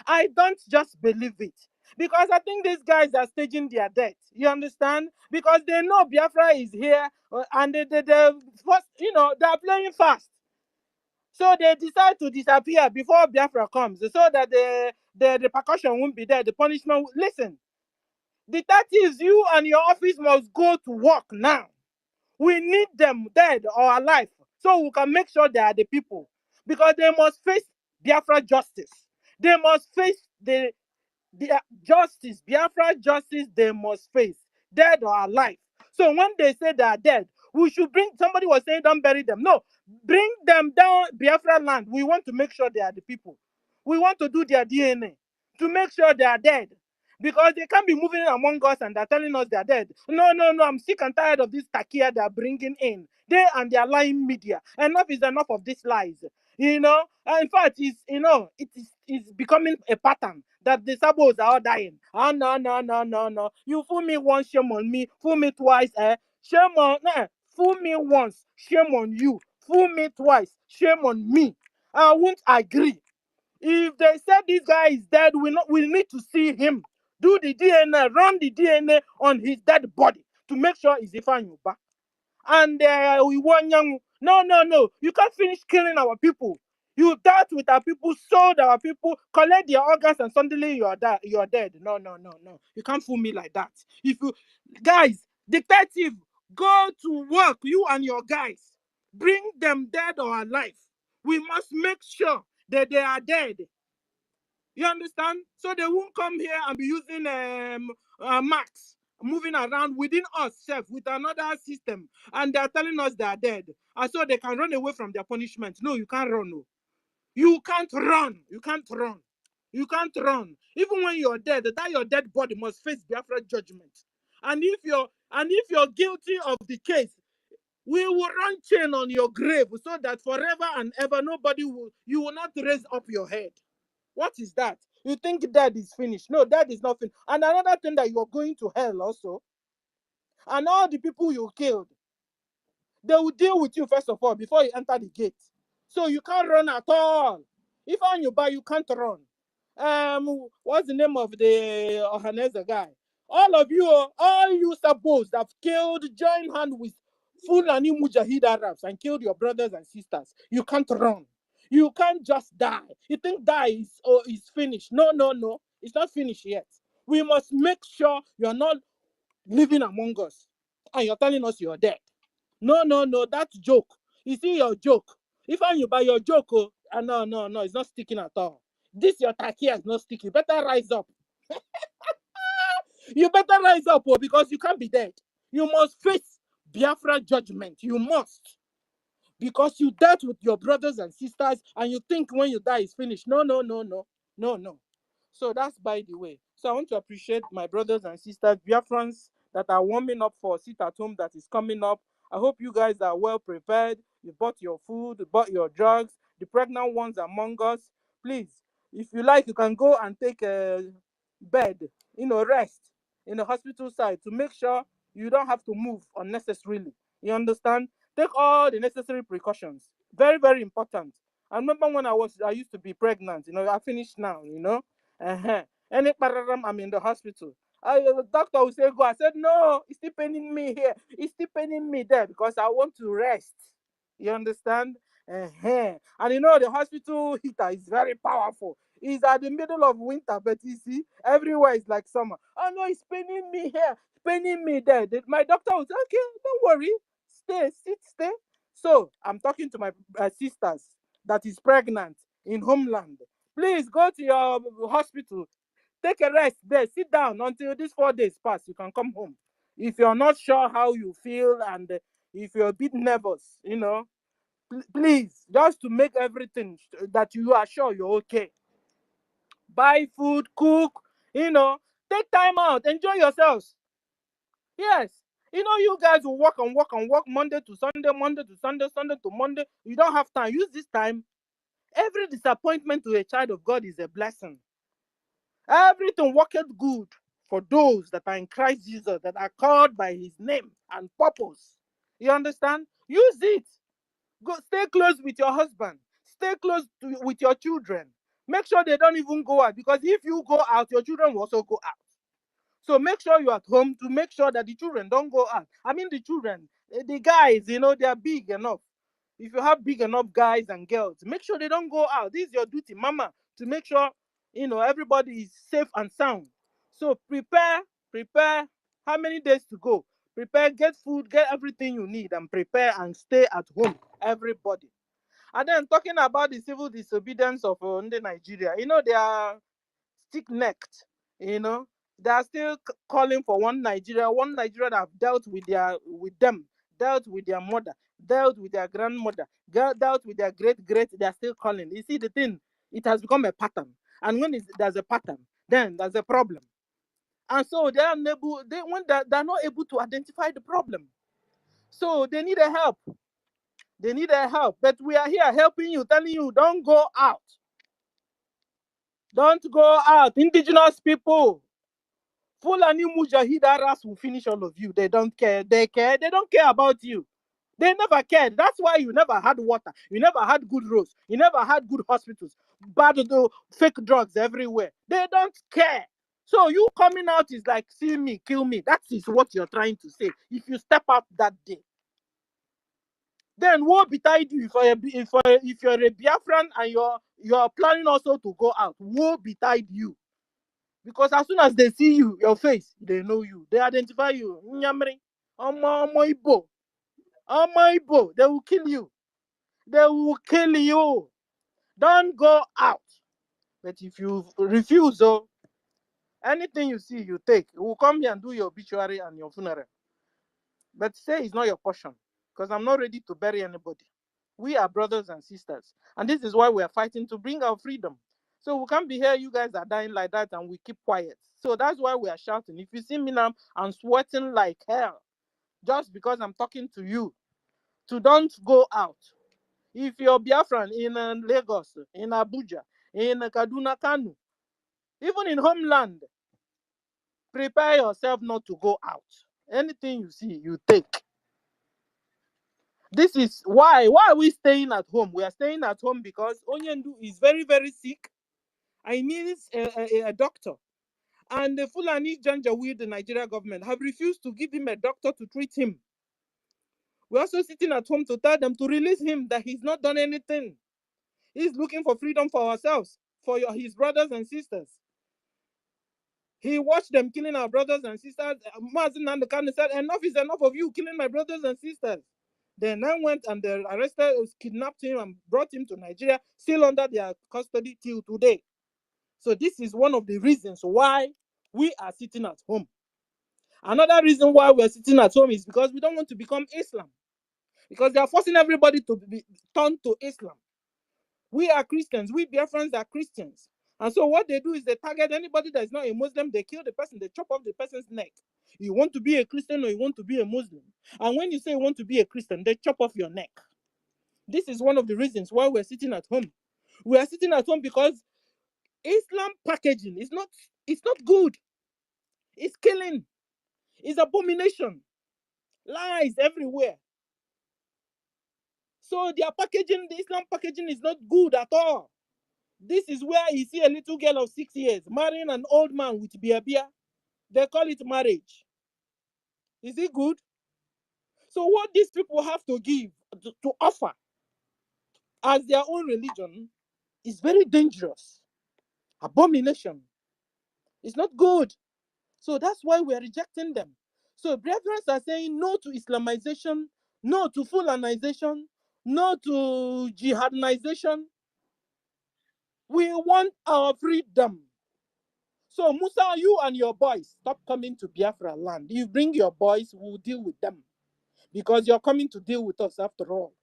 I don't just believe it. Because I think these guys are staging their death. You understand? Because they know Biafra is here, and they first, they're playing fast. So they decide to disappear before Biafra comes, so that the repercussion won't be there. The punishment. Listen, detectives, you and your office must go to work now. We need them dead or alive, so we can make sure they are the people, because they must face Biafra justice. They must face the justice, Biafra justice. They must face, dead or alive. So when they say they are dead, we should bring. Somebody was saying don't bury them. No, bring them down Biafra land. We want to make sure they are the people. We want to do their DNA to make sure they are dead. Because they can't be moving among us and they're telling us they're dead. No. I'm sick and tired of this takia they're bringing in. They and their lying media. Enough is enough of these lies. In fact, it's becoming a pattern that the Sabos are all dying. Oh, no, no, no, no, no. You fool me once, shame on me. Fool me twice, shame on, fool me once, shame on you. Fool me twice, shame on me. I won't agree. If they said this guy is dead, we need to see him. Do the DNA, run the DNA on his dead body to make sure it's Ifeanyi. And we want young. No, no, no. You can't finish killing our people. You dealt with our people, sold our people, collect their organs, and suddenly you are dead. No, no, no, no. You can't fool me like that. If you guys, detective, go to work, you and your guys. Bring them dead or alive. We must make sure that they are dead. You understand? So they won't come here and be using marks, moving around within us, with another system, and they're telling us they are dead. And so they can run away from their punishment. No, you can't run. No. You can't run. You can't run. You can't run. Even when you're dead, that your dead body must face Biafra judgment. And if you're guilty of the case, we will run chain on your grave so that forever and ever you will not raise up your head. What is that? You think that is finished? No, that is not finished. And another thing, that you're going to hell also. And all the people you killed, they will deal with you first of all before you enter the gate. So you can't run at all. If on you buy, you can't run. What's the name of the Ohaneze guy? All of you, all you suppose have killed, join hand with Fulani Mujahid Arabs and killed your brothers and sisters. You can't run. You can't just die. You think die is finished. No, no, no. It's not finished yet. We must make sure you're not living among us. And you're telling us you're dead. No, no, no. That's joke. You see your joke. If you buy your joke, no, no, no. It's not sticking at all. This your takia is not sticking. Better rise up. You better rise up, because you can't be dead. You must face Biafra judgment. You must. Because you dealt with your brothers and sisters, and you think when you die is finished. No, no, no, no, no, no. So that's by the way. So I want to appreciate my brothers and sisters, Biafrans, that are warming up for sit at home that is coming up. I hope you guys are well prepared. You bought your food, you bought your drugs. The pregnant ones among us, please, if you like, you can go and take a bed, rest in the hospital side to make sure you don't have to move unnecessarily. You understand? Take all the necessary precautions. Very, very important. I remember when I used to be pregnant, I finished now, Any paragram, I'm in the hospital. The doctor would say, go. I said, no, it's still paining me here. It's still paining me there because I want to rest. You understand? And the hospital heater is very powerful. It's at the middle of winter, but you see, everywhere is like summer. Oh no, it's paining me here, paining me there. My doctor would say, okay, don't worry, stay. So I'm talking to my sisters that is pregnant in homeland. Please go to your hospital, take a rest there, sit down until these 4 days pass. You can come home. If you're not sure how you feel and if you're a bit nervous, please, just to make everything that you are sure you're okay. Buy food, cook, take time out, enjoy yourselves. Yes. You guys will work and work and work Monday to Sunday, Monday to Sunday, Sunday to Monday. You don't have time. Use this time. Every disappointment to a child of God is a blessing. Everything worketh good for those that are in Christ Jesus, that are called by his name and purpose. You understand? Use it. Go stay close with your husband. Stay close with your children. Make sure they don't even go out, because if you go out, your children will also go out. So make sure you're at home to make sure that the children don't go out. I mean, the children, the guys, they are big enough. If you have big enough guys and girls, make sure they don't go out. This is your duty, mama, to make sure, everybody is safe and sound. So prepare. How many days to go? Prepare, get food, get everything you need, and prepare and stay at home, everybody. And then talking about the civil disobedience of Nigeria, they are stick-necked, they are still calling for one Nigeria that have dealt with them, dealt with their mother, dealt with their grandmother, dealt with their great, they are still calling. You see, the thing, it has become a pattern. And when there's a pattern, then there's a problem. And so they're not able to identify the problem. So they need a help. They need our help. But we are here helping you, telling you, don't go out. Don't go out. Indigenous people. Fulani Mujahidaras will finish all of you. They don't care. They care. They don't care about you. They never cared. That's why you never had water. You never had good roads. You never had good hospitals. Bad fake drugs everywhere. They don't care. So you coming out is like, see me, kill me. That is what you're trying to say. If you step out that day, then woe betide you if you're a Biafran and you're planning also to go out. Woe betide you. Because as soon as they see you, your face, they know you. They identify you. Nyamri, Omo Ibo. Omo Ibo. They will kill you. They will kill you. Don't go out. But if you refuse, anything you see, you take. You will come here and do your obituary and your funeral. But say it's not your portion. Because I'm not ready to bury anybody. We are brothers and sisters. And this is why we are fighting to bring our freedom. So we can't be here, you guys are dying like that, and we keep quiet. So that's why we are shouting. If you see me now, I'm sweating like hell. Just because I'm talking to you. To don't go out. If you're Biafran in Lagos, in Abuja, in Kaduna, Kanu, even in homeland, prepare yourself not to go out. Anything you see, you take. This is why are we staying at home? We are staying at home because Onyendu is very, very sick. I need a doctor. And the Fulani Janjaweed, the Nigeria government, have refused to give him a doctor to treat him. We're also sitting at home to tell them to release him, that he's not done anything. He's looking for freedom for ourselves, for his brothers and sisters. He watched them killing our brothers and sisters. Mazin Nandekan said, enough is enough of you killing my brothers and sisters. They then went and they arrested, kidnapped him and brought him to Nigeria, still under their custody till today. So this is one of the reasons why we are sitting at home. Another reason why we're sitting at home is because we don't want to become Islam. Because they are forcing everybody to be turned to Islam. We are Christians. We Biafrans are Christians. And so what they do is they target anybody that is not a Muslim. They kill the person. They chop off the person's neck. You want to be a Christian or you want to be a Muslim. And when you say you want to be a Christian, they chop off your neck. This is one of the reasons why we're sitting at home. We are sitting at home because Islam packaging is not good. It's killing. It's abomination. Lies everywhere. So their packaging, the Islam packaging is not good at all. This is where you see a little girl of 6 years marrying an old man with beer. They call it marriage. Is it good? So what these people have to give, to offer as their own religion is very dangerous. Abomination. It's not good. So that's why we're rejecting them. So brethren are saying no to Islamization, no to Fulanization, no to jihadization. We want our freedom. So Musa, you and your boys, stop coming to Biafra land. You bring your boys, we'll deal with them. Because you're coming to deal with us after all.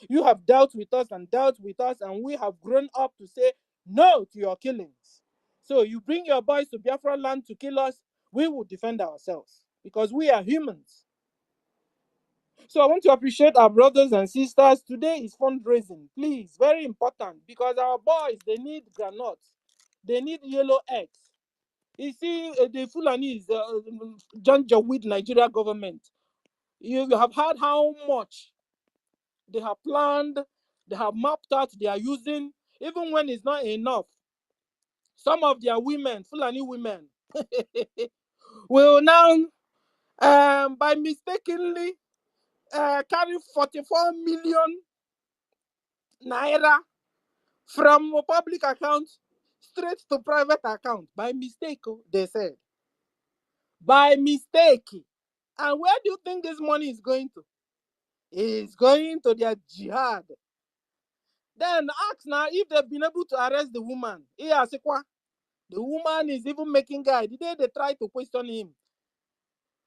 You have dealt with us, and we have grown up to say no to your killings. So you bring your boys to Biafra land to kill us, we will defend ourselves. Because we are humans. So I want to appreciate our brothers and sisters. Today is fundraising. Please, very important. Because our boys, they need granuts. They need yellow eggs. You see, the Fulani is Janjaweed Nigeria government. You have heard how much they have planned, they have mapped out, they are using, even when it's not enough. Some of their women, Fulani women, will now, by mistakenly, carry 44 million naira from a public account straight to private account. By mistake, they said. By mistake. And where do you think this money is going to? It's going to their jihad. Then ask now if they've been able to arrest the woman. The woman is even making guy. The day they try to question him,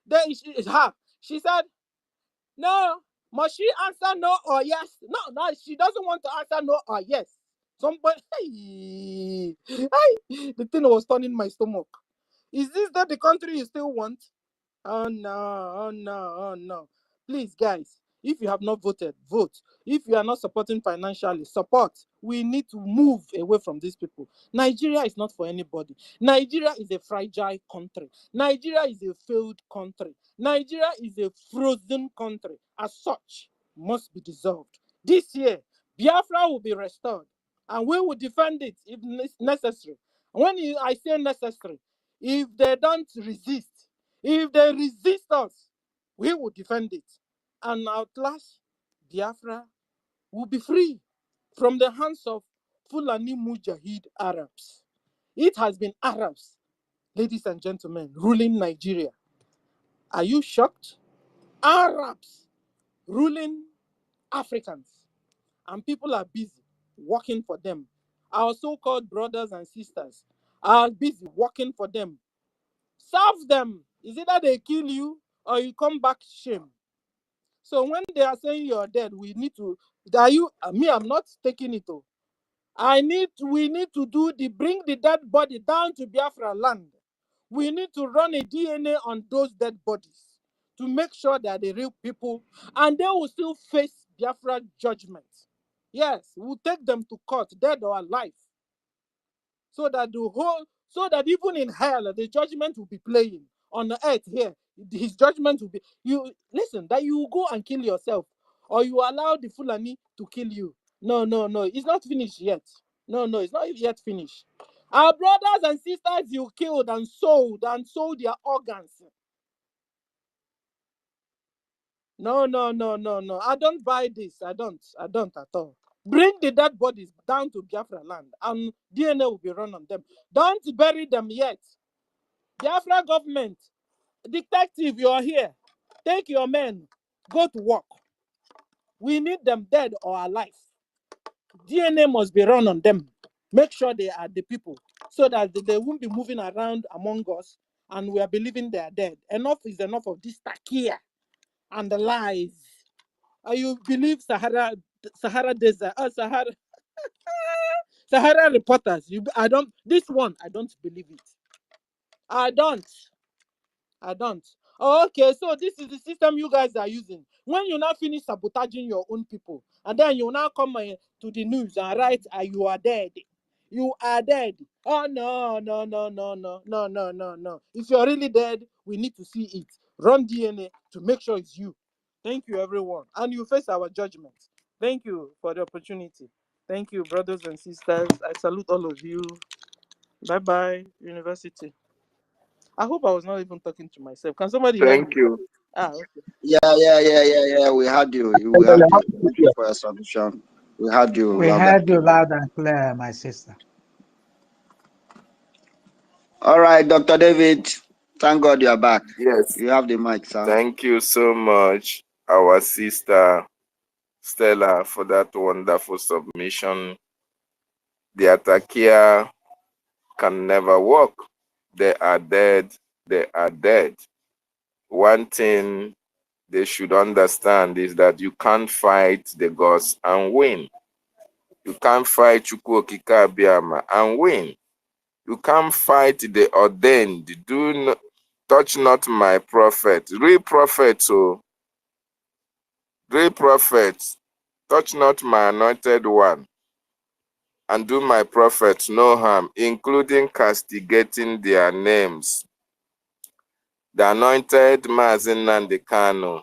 then she said, no, must she answer no or yes? No, she doesn't want to answer no or yes. Somebody, the thing was turning my stomach. Is this the country you still want? Oh no. Please, guys, If you have not voted, vote. If you are not supporting financially, support. We need to move away from these people. Nigeria is not for anybody. Nigeria is a fragile country. Nigeria is a failed country. Nigeria is a frozen country. As such, must be dissolved. This year, Biafra will be restored, and we will defend it if necessary. When I say necessary, if they don't resist, if they resist us, we will defend it. And at last, Biafra will be free from the hands of Fulani Mujahid Arabs. It has been Arabs, ladies and gentlemen, ruling Nigeria. Are you shocked? Arabs ruling Africans, and people are busy working for them. Our so-called brothers and sisters are busy working for them. Serve them. Is it that they kill you or you come back shame? So when they are saying you're dead, we need to. Are you? Me, I'm not taking it. Oh. We need to bring the dead body down to Biafra land. We need to run a DNA on those dead bodies to make sure they are the real people, and they will still face Biafra judgment. Yes, we'll take them to court, dead or alive, so that even in hell, the judgment will be playing on the earth here. His judgment will be that you go and kill yourself, or you allow the Fulani to kill you. No, it's not finished yet. No, it's not yet finished. Our brothers and sisters you killed and sold their organs. No. I don't buy this. I don't at all. Bring the dead bodies down to Biafra land, and DNA will be run on them. Don't bury them yet. Biafra government, detective, you are here. Take your men, go to work. We need them dead or alive. DNA must be run on them. Make sure they are the people, so that they won't be moving around among us and we are believing they are dead. Enough is enough of this takia and the lies. You believe Sahara Desert, Sahara reporters. This one, I don't believe it. I don't. Oh, okay, so this is the system you guys are using. When you now finish sabotaging your own people, and then you now come to the news and write, you are dead. You are dead. Oh, no. If you're really dead, we need to see it. Run DNA to make sure it's you. Thank you, everyone. And you face our judgment. Thank you for the opportunity. Thank you, brothers and sisters. I salute all of you. Bye-bye, university. I hope I was not even talking to myself. Can somebody hear me?
Thank you.
Okay.
Yeah. We had you. Thank you for your submission. We had you.
We heard you loud and clear, my sister.
All right, Dr. David. Thank God you are back.
Yes.
You have the mic, sir.
Thank you so much, our sister Stella, for that wonderful submission. The Atakia can never walk. They are dead. They are dead. One thing they should understand is that you can't fight the gods and win. You can't fight EFIK-IBIBIO and win. You can't fight the ordained. Touch not my prophet. Real prophets, real prophets. Touch not my anointed one, and do my prophets no harm, including castigating their names. The anointed Mazi Nnamdi Kanu,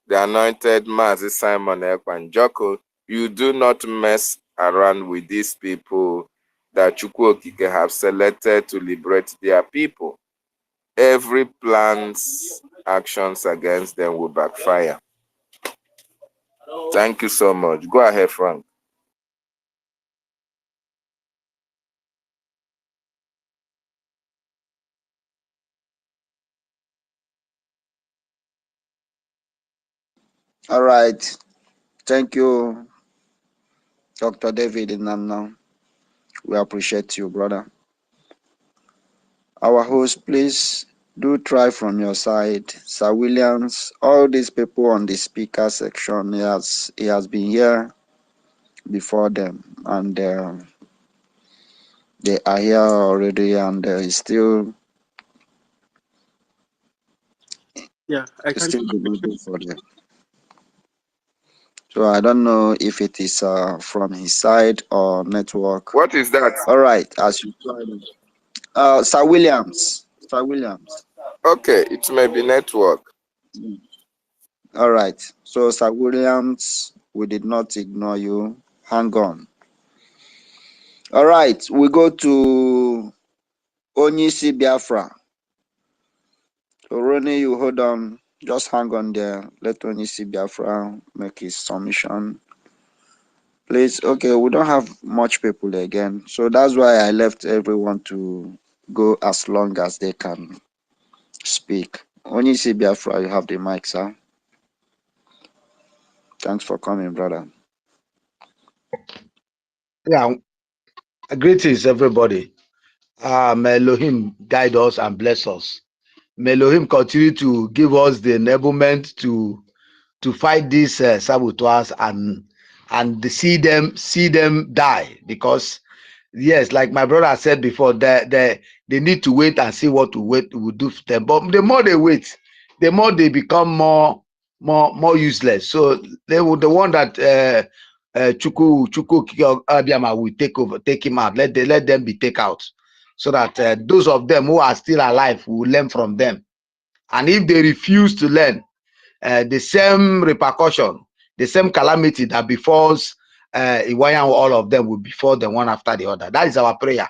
the anointed Mazi Simon Ekwanjoko, you do not mess around with these people that Chukwu Okike have selected to liberate their people. Every plan's actions against them will backfire. Thank you so much. Go ahead, Frank.
All right. Thank you, Dr. David Inamna. We appreciate you, brother. Our host, please do try from your side. Sir Williams, all these people on the speaker section, he has been here before them, and they are here already, and it's still
Yeah, I can.
good for them. So I don't know if it is from his side or network.
What is that?
All right, as you Sir Williams. Sir Williams.
Okay, it may be network.
All right. So Sir Williams, we did not ignore you. Hang on. All right, we go to Onyisi Biafra. So Ronnie, you hold on. Just hang on there. Let Onyisi Biafra make his submission. Please, okay, we don't have much people again. So that's why I left everyone to go as long as they can speak. Onyisi Biafra, you have the mic, sir. Thanks for coming, brother.
Yeah, greetings, everybody. May Elohim guide us and bless us. May Elohim continue to give us the enablement to fight these saboteurs and see them die. Because yes, like my brother said before, they need to wait and see what we do for them. But the more they wait, the more they become more useless. So they will the one that Chuku Abiyama will take him out. Let them be taken out, so that those of them who are still alive will learn from them. And if they refuse to learn, the same repercussion, the same calamity that befalls Iwaya, all of them will befall them one after the other. That is our prayer.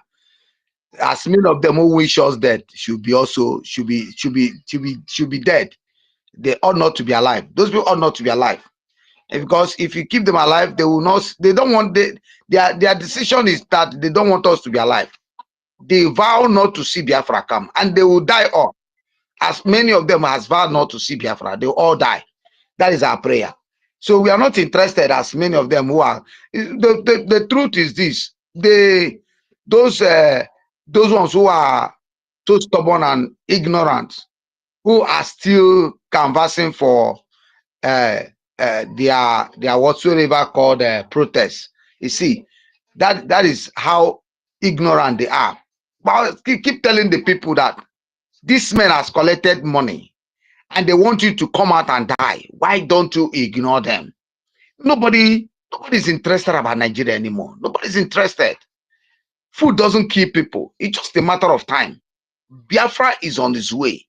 As many of them who wish us dead should be dead. They ought not to be alive. Those people ought not to be alive. Because if you keep them alive, they will not. They don't want their decision is that they don't want us to be alive. They vow not to see Biafra come, and they will die all. As many of them has vowed not to see Biafra, they will all die. That is our prayer. So we are not interested, as many of them who are. The truth is this: those ones who are so stubborn and ignorant, who are still canvassing for their whatsoever called protests. You see, that is how ignorant they are. But keep telling the people that this man has collected money and they want you to come out and die. Why don't you ignore them? Nobody's interested about Nigeria anymore. Nobody's interested. Food doesn't kill people. It's just a matter of time. Biafra is on its way.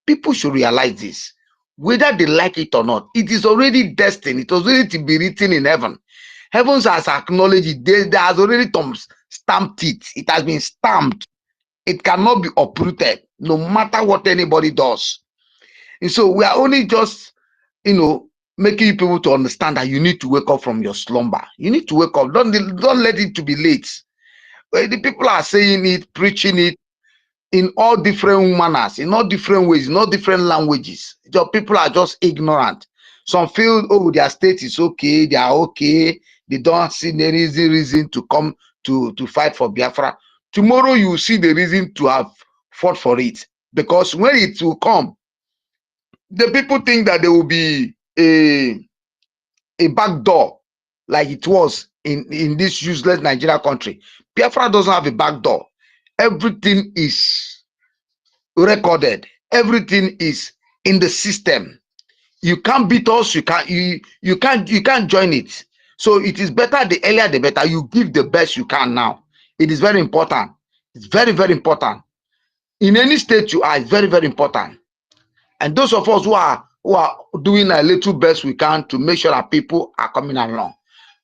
People should realize this. Whether they like it or not, it is already destined. It was already to be written in heaven. Heavens has acknowledged it. There has already stamped it. It has been stamped. It cannot be uprooted, no matter what anybody does. And so we are only just, making people to understand that you need to wake up from your slumber. You need to wake up. Don't let it to be late. The people are saying it, preaching it in all different manners, in all different ways, in all different languages. People are just ignorant. Some feel, oh, their state is okay, they are okay. They don't see any reason to come to fight for Biafra. Tomorrow you will see the reason to have fought for it. Because when it will come, the people think that there will be a back door like it was in this useless Nigeria country. Biafra doesn't have a back door. Everything is recorded. Everything is in the system. You can't beat us. You can't join it. So it is better the earlier the better. You give the best you can now. It is very important. It's very, very important. In any state you are, it's very, very important. And those of us who are doing a little best we can to make sure that people are coming along,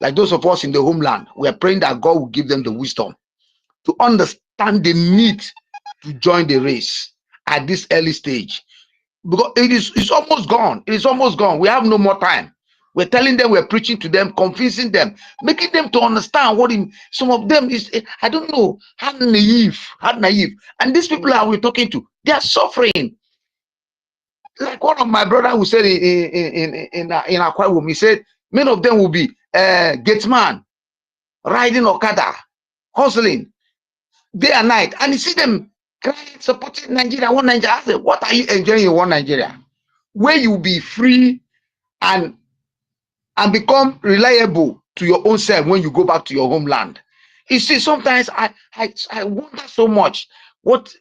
like those of us in the homeland, we are praying that God will give them the wisdom to understand the need to join the race at this early stage, because it's almost gone. It is almost gone. We have no more time. We're telling them, we're preaching to them, convincing them, making them to understand what some of them is. I don't know how naive. And these people that we're talking to, they are suffering. Like one of my brother who said in Akwa Ibom, he said many of them will be gatesman, riding Okada, hustling day and night, and you see them crying, supporting Nigeria, one Nigeria. I said, what are you enjoying in one Nigeria, where you will be free and become reliable to your own self when you go back to your homeland? You see, sometimes I wonder so much what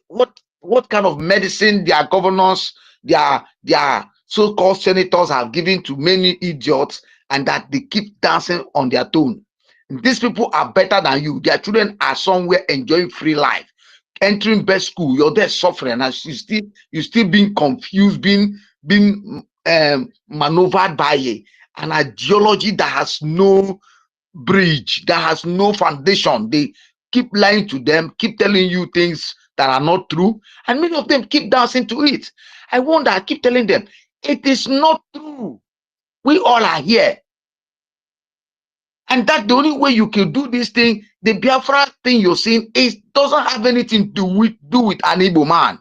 kind of medicine their governors, their so-called senators have given to many idiots, and that they keep dancing on their tone. These people are better than you. Their children are somewhere enjoying free life, entering best school. You're there suffering, and you still being confused, being maneuvered by an ideology that has no bridge, that has no foundation. They keep lying to them, keep telling you things that are not true, and many of them keep dancing to it. I wonder, I keep telling them, it is not true. We all are here. And that's the only way you can do this thing. The Biafra thing you're saying doesn't have anything to do with an Igbo man.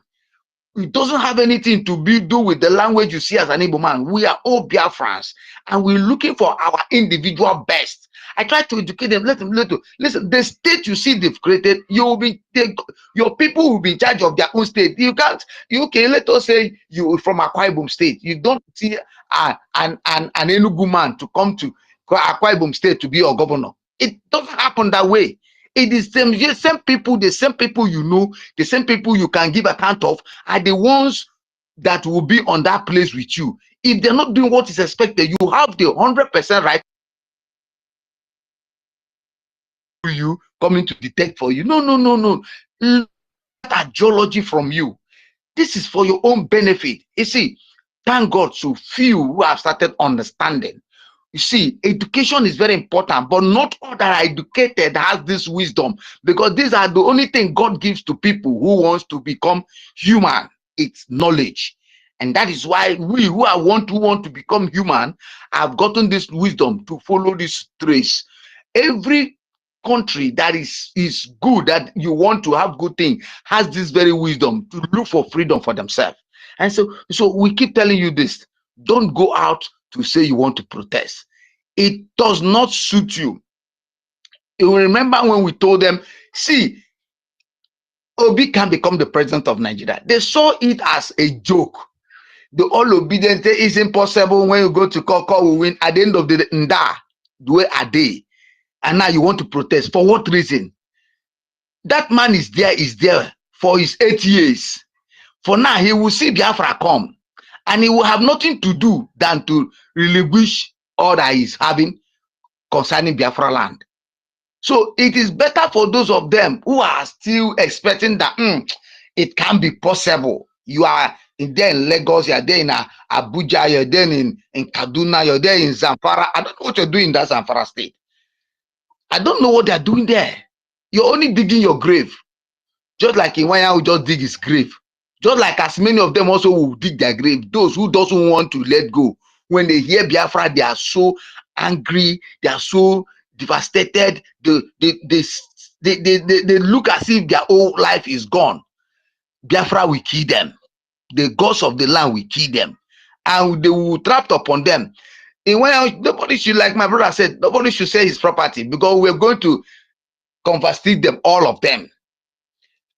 It doesn't have anything to do with the language you see as an Igbo man. We are all Biafrans, and we're looking for our individual best. I try to educate them. Let them listen. The state you see they've created, your people will be in charge of their own state. You can't. You can let us say you from Akwa Ibom state. You don't see an Enugu man to come to Akwa Ibom state to be your governor. It doesn't happen that way. It is the same people you know, the same people you can give account of are the ones that will be on that place with you. If they're not doing what is expected, you have the 100% right to you coming to detect for you. No. Learn that ideology from you. This is for your own benefit. You see, thank God, so few who have started understanding. You see, education is very important, but not all that are educated has this wisdom, because these are the only thing God gives to people who wants to become human. It's knowledge. And that is why we who want to become human have gotten this wisdom to follow this trace. Every country that is good, that you want to have good thing, has this very wisdom to look for freedom for themselves. And so we keep telling you this. Don't go out to say you want to protest. It does not suit you. You will remember when we told them, see, Obi can become the president of Nigeria. They saw it as a joke. The all obedient is impossible. When you go to Koko, we win. At the end of the day, where are they? And now you want to protest. For what reason? That man is there for his 8 years. For now, he will see Biafra come. And he will have nothing to do than to relinquish all that he's having concerning Biafra land. So it is better for those of them who are still expecting that it can be possible. You are there in Lagos, you're there in Abuja, you're there in Kaduna, you're there in Zamfara. I don't know what you're doing in that Zamfara state. I don't know what they're doing there. You're only digging your grave. Just like Iwanya who just dig his grave. Just like as many of them also will dig their grave. Those who doesn't want to let go. When they hear Biafra, they are so angry. They are so devastated. They look as if their whole life is gone. Biafra will kill them. The gods of the land will kill them. And they will trap upon them. Nobody should, like my brother said, nobody should sell his property, because we're going to confiscate them, all of them,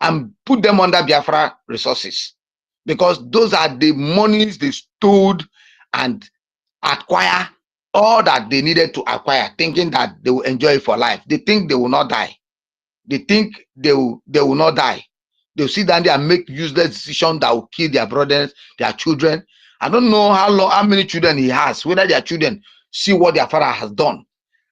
and put them under Biafra resources, because those are the monies they stole and acquire all that they needed to acquire, thinking that they will enjoy it for life. They think they will not die. They think they will not die. They'll sit down there and make useless decisions that will kill their brothers, their children. I don't know how many children he has, whether their children see what their father has done,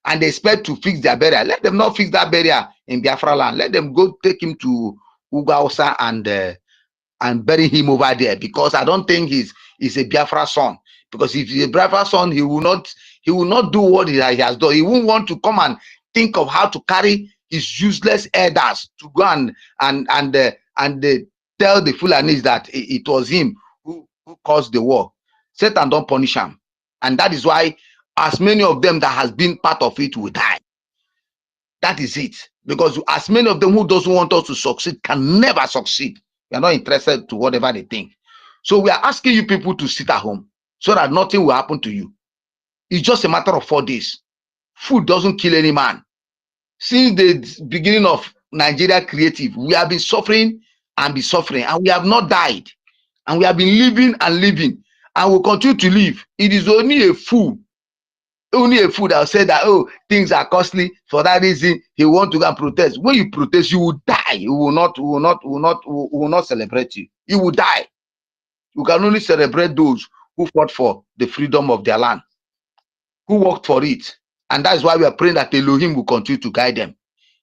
and they expect to fix their burial. Let them not fix that burial in Biafra land. Let them go take him to Ugausa and bury him over there, because I don't think he's a Biafra son. Because if he's a Biafra son, he will not do what he has done. He won't want to come and think of how to carry his useless elders to go and tell the Fulanis that it was him who caused the war. Satan don't punish him. And that is why as many of them that has been part of it will die. That is it. Because as many of them who doesn't want us to succeed can never succeed. They are not interested to whatever they think. So we are asking you people to sit at home so that nothing will happen to you. It's just a matter of 4 days. Food doesn't kill any man. Since the beginning of Nigeria Creative, we have been suffering and we have not died. And we have been living and living, and will continue to live. It is only a fool that will say that, oh, things are costly. For that reason, he want to go and protest. When you protest, you will die. You will not celebrate you. You will die. You can only celebrate those who fought for the freedom of their land, who worked for it. And that's why we are praying that Elohim will continue to guide them.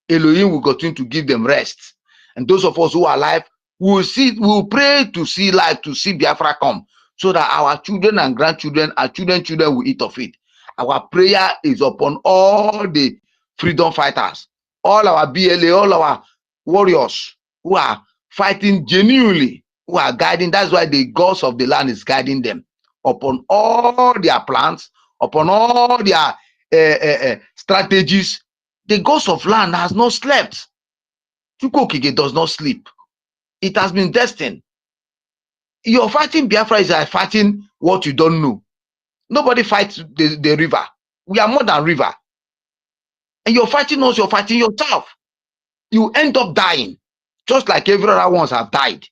Elohim will continue to give them rest. And those of us who are alive, we will pray to see life, to see Biafra come, so that our children and grandchildren, our children will eat of it. Our prayer is upon all the freedom fighters, all our BLA, all our warriors who are fighting genuinely, who are guiding. That's why the gods of the land is guiding them upon all their plans, upon all their strategies. The ghost of land has not slept. Chukwokike does not sleep. It has been destined. You're fighting Biafra is like fighting what you don't know. Nobody fights the river. We are more than river. And you're fighting us, you're fighting yourself. You end up dying, just like every other ones have died.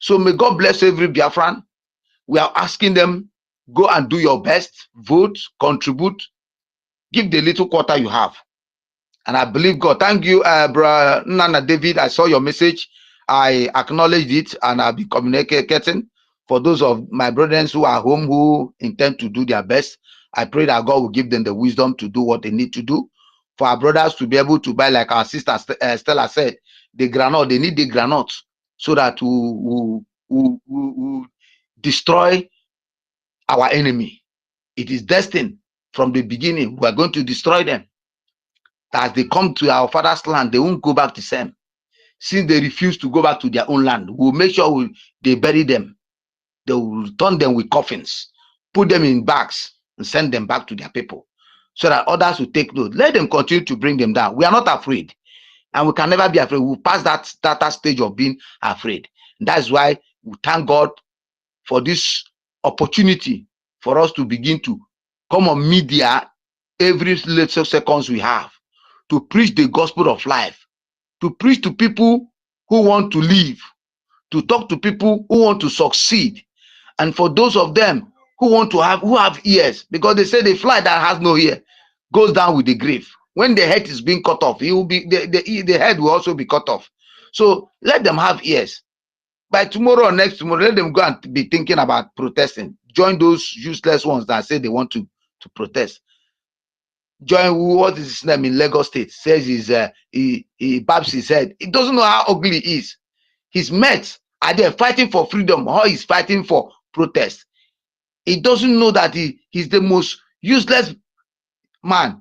So may God bless every Biafran. We are asking them, go and do your best, vote, contribute, give the little quarter you have. And I believe God. Thank you, Brother Nana David. I saw your message. I acknowledged it, and I'll be communicating. For those of my brothers who are home who intend to do their best, I pray that God will give them the wisdom to do what they need to do. For our brothers to be able to buy, like our sister Stella said, the granite, they need the granite so that we destroy our enemy. It is destined from the beginning. We are going to destroy them. As they come to our father's land, they won't go back the same. Since they refuse to go back to their own land, we'll make sure they bury them. They will turn them with coffins, put them in bags, and send them back to their people, so that others will take note. Let them continue to bring them down. We are not afraid, and we can never be afraid. We'll pass that stage of being afraid. And that's why we thank God for this opportunity for us to begin to come on media every little seconds we have, to preach the gospel of life, to preach to people who want to live, to talk to people who want to succeed, and for those of them who have ears, because they say the fly that has no ear goes down with the grave. When the head is being cut off, it will be the head will also be cut off. So let them have ears. By tomorrow or next tomorrow, let them go and be thinking about protesting. Join those useless ones that say they want to protest. Join what is his name in Lagos State, says he babs his head. He doesn't know how ugly he is. His mates are there fighting for freedom, or he's fighting for protest. He doesn't know that he's the most useless man,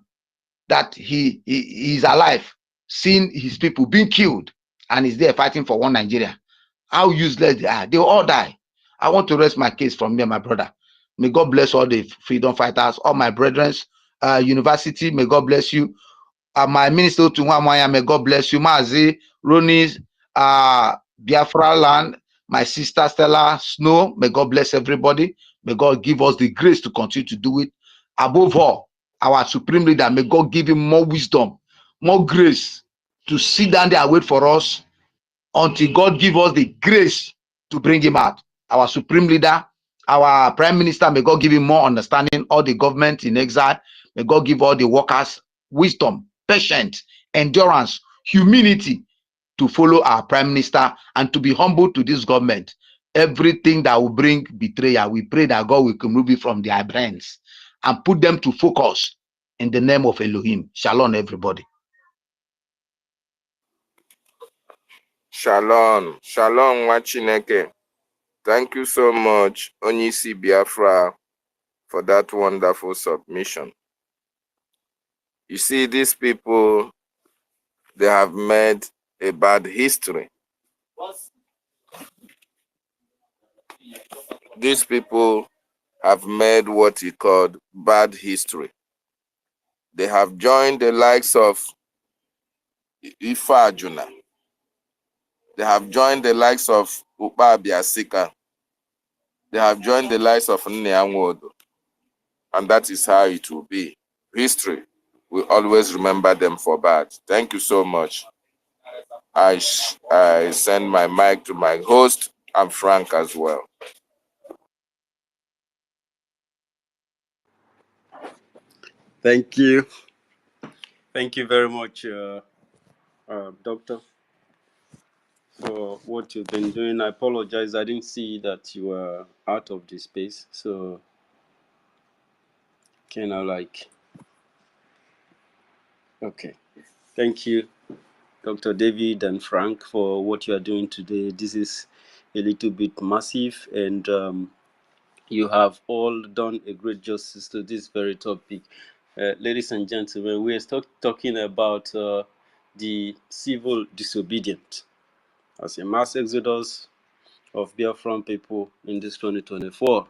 that he is alive, seeing his people being killed, and he's there fighting for one Nigeria. How useless they are. They will all die. I want to rest my case from me and my brother. May God bless all the freedom fighters, all my brethren. University, may God bless you. My minister to Mwamaya, may God bless you. Mazi, Roni, Biafra land, my sister Stella Snow, may God bless everybody. May God give us the grace to continue to do it. Above all, our supreme leader, may God give him more wisdom, more grace to sit down there and wait for us until God give us the grace to bring him out. Our supreme leader, our prime minister, may God give him more understanding. All the government in exile, may God give all the workers wisdom, patience, endurance, humility to follow our prime minister and to be humble to this government. Everything that will bring betrayal, we pray that God will remove it from their brains and put them to focus in the name of Elohim. Shalom, everybody.
Shalom. Shalom, Wachineke. Thank you so much, Onyisi Biafra, for that wonderful submission. You see, these people, they have made a bad history. These people have made what he called bad history. They have joined the likes of Ifa Ajuna. They have joined the likes of Upa Biasika. They have joined the likes of Nneamwodo. And that is how it will be. History will always remember them for bad. Thank you so much. I send my mic to my host and Frank as well.
Thank you. Thank you very much, Doctor. for what you've been doing. I apologize. I didn't see that you were out of the space. So, can I okay. Thank you, Dr. David and Frank, for what you are doing today. This is a little bit massive, and you have all done a great justice to this very topic. Ladies and gentlemen, we are talking about the civil disobedient as a mass exodus of Biafran people in this 2024.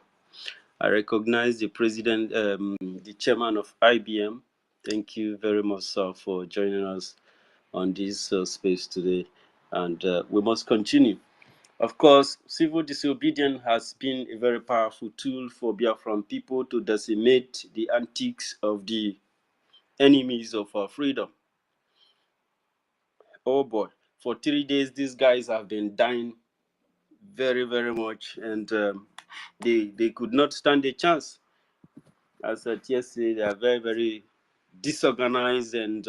I recognize the president, the chairman of IBM. Thank you very much, sir, for joining us on this space today. And we must continue. Of course, civil disobedience has been a very powerful tool for Biafran people to decimate the antics of the enemies of our freedom. Oh boy, for 3 days, these guys have been dying very, very much, and they could not stand a chance. As at yesterday, they are very, very disorganized, and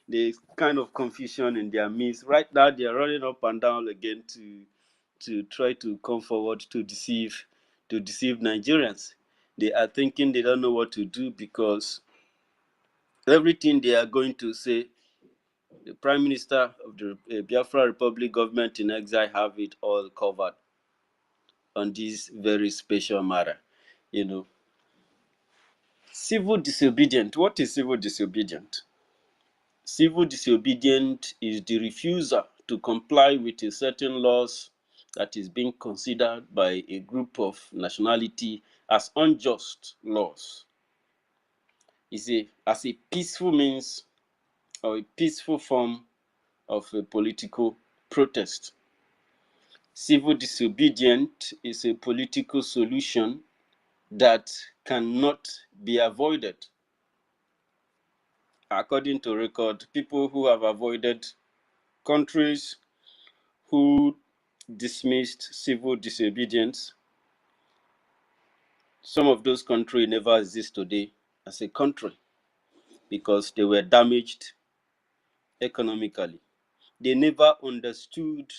there's kind of confusion in their midst. Right now, they are running up and down again to try to come forward to deceive Nigerians. They are thinking they don't know what to do because everything they are going to say, the Prime Minister of the Biafra Republic government in exile have it all covered on this very special matter. Civil disobedient. What is civil disobedient? Civil disobedient is the refusal to comply with a certain laws that is being considered by a group of nationality as unjust laws. As a peaceful means or a peaceful form of a political protest. Civil disobedience is a political solution that cannot be avoided. According to record, people who have avoided countries who dismissed civil disobedience, some of those countries never exist today as a country because they were damaged economically. They never understood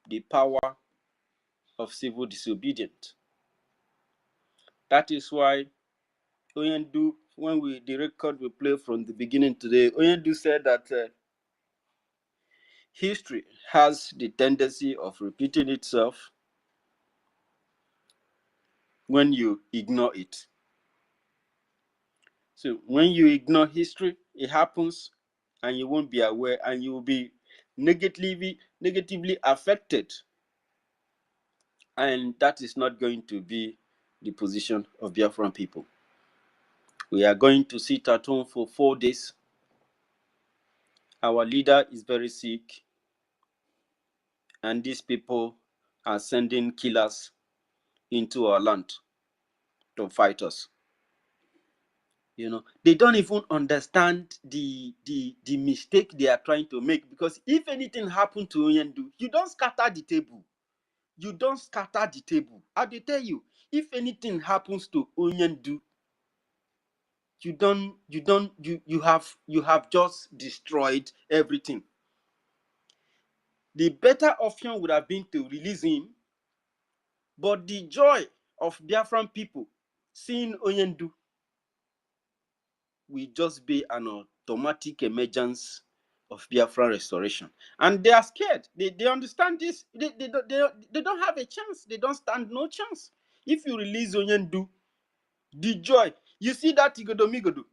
the power of civil disobedience. That is why Oyendu, the record we play from the beginning today, Oyendu said that history has the tendency of repeating itself when you ignore it. So when you ignore history, it happens and you won't be aware, and you will be negatively affected. And that is not going to be the position of Biafran people. We are going to sit at home for 4 days. Our leader is very sick, and these people are sending killers into our land to fight us. They don't even understand the mistake they are trying to make, because if anything happened to Oyendu, you don't scatter the table. You don't scatter the table. I dey tell you, if anything happens to Oyendu, you have just destroyed everything. The better option would have been to release him, but the joy of Biafran people seeing Oyendu will just be an automatic emergence of Biafran restoration. And they are scared. They understand this. They don't have a chance. They don't stand no chance. If you release Oyendu, the joy. You see that Igodomigodo,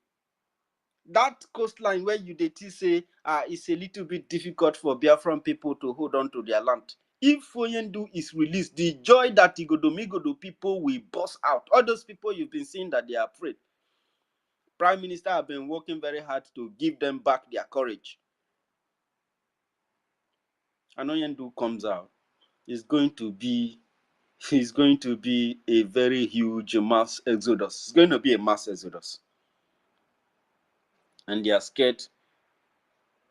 that coastline where you say it's a little bit difficult for Biafran people to hold on to their land. If Oyendu is released, the joy that Igodomigodo people will burst out. All those people you've been seeing that they are afraid. Prime Minister have been working very hard to give them back their courage. And Oyendu comes out, it's going to be a very huge mass exodus. It's going to be a mass exodus. And they are scared.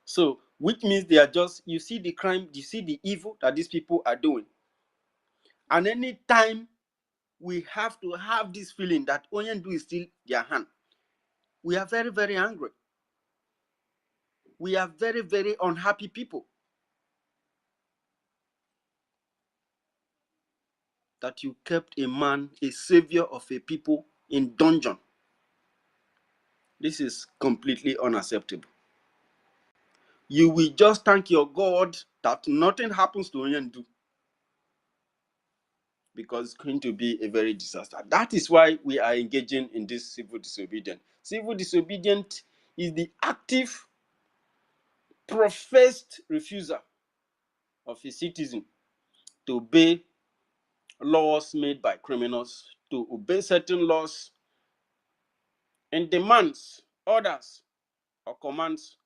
So, which means they are just, you see the crime, you see the evil that these people are doing. And anytime we have to have this feeling that Oyendu is still their hand, we are very, very angry. We are very, very unhappy people. that you kept a man, a savior of a people, in dungeon. This is completely unacceptable. You will just thank your God that nothing happens to Onyendu, because it's going to be a very disaster. That is why we are engaging in this civil disobedience. Civil disobedience is the active, professed refusal of a citizen to obey laws made by criminals, to obey certain laws and demands, orders, or commands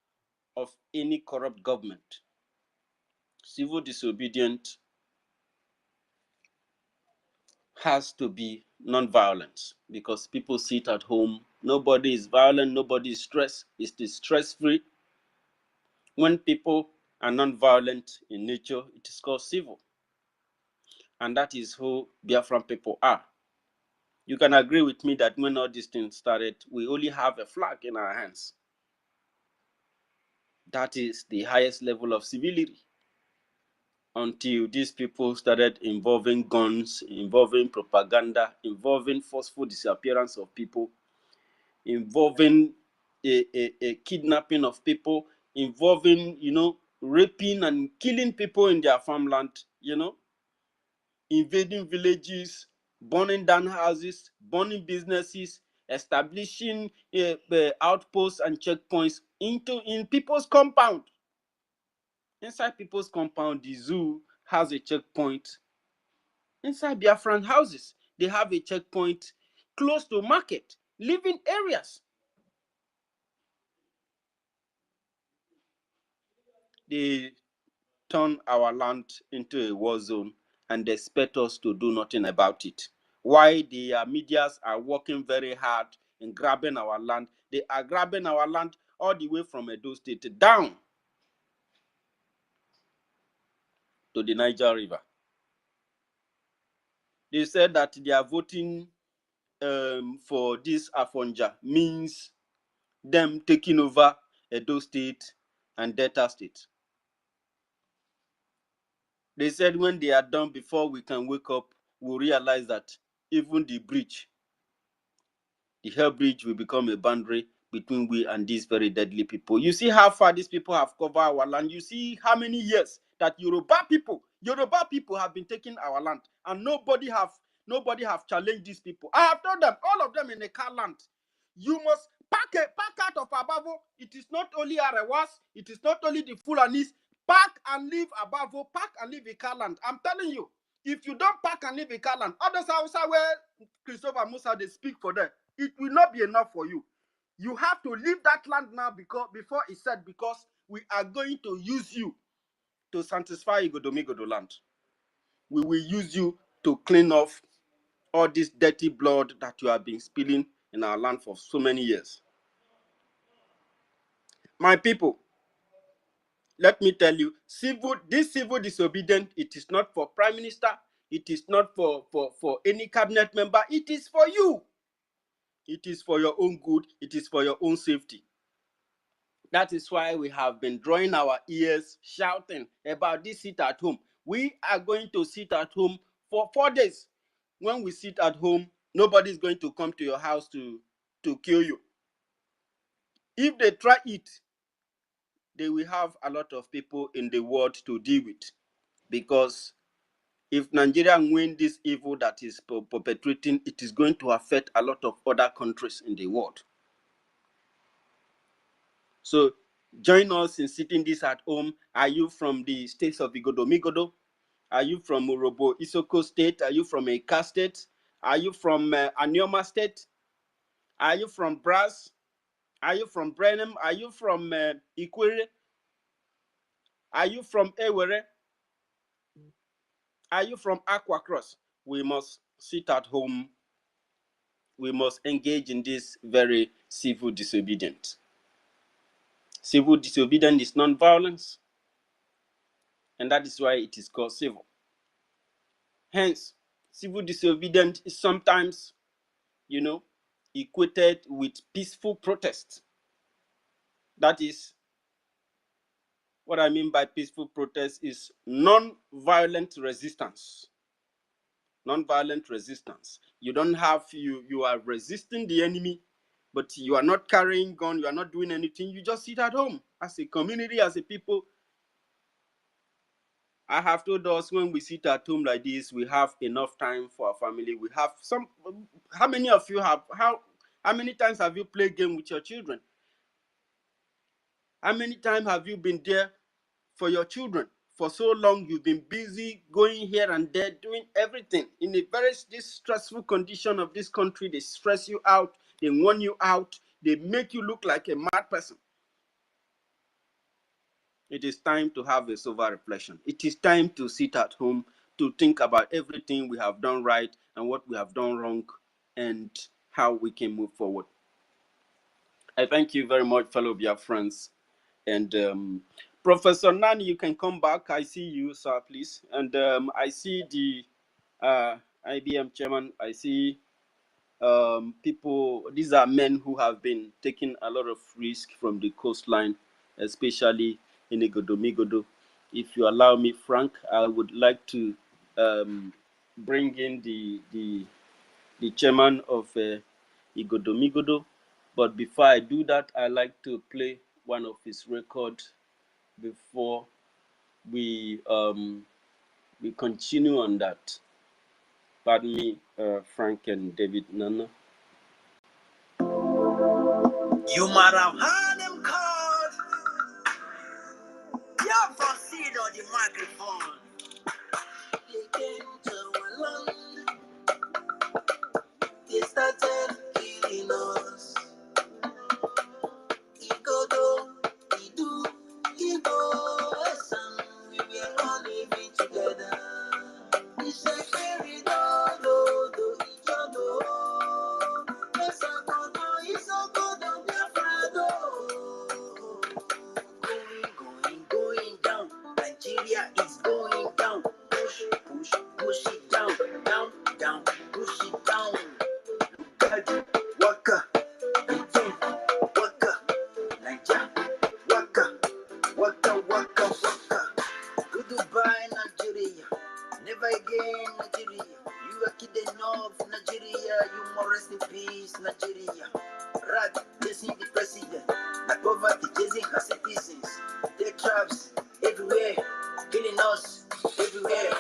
of any corrupt government. Civil disobedience has to be non-violence, because people sit at home, nobody is violent, nobody is stressed, it is stress-free. When people are non-violent in nature, it is called civil. And that is who Biafran people are. You can agree with me that when all these things started, we only have a flag in our hands. That is the highest level of civility, until these people started involving guns, involving propaganda, involving forceful disappearance of people, involving a kidnapping of people, involving, raping and killing people in their farmland, invading villages, burning down houses, burning businesses, establishing outposts and checkpoints in people's compound. Inside people's compound, the zoo has a checkpoint. Inside Biafran houses, they have a checkpoint close to market, living areas. They turn our land into a war zone and expect us to do nothing about it. Why the medias are working very hard in grabbing our land. They are grabbing our land all the way from Edo State down to the Niger River. They said that they are voting for this Afonja means them taking over Edo State and Delta State. They said when they are done, before we can wake up, we'll realize that even the bridge, the Hell Bridge, will become a boundary between we and these very deadly people. You see how far these people have covered our land. You see how many years that Yoruba people have been taking our land, and nobody have challenged these people. I have told them, all of them in a car land, you must pack out of Abavo. It is not only Arewas, it is not only the Fulanis. Pack and leave Abavo, pack and leave Ikaland. I'm telling you, if you don't pack and leave Ikaland, others outside where Christopher Musa, they speak for them, it will not be enough for you. You have to leave that land now, because before it's said, because we are going to use you to satisfy Igodomigodo land. We will use you to clean off all this dirty blood that you have been spilling in our land for so many years. My people, let me tell you, this civil disobedience, it is not for Prime Minister, it is not for any cabinet member, it is for you. It is for your own good, it is for your own safety. That is why we have been drawing our ears, shouting about this sit at home. We are going to sit at home for 4 days. When we sit at home, nobody is going to come to your house to kill you. If they try it, they will have a lot of people in the world to deal with. Because if Nigeria win this evil that is perpetrating, it is going to affect a lot of other countries in the world. So join us in sitting this at home. Are you from the states of Igodomigodo? Are you from Urobo Isoko State? Are you from Eka State? Are you from Anioma State? Are you from Brass? Are you from Brenham? Are you from Ikwere? Are you from Ewere? Are you from Aqua Cross? We must sit at home. We must engage in this very civil disobedience. Civil disobedience is non-violence, and that is why it is called civil. Hence, civil disobedience is sometimes, equated with peaceful protest. That is, what I mean by peaceful protest is non-violent resistance. non-violent resistance. You don't have, you are resisting the enemy, but you are not carrying gun, you are not doing anything, you just sit at home. As a community, as a people, I have told us when we sit at home like this, we have enough time for our family. We have some, how many of you have, how many times have you played game with your children? How many times have you been there for your children? For so long, you've been busy going here and there, doing everything. In a very this stressful condition of this country, they stress you out, they warn you out, they make you look like a mad person. It is time to have a sober reflection. It is time to sit at home, to think about everything we have done right and what we have done wrong, and how we can move forward. I thank you very much, fellow Biafrans. And Professor Nani, you can come back. I see you, sir, please. And I see the IBM chairman. I see people. These are men who have been taking a lot of risk from the coastline, especially in Igodomigodo. If you allow me, Frank, I would like to bring in the chairman of Igodomigodo. But before I do that, I like to play one of his records before we continue on that. Pardon me, Frank and David Nana. You might have heard them called Biafra seed on the microphone. They came to our land. They started killing us. Ikodo, Idu, Ibo, we were all living together. It's a very do each other. It's a good on going down. Nigeria is going down. Push it down, push it down. Waka, waka, Nigeria, waka. Goodbye, Nigeria. Never again, Nigeria. You are kidding enough, Nigeria. You more rest in peace, Nigeria. Rat chasing the president. The poverty chasing her citizens. Death traps everywhere, killing us everywhere.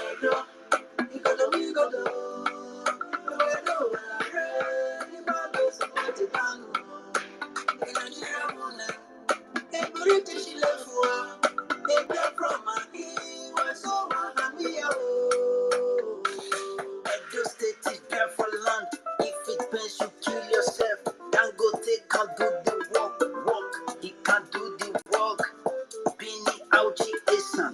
Edo State is Biafra land. If it pains you, kill yourself. Don't go take can't do the work. He can't do the work. Bini Auchi Esan.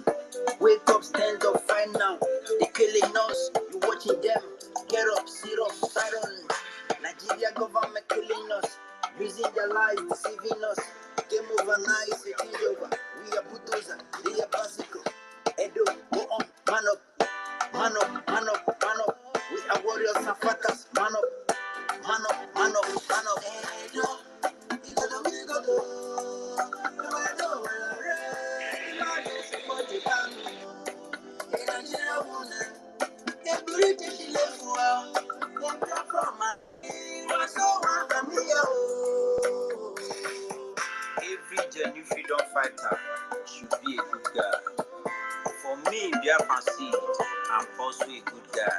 Wake up, stand up, fight now. They killing us, you watching them. Get up, sit up, fight on. Nigeria government killing us. Using their lies, deceiving us. Game over now, it's a change over. We are bulldozer, they are bicycle. Edo, go on, man up. Man up. We are warriors and fighters. Man up. Edo, every genuine freedom fighter should be a good guy. For me, Biafra seed, I'm also a good guy.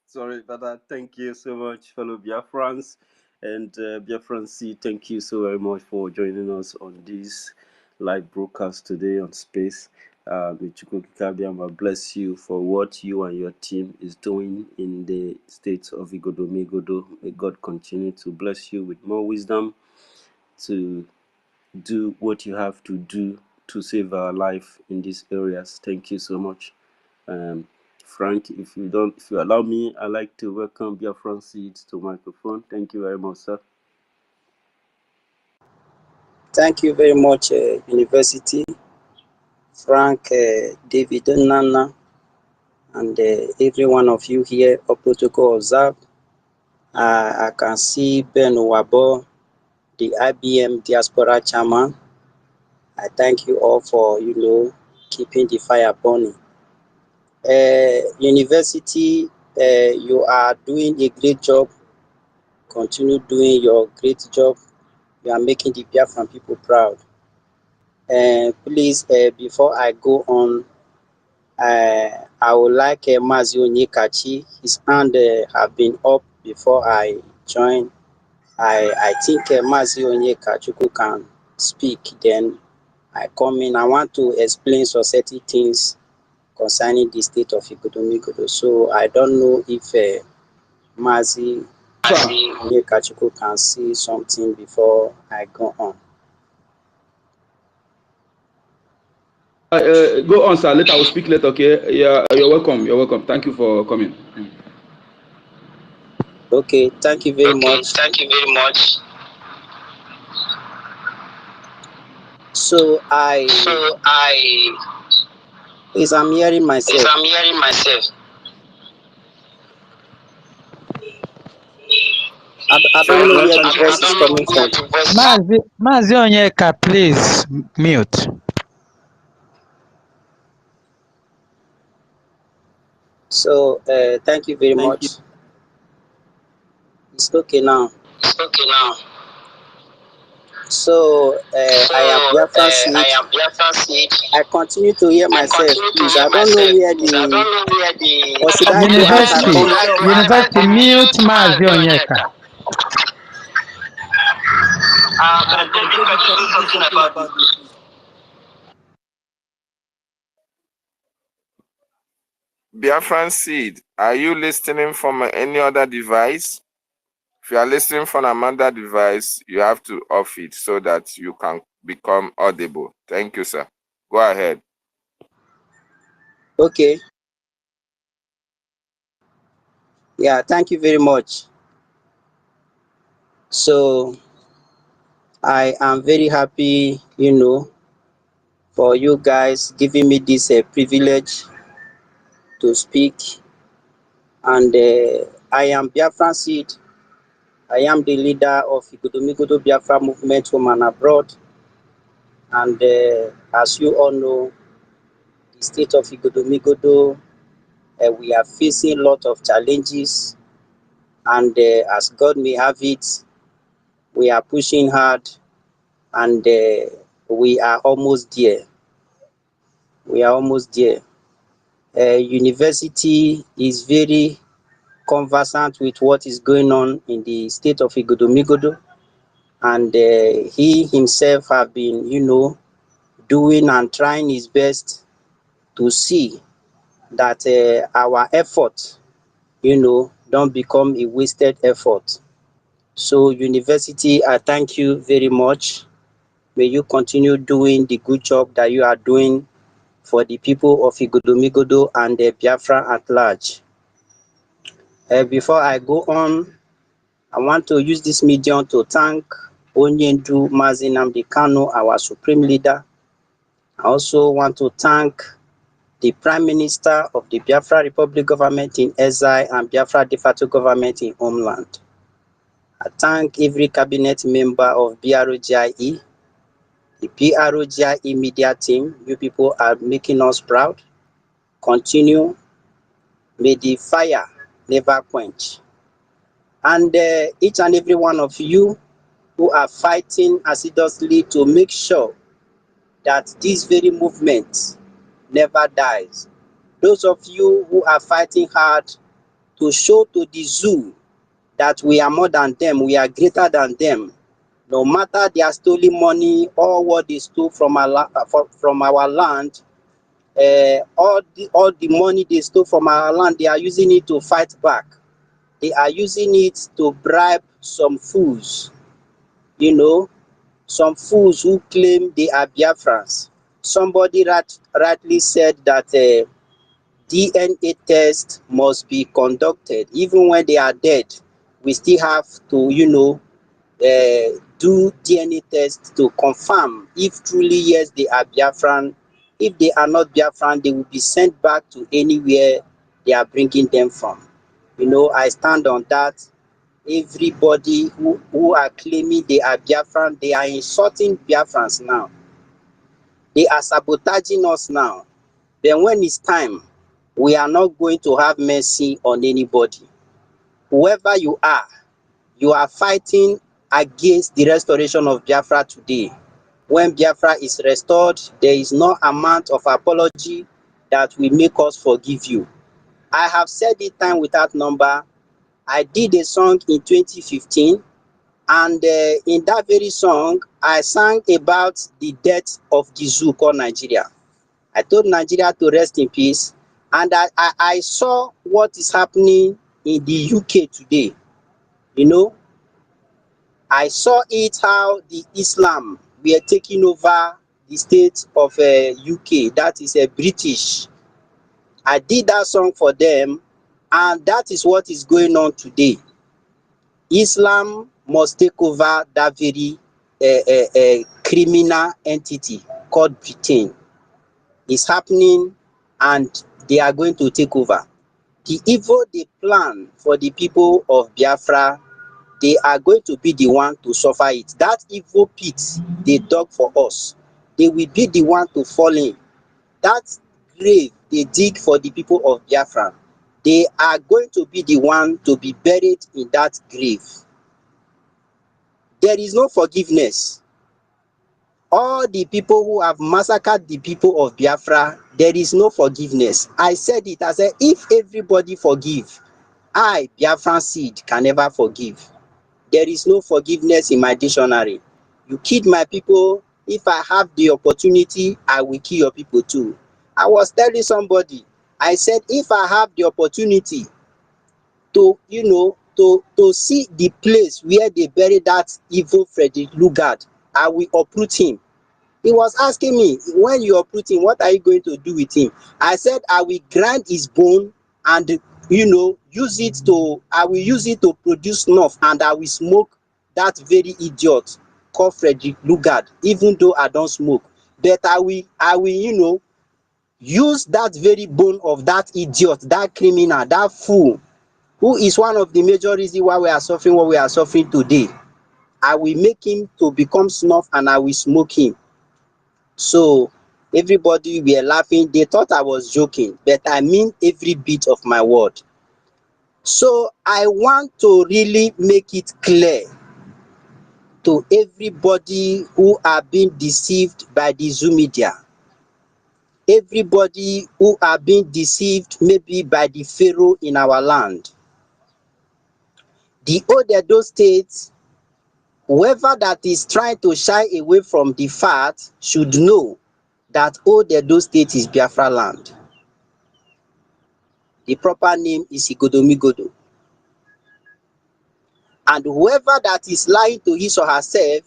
Sorry about that. Thank you so much, fellow Biafrans. And Biafran C, thank you so very much for joining us on this live broadcast today on Space. May Chukwukika bless you for what you and your team is doing in the states of Igodomigodo. May God continue to bless you with more wisdom to do what you have to do to save our life in these areas. Thank you so much. Frank, if you allow me, I'd like to welcome Biafran Seeds to microphone. Thank you very much, sir.
Thank you very much, University, Frank, David, Nana, and every one of you here of Protocol Observe. I can see Ben Wabo, the IBM Diaspora Chairman. I thank you all for, keeping the fire burning. University, you are doing a great job. Continue doing your great job. You are making the Biafran people proud. Please, before I go on, I would like Mazi Onyekachi. His hand have been up before I join. I think Mazi Onyekachi can speak. Then I come in. I want to explain society things concerning the state of Ikodomigodo. So I don't know if Mazi Onyekachi can say something before I go on.
Go on, sir. Later, I will speak later, okay? Yeah, you're welcome. You're welcome. Thank you for coming.
Okay, thank you very much.
Thank you very much.
So Please, I'm hearing myself. I don't know where the voice is coming from.
Mazi Onyeka, please mute.
So thank you very much. It's okay now. So I am Biafra seed. I continue to hear myself. Please, I don't know where the. Or should I go out and come?
University, mute Mazi Onyeka.
David, can you do something about this?
Biafran Seed, are you listening from any other device? If you are listening from another device, you have to off it so that you can become audible. Thank you, sir. Go ahead.
Okay. Yeah, thank you very much. So I am very happy, for you guys giving me this privilege to speak. And I am Biafran Seed. I am the leader of Ikodomigodo Biafra movement home and abroad. And as you all know, the state of Ikodomigodo, we are facing a lot of challenges. And as God may have it, we are pushing hard, and we are almost there. University is very conversant with what is going on in the state of Ikodomigodo, and he himself have been, doing and trying his best to see that our effort, don't become a wasted effort. So University, I thank you very much. May you continue doing the good job that you are doing for the people of Ikodomigodo and Biafra at large. Before I go on, I want to use this medium to thank Onyendu Mazi Nnamdi Kanu, our supreme leader. I also want to thank the Prime Minister of the Biafra Republic government in exile and Biafra de facto government in homeland. I thank every cabinet member of BROGIE, the BROGIE media team. You people are making us proud. Continue. May the fire never quench. And each and every one of you who are fighting assiduously to make sure that this very movement never dies. Those of you who are fighting hard to show to the zoo that we are more than them, we are greater than them. No matter their stolen money or what they stole from our land, all the money they stole from our land, they are using it to fight back. They are using it to bribe some fools, some fools who claim they are Biafrans. Somebody rightly said that DNA test must be conducted. Even when they are dead, we still have to, do do DNA test to confirm if truly yes they are Biafran. If they are not Biafran, they will be sent back to anywhere they are bringing them from. You know, I stand on that. Everybody who are claiming they are Biafran, they are insulting Biafrans now. They are sabotaging us now. Then when it's time, we are not going to have mercy on anybody. Whoever you are fighting against the restoration of Biafra today. When Biafra is restored, there is no amount of apology that will make us forgive you. I have said it time without number. I did a song in 2015, and in that very song, I sang about the death of the zoo called Nigeria. I told Nigeria to rest in peace, and I saw what is happening in the UK today. You know, I saw it how the Islam were taking over the state of UK, that is British. I did that song for them, and that is what is going on today. Islam must take over that very criminal entity called Britain. It's happening, and they are going to take over. The evil they plan for the people of Biafra, they are going to be the one to suffer it. That evil pit they dug for us, they will be the one to fall in. That grave they dig for the people of Biafra, they are going to be the one to be buried in that grave. There is no forgiveness. All the people who have massacred the people of Biafra, there is no forgiveness. I said it, I said, if everybody forgive, I, Biafran seed, can never forgive. There is no forgiveness in my dictionary. You killed my people. If I have the opportunity, I will kill your people too. I was telling somebody, I said, if I have the opportunity to, to see the place where they buried that evil Frederick Lugard, I will uproot him. He was asking me, when you uproot him, what are you going to do with him? I said, I will grind his bone and, I will use it to produce snuff, and I will smoke that very idiot called Frederick Lugard, even though I don't smoke. But I will, use that very bone of that idiot, that criminal, that fool, who is one of the major reasons why we are suffering what we are suffering today. I will make him to become snuff, and I will smoke him. So everybody were laughing. They thought I was joking, but I mean every bit of my word. So I want to really make it clear to everybody who are being deceived by the Zoom media, everybody who are being deceived maybe by the Pharaoh in our land. The Odedo State, whoever that is trying to shy away from the fact should know that Odedo State is Biafra land. The proper name is Igodomigodo. And whoever that is lying to his or herself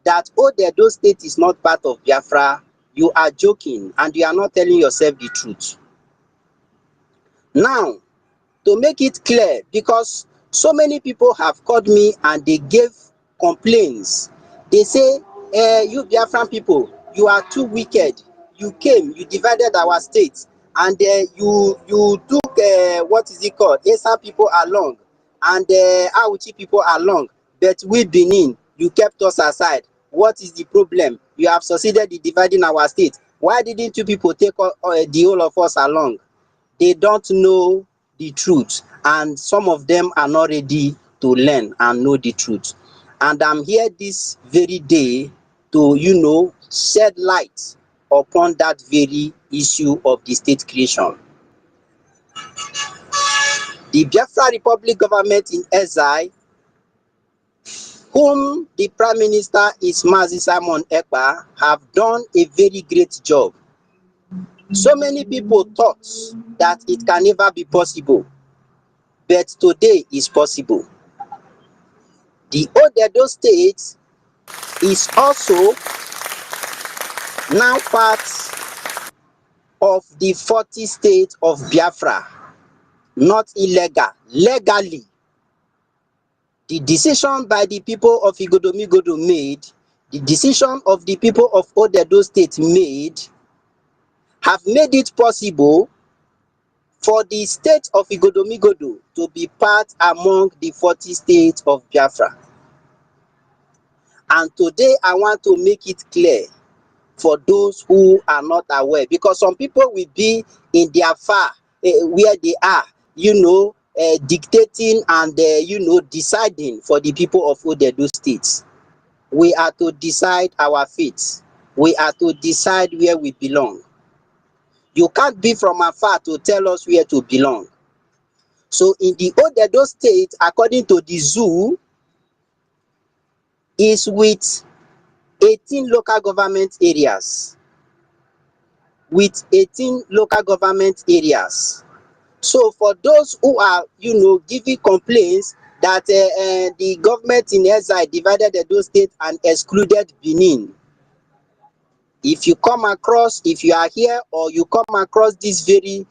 that Odedo State is not part of Biafra, you are joking and you are not telling yourself the truth. Now, to make it clear, because so many people have called me and they gave complaints. They say, you Biafran people, you are too wicked. You came, you divided our state, and you took, what is it called, Esa people along, and Auchi people along, but we Benin, you kept us aside. What is the problem? You have succeeded in dividing our state. Why didn't you people take the whole of us along? They don't know the truth, and some of them are not ready to learn and know the truth. And I'm here this very day to, shed light upon that very issue of the state creation. The Biafra Republic government in exile, whom the Prime Minister is Mazi Simon Ekpa, have done a very great job. So many people thought that it can never be possible, but today is possible. The Odedo State is also now part of the 40 states of Biafra, not illegal. Legally, The decision by the people of Igodomigodo made, the decision of the people of Odedo State made, have made it possible for the state of Igodomigodo to be part among the 40 states of Biafra. And today I want to make it clear for those who are not aware, because some people will be in their far where they are, dictating and deciding for the people of Odedo State. We are to decide our fate. We are to decide where we belong. You can't be from afar to tell us where to belong. So in the Odedo State, according to the zoo, is with 18 local government areas. With 18 local government areas. So for those who are, giving complaints that the government in exile divided Edo State and excluded Benin, if you are here or you come across this very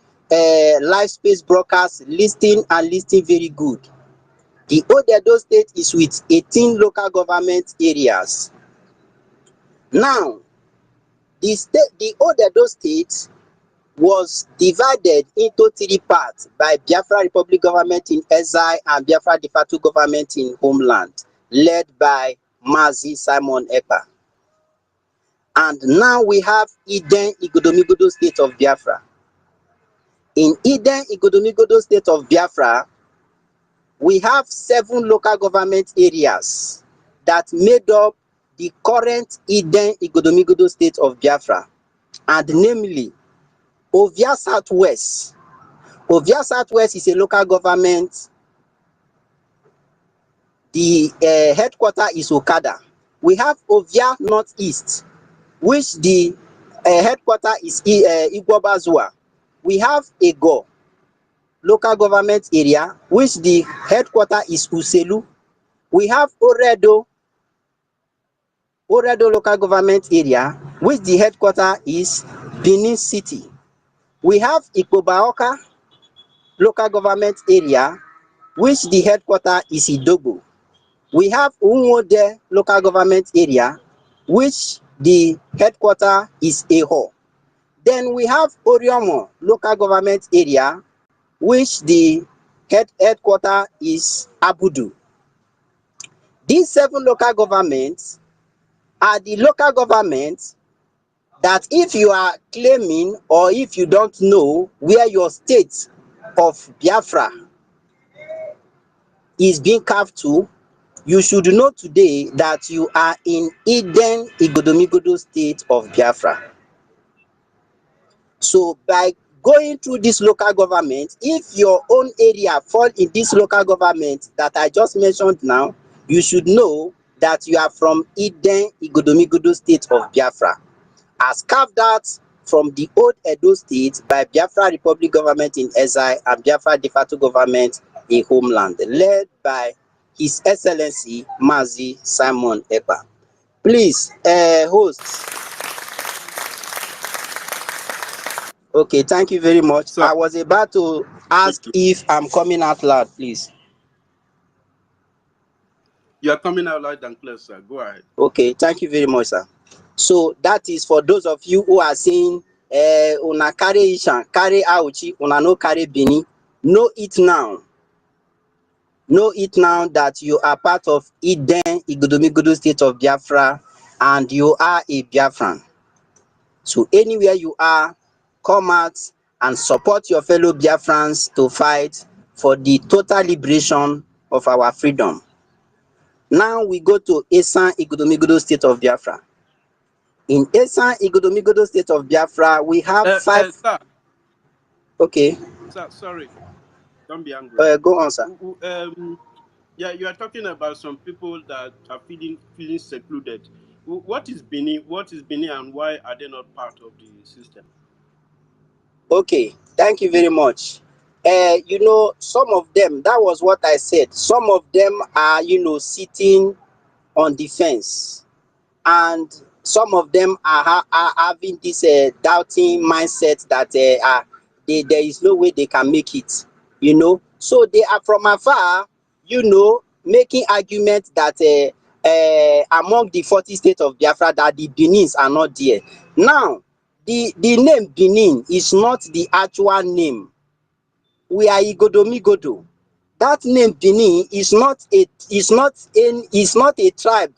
live space broadcast, listening very good. The Odedo State is with 18 local government areas. Now, the Odedo State was divided into 3 parts by Biafra Republic government in exile and Biafra de facto government in homeland, led by Mazi Simon Ekpa. And now we have Eden Igodomigodo State of Biafra. In Eden Igodomigodo State of Biafra, we have 7 local government areas that made up the current Eden Igodomigodo State of Biafra, and namely Ovia Southwest. Ovia Southwest is a local government. The headquarters is Okada. We have Ovia Northeast, which the headquarters is Igwobazua. We have Ego local government area, which the headquarters is Uselu. We have Oredo local government area, which the headquarters is Benin City. We have Ikpobaoka local government area, which the headquarters is Idogo. We have Unwode local government area, which the headquarters is Eho. Then we have Oriomo local government area, which the headquarters is Abudu. These 7 local governments are the local governments that if you are claiming or if you don't know where your state of Biafra is being carved to, you should know today that you are in Eden Igodomigodo State of Biafra. So by going through this local government, if your own area fall in this local government that I just mentioned now, you should know that you are from Eden Igodomigodo State of Biafra, as carved out from the old Edo State by Biafra Republic government in exile and Biafra de facto government in homeland, led by His Excellency Mazi Simon Ekpa. Please, host. Okay, thank you very much.
Sir,
I was about to ask if I'm coming out loud, please.
you are coming out loud and clear, sir. Go ahead.
Okay, thank you very much, sir. So that is for those of you who are saying, una carry Ishan, carry Auchi, una no carry Bini. Know it now. Know it now that you are part of Eden Igodomigodo State of Biafra and you are a Biafran. So anywhere you are, come out and support your fellow Biafrans to fight for the total liberation of our freedom. Now we go to Esan Igodomigodo State of Biafra. In Esan Igodomigodo State of Biafra, we have 5.
Sir.
Okay.
Sir, sorry. Don't be angry.
Go on, sir.
Yeah, you are talking about some people that are feeling secluded. What is Benin? What is Benin, and why are they not part of the system?
Okay, thank you very much. Some of them, that was what I said. Some of them are, sitting on the fence, and some of them are having this doubting mindset that there is no way they can make it. So they are from afar, making argument that among the 40 states of Biafra that the Benins are not there. Now, the name Benin is not the actual name. We are Igodomigodo. That name Benin is not a tribe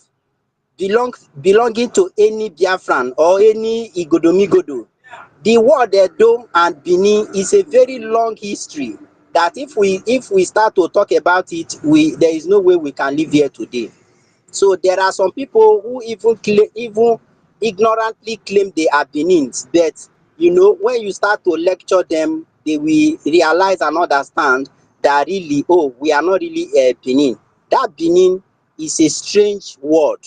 belonging to any Biafran or any Igodomigodo. The word Edo and Benin is a very long history that if we start to talk about it, there is no way we can live here today. So there are some people who even ignorantly claim they are Benins, but when you start to lecture them, they will realize and understand that really, oh, we are not really Benin. That Benin is a strange word,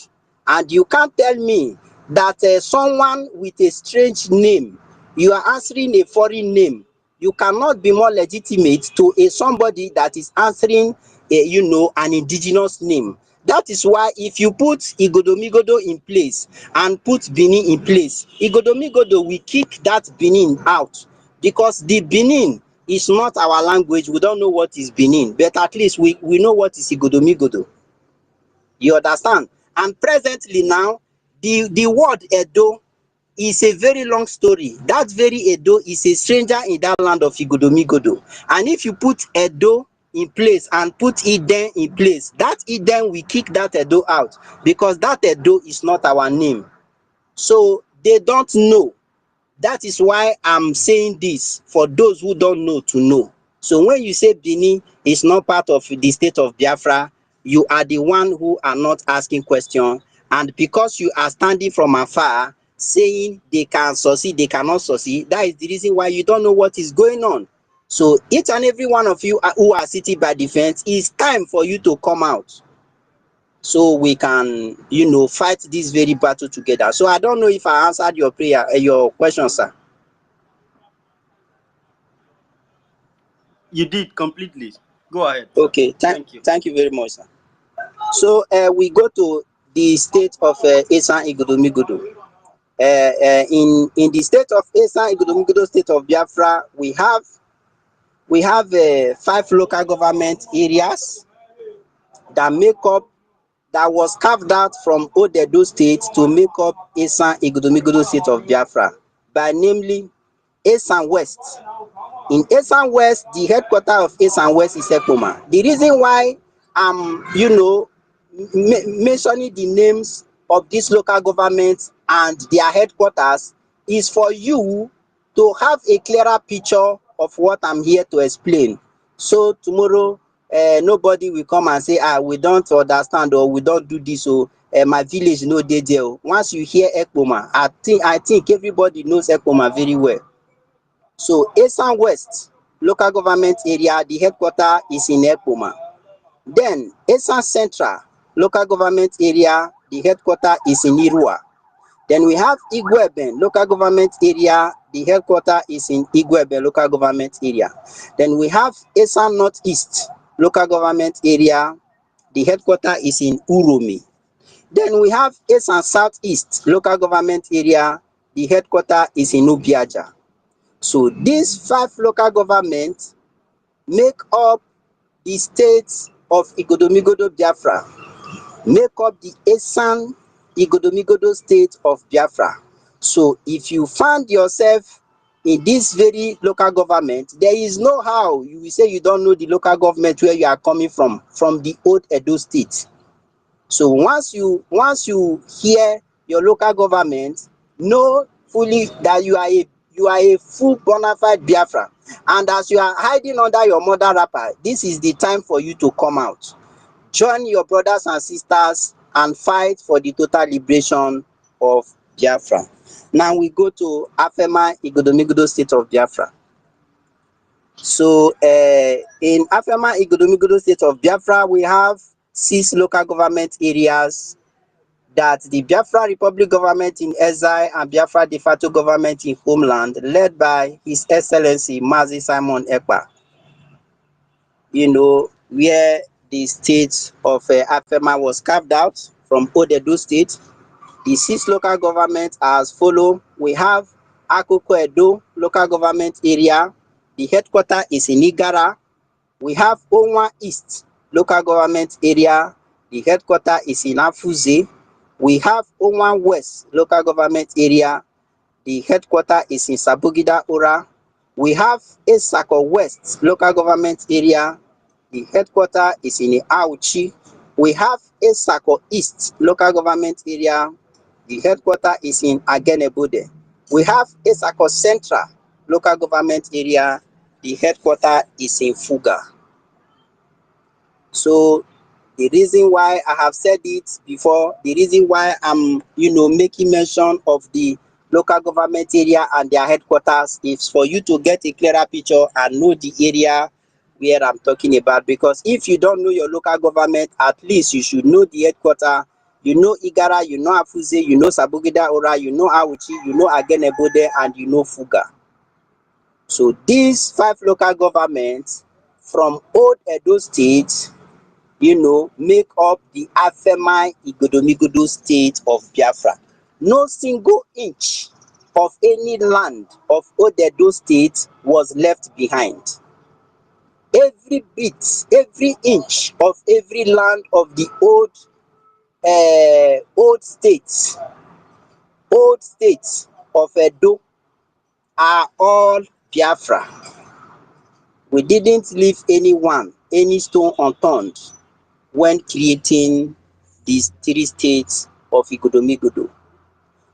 and you can't tell me that someone with a strange name, you are answering a foreign name. You cannot be more legitimate to somebody that is answering an indigenous name. That is why if you put Igodomigodo in place and put Benin in place, Igodomigodo will kick that Benin out, because the Benin is not our language. We don't know what is Benin, but at least we know what is Igodomigodo. You understand? And presently now, the word Edo is a very long story. That very Edo is a stranger in that land of Igodomigodo. And if you put Edo in place and put Eden in place, that Eden will kick that Edo out, because that Edo is not our name. So they don't know. That is why I'm saying this, for those who don't know to know. So when you say Benin is not part of the state of Biafra, you are the one who are not asking questions. And because you are standing from afar saying they can succeed, they cannot succeed, that is the reason why you don't know what is going on. So each and every one of you who are sitting by the fence, it's time for you to come out, so we can fight this very battle together. So I don't know if I answered your question, sir.
You did completely. Go ahead, sir.
Okay,
Thank you.
thank you very much, sir. So we go to the state of Esan Igodomigodo. In the state of Esan Igodomigodo, state of Biafra, we have 5 local government areas that was carved out from Old Edo State to make up Esan Igodomigodo, state of Biafra, by namely Esan West. In Esan West, the headquarters of Esan West is Ekpoma. The reason why I'm mentioning the names of these local governments and their headquarters is for you to have a clearer picture of what I'm here to explain. So tomorrow, nobody will come and say, we don't understand, or we don't do this, or my village no dey there. Once you hear Ekpoma, I think everybody knows Ekpoma very well. So Esan West local government area, the headquarters is in Ekpoma. Then Esan Central local government area, the headquarters is in Irua. Then we have Igwebe local government area, the headquarters is in Igwebe local government area. Then we have Esan Northeast local government area, the headquarters is in Uromi. Then we have Esan Southeast local government area, the headquarters is in Ubiaja. So these 5 local governments make up the state of Igodomigodo Biafra, make up the Esan Igodomigodo state of Biafra. So if you find yourself in this very local government, there is no how you will say you don't know the local government where you are coming from the old Edo state. So once you hear your local government, know fully that you are a full bona fide Biafra. And as you are hiding under your mother wrapper, this is the time for you to come out. Join your brothers and sisters and fight for the total liberation of Biafra. Now we go to Afema Igodomigodo state of Biafra. So in Afema Igodomigodo state of Biafra, we have 6 local government areas that the Biafra Republic government in exile and Biafra de facto government in homeland, led by His Excellency Mazi Simon Ekpa, where the state of Afema was carved out from Old Edo State. The 6 local governments are as follow. We have Akoko Edo local government area. The headquarters is in Igara. We have Onwa East local government area. The headquarters is in Afuze. We have Owan West local government area. The headquarters is in Sabugida Ora. We have Esako West local government area. The headquarters is in Auchi. We have Esako East local government area. The headquarters is in Agenebode. We have Esako Central local government area. The headquarters is in Fuga. So the reason why I have said it before, the reason why I'm, making mention of the local government area and their headquarters is for you to get a clearer picture and know the area where I'm talking about. Because if you don't know your local government, at least you should know the headquarters. You know Igara, you know Afuze, you know Sabugida Ora, you know Auchi, you know Agenebode, and you know Fuga. So these 5 local governments from old Edo State, make up the Afemai Igodomigodo state of Biafra. No single inch of any land of Old Edo State was left behind. Every bit, every inch of every land of the old states of Edo are all Biafra. We didn't leave any stone unturned when creating these 3 states of Igodomigodo.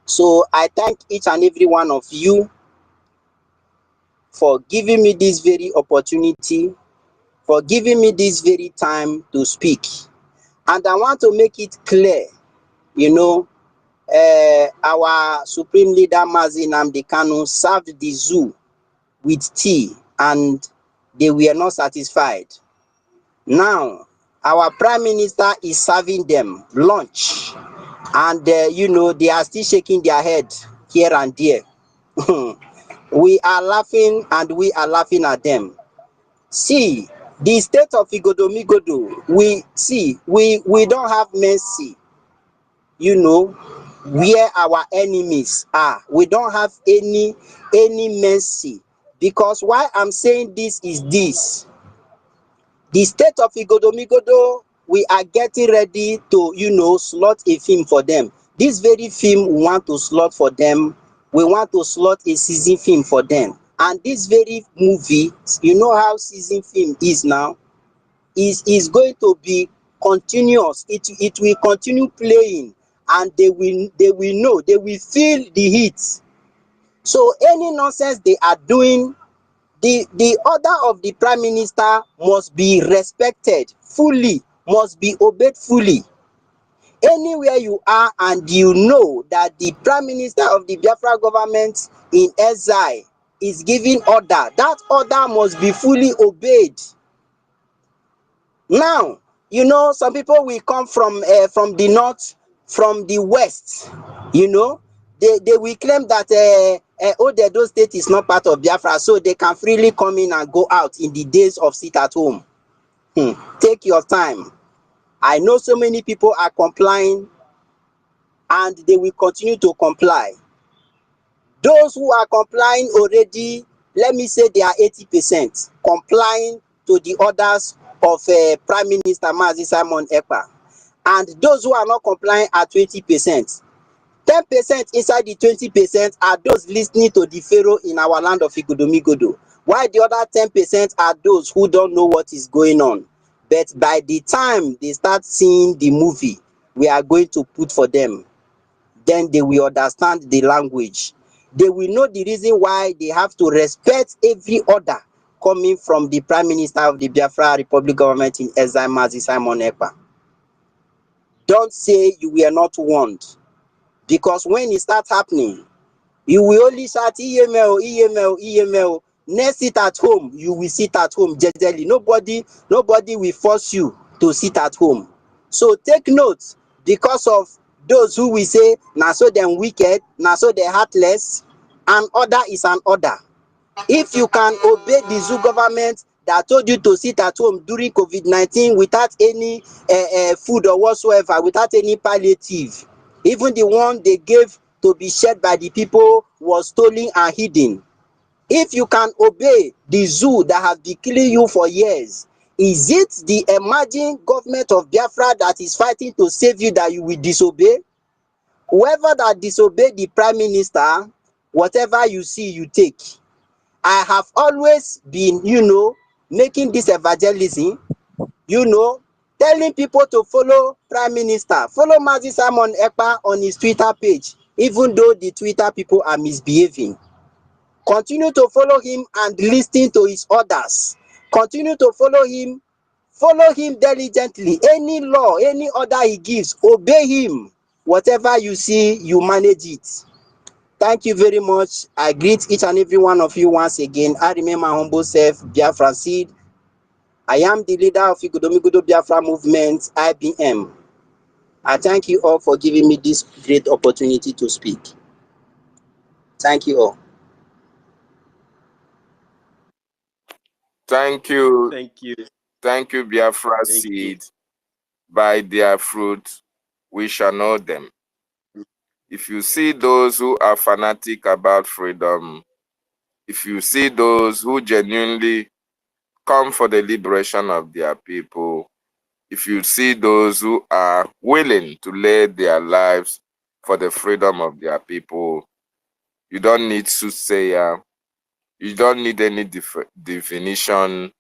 So I thank each and every one of you for giving me this very opportunity, for giving me this very time to speak. And I want to make it clear, our Supreme Leader Mazi Nnamdi Kanu served the zoo with tea and they were not satisfied. Now, our Prime Minister is serving them lunch and, they are still shaking their head here and there. We are laughing and we are laughing at them. See, the state of Igodomigodo, we don't have mercy, where our enemies are. We don't have any mercy. Because why I'm saying this is this. The state of Igodomigodo, we are getting ready to, slot a film for them. This very film we want to slot for them. We want to slot a season film for them. And this very movie, how season film is now, is going to be continuous. It will continue playing and they will know, they will feel the heat. So any nonsense they are doing, the order of the Prime Minister must be respected fully, must be obeyed fully. Anywhere you are and you know that the Prime Minister of the Biafra government in exile is giving order, that order must be fully obeyed. Now, some people will come from the north, from the west, they will claim that Old Edo State is not part of Biafra, so they can freely come in and go out in the days of sit at home. Take your time. I know so many people are complying and they will continue to comply. Those who are complying already, let me say they are 80% complying to the orders of Prime Minister Mazi Simon Ekpa. And those who are not complying are 20%. 10% inside the 20% are those listening to the Pharaoh in our land of Igodomigodo. While the other 10% are those who don't know what is going on. But by the time they start seeing the movie we are going to put for them, then they will understand the language. They will know the reason why they have to respect every order coming from the Prime Minister of the Biafra Republic government in exile, Mazi Simon Ekpa. Don't say you were not warned, because when it starts happening, you will only shout EML, EML, EML. Next, sit at home, you will sit at home jejely. Nobody will force you to sit at home. So take note, because of those who will say, "Na so them wicked, na so they heartless," an order is an order. If you can obey the zoo government that told you to sit at home during COVID-19 without any food or whatsoever, without any palliative, even the one they gave to be shared by the people was stolen and hidden. If you can obey the zoo that has been killing you for years, Is it the emerging government of Biafra that is fighting to save you that you will disobey? Whoever that disobey the prime minister, whatever you see, you take. I have always been, making this evangelism, telling people to follow prime minister, follow Mazi Simon Ekpa on his Twitter page, even though the Twitter people are misbehaving. Continue to follow him and listen to his orders. Continue to follow him diligently. Any law, any order he gives, obey him. Whatever you see, you manage it. Thank you very much. I greet each and every one of you once again. I remain my humble self, Biafra Seed. I am the leader of Igodomigodo Biafra movement, IBM. I thank you all for giving me this great opportunity to speak. Thank you all.
Thank you.
Thank you.
Thank you, Biafra
Thank you.
Seed. By their fruit, we shall know them. If you see those who are fanatic about freedom, if you see those who genuinely come for the liberation of their people, if you see those who are willing to lay their lives for the freedom of their people, you don't need soothsayer, you don't need any definition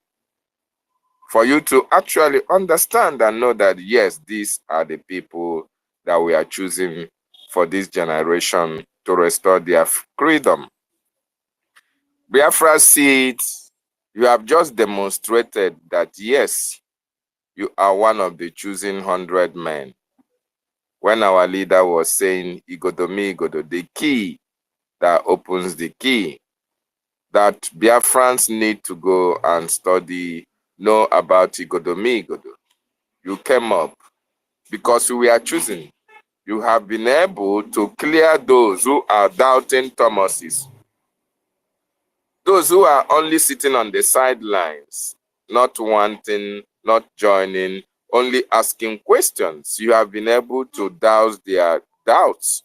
for you to actually understand and know that, yes, these are the people that we are choosing for this generation to restore their freedom. Biafra Seed, you have just demonstrated that, yes, you are one of the choosing 100 men. When our leader was saying, Igodomi Igodo, the key that opens the key, that Biafrans need to go and study, know about Igodomi Igodo. You came up because we are choosing. You have been able to clear those who are doubting Thomases, those who are only sitting on the sidelines, not wanting, not joining, only asking questions. You have been able to douse their doubts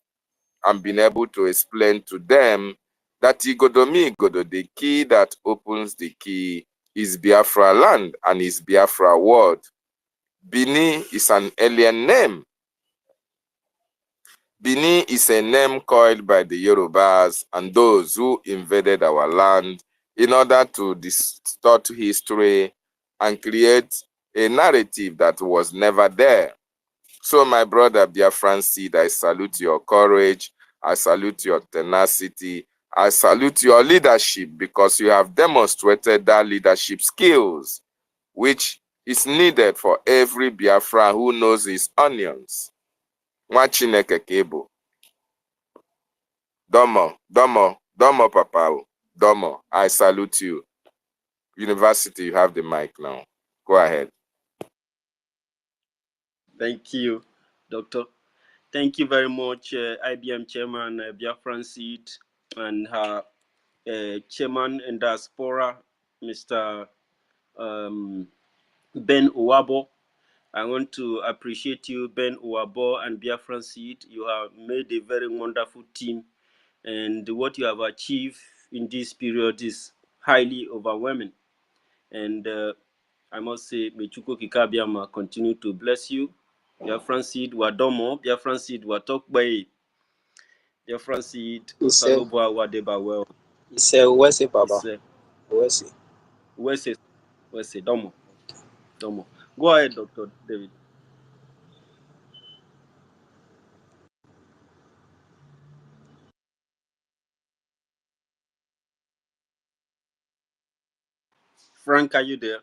and been able to explain to them that Igodomi Igodo, the key that opens the key, is Biafra land and is Biafra word. Bini is an alien name. Bini is a name coined by the Yorubas and those who invaded our land in order to distort history and create a narrative that was never there. So my brother Biafran Seed, I salute your courage, I salute your tenacity, I salute your leadership, because you have demonstrated that leadership skills which is needed for every Biafran who knows his onions. Nwa Chineke ka ị bụ. Domo, Papa. Domo, I salute you. University, you have the mic now. Go ahead.
Thank you, Doctor. Thank you very much, IBM Chairman Biafran Seed and her Chairman in Diaspora, Mr. Ben Uwabo. I want to appreciate you, Ben Uwabo and Biafran Seed. You have made a very wonderful team, and what you have achieved in this period is highly overwhelming. And I must say, may Chukwu Kikabiama continue to bless you. Biafran Seed Wadomo, Biafran Seed Watokbae, Biafran Seed Osalobwa Wadeba well.
It's a Wese Baba.
Wese. Domo. Go ahead, Dr. David. Frank, are you there?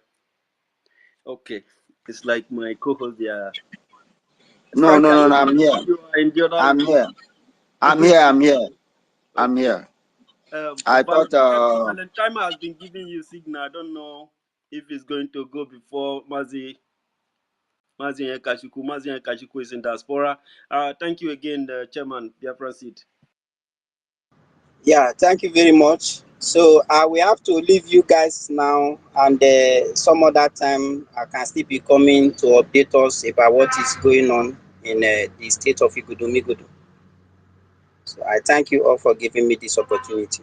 Okay. It's like my co-host there.
No,
Frank,
I'm here.
You are in the other
I'm
line.
here. I'm here. I thought
Valentine has been giving you signal. I don't know if it's going to go before Mazi Kashiku is in diaspora. Thank you again, Chairman Biafra Seed.
Yeah, thank you very much. So we have to leave you guys now, and some other time I can still be coming to update us about what is going on in the state of Igodomigodo. So I thank you all for giving me this opportunity.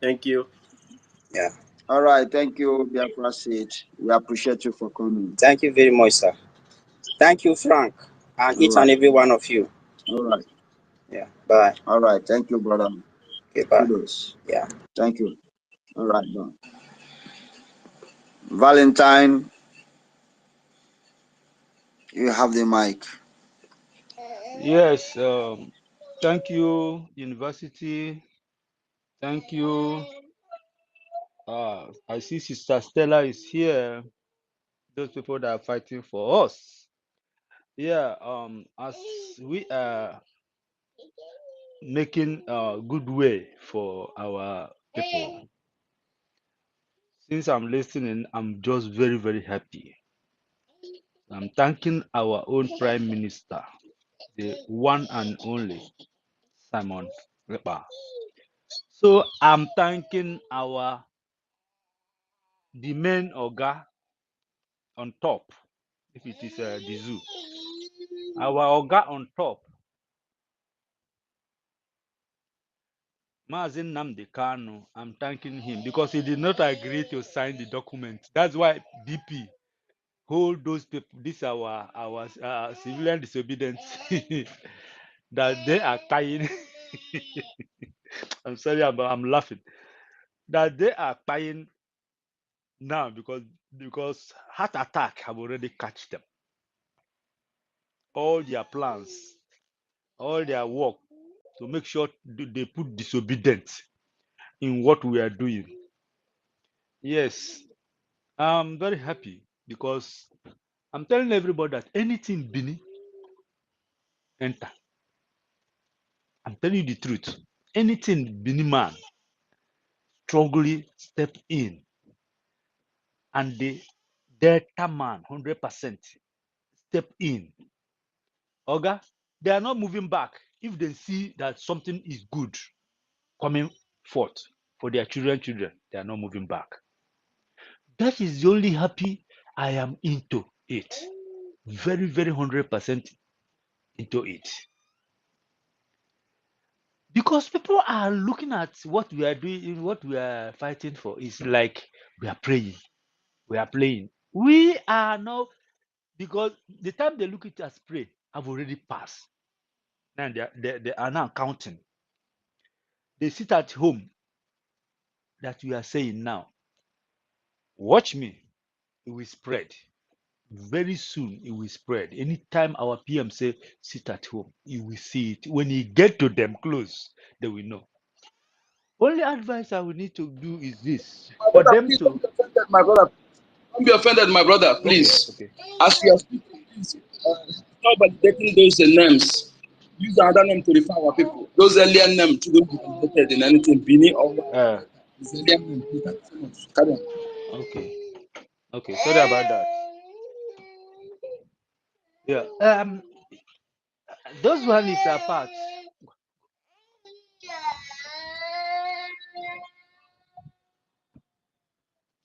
Thank you.
Yeah.
All right, thank you, Biafra Seed. We appreciate you for coming.
Thank you very much, sir. Thank you, Frank, and
All
each
right.
and every one of you.
All right.
Yeah. Bye.
All right. Thank you, brother.
Okay, bye.
Kudos.
Yeah.
Thank you. All right, bye. Valentine, you have the mic.
Yes, thank you, University. Thank you. I see Sister Stella is here. Those people that are fighting for us. Yeah, as we are making a good way for our people. Since I'm listening, I'm just very, very happy. I'm thanking our own Prime Minister, the one and only Simon Lepa. So I'm thanking the main Oga on top, if it is the zoo. Our Oga on top, Mazin Namde Kanu, I'm thanking him because he did not agree to sign the document. That's why DP hold those people. This our civilian disobedience that they are tying. I'm sorry, I'm laughing. That they are tying now because heart attack have already catch them. All their plans, all their work to make sure they put disobedience in what we are doing. Yes, I'm very happy because I'm telling everybody that anything Bini enter. I'm telling you the truth. Anything Bini man strongly step in, and the Delta man 100% step in. Oga, they are not moving back if they see that something is good coming forth for their children. They are not moving back. That is the only happy I am into it. Very, very 100% into it. Because people are looking at what we are doing, what we are fighting for. Is like we are praying, we are playing. We are now, because the time they look at us pray have already passed. Now they are now counting. They sit at home that we are saying now. Watch me, it will spread. Very soon it will spread. Anytime our PM say sit at home, you will see it. When you get to them close, they will know. Only advice I will need to do is this My for brother, them please don't to. be offended, my brother. Don't be offended, my brother, Okay, please. okay. As you are speaking, please stop validating those names. Use another name to refer our people. Those earlier names shouldn't be validated in anything. Bini or whatever. It's earlier name. Please, thank you so much. Carry on. Okay. Okay. Sorry about that. Yeah. Those one is apart.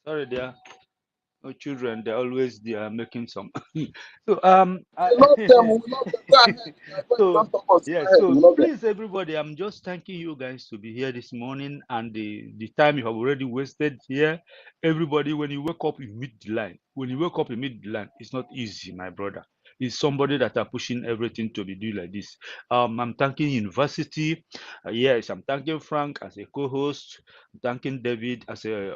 Sorry, dear. No children, they're always they are making some. So
We love them. We love them. Go ahead. My friend,
so
don't stop us. Go
yeah,
ahead. We
so
love them.
please everybody, I'm just thanking you guys to be here this morning and the time you have already wasted here. Everybody, when you wake up, you meet the line. When you wake up, you meet the line. It's not easy, my brother. It's somebody that are pushing everything to be doing like this. I'm thanking University. Yes, I'm thanking Frank as a co-host. I'm thanking David as a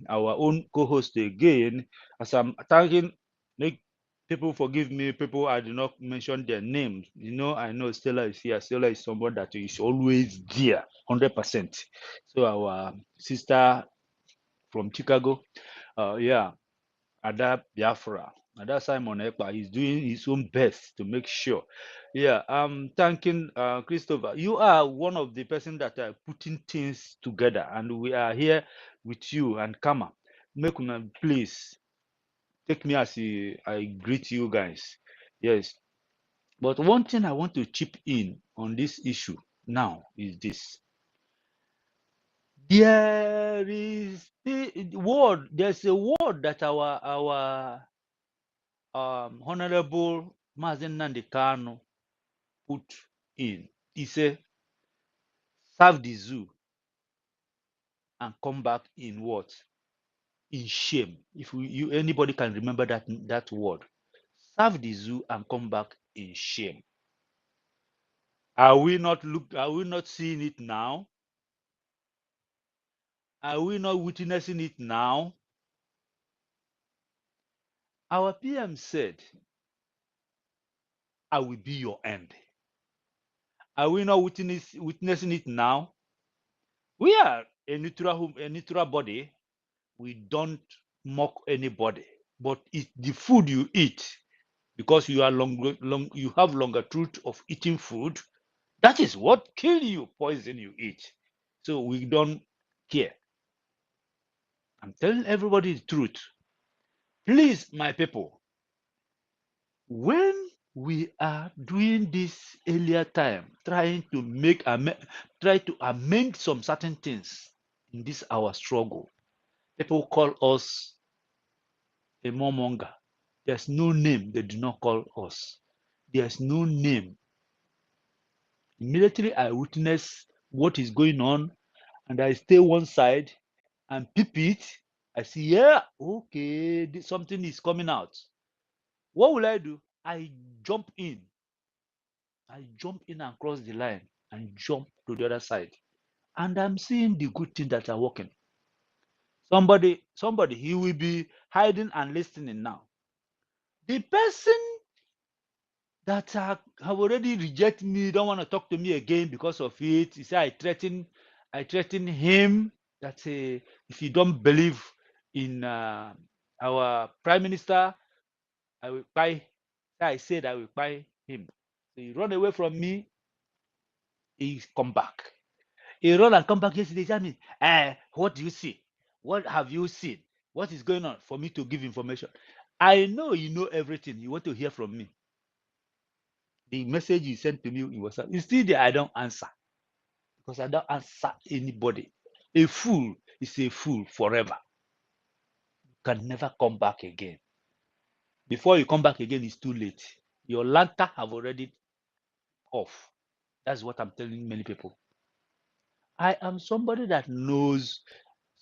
our own co-host again. As I'm thanking, make people forgive me, people I did not mention their names. You know, I know Stella is here. Stella is somebody that is always there, 100%. So our sister from Chicago, yeah, Ada Biafra. Ada Simon Ekpa is doing his own best to make sure. Yeah, I'm thanking Christopher. You are one of the person that are putting things together, and we are here with you and Kama. Make una please take me as I greet you guys. Yes. But one thing I want to chip in on this issue now is this. There's a word that our Honorable Mazen Nandekano put in. He said, serve the zoo and come back in what?
in shame. If anybody can remember that word, serve the zoo and come back in shame. Are we not seeing it now? Are we not witnessing it now? Our PM said, I will be your end. Are we not witnessing it now? We are a neutral body. We don't mock anybody, but it's the food you eat, because you are you have longer truth of eating food. That is what kill you, poison you eat. So we don't care. I'm telling everybody the truth. Please, my people, when we are doing this earlier time, trying to try to amend some certain things in this our struggle, people call us a momonger. There's no name they do not call us. There's no name. Immediately I witness what is going on, and I stay one side and peep it. I see, yeah, okay, something is coming out. What will I do? I jump in. I jump in and cross the line and jump to the other side. And I'm seeing the good things that are working. Somebody, he will be hiding and listening now. The person that have already rejected me, don't want to talk to me again because of it. He said I threaten him that if you don't believe in our prime minister, I will buy. I said I will buy him. So he run away from me. He come back. He run and come back yesterday. He tell me, what do you see? What have you seen? What is going on for me to give information? I know you know everything. You want to hear from me. The message you sent to me in WhatsApp, you still there. I don't answer because I don't answer anybody. A fool is a fool forever. You can never come back again. Before you come back again, it's too late. Your lantern have already off. That's what I'm telling many people. I am somebody that knows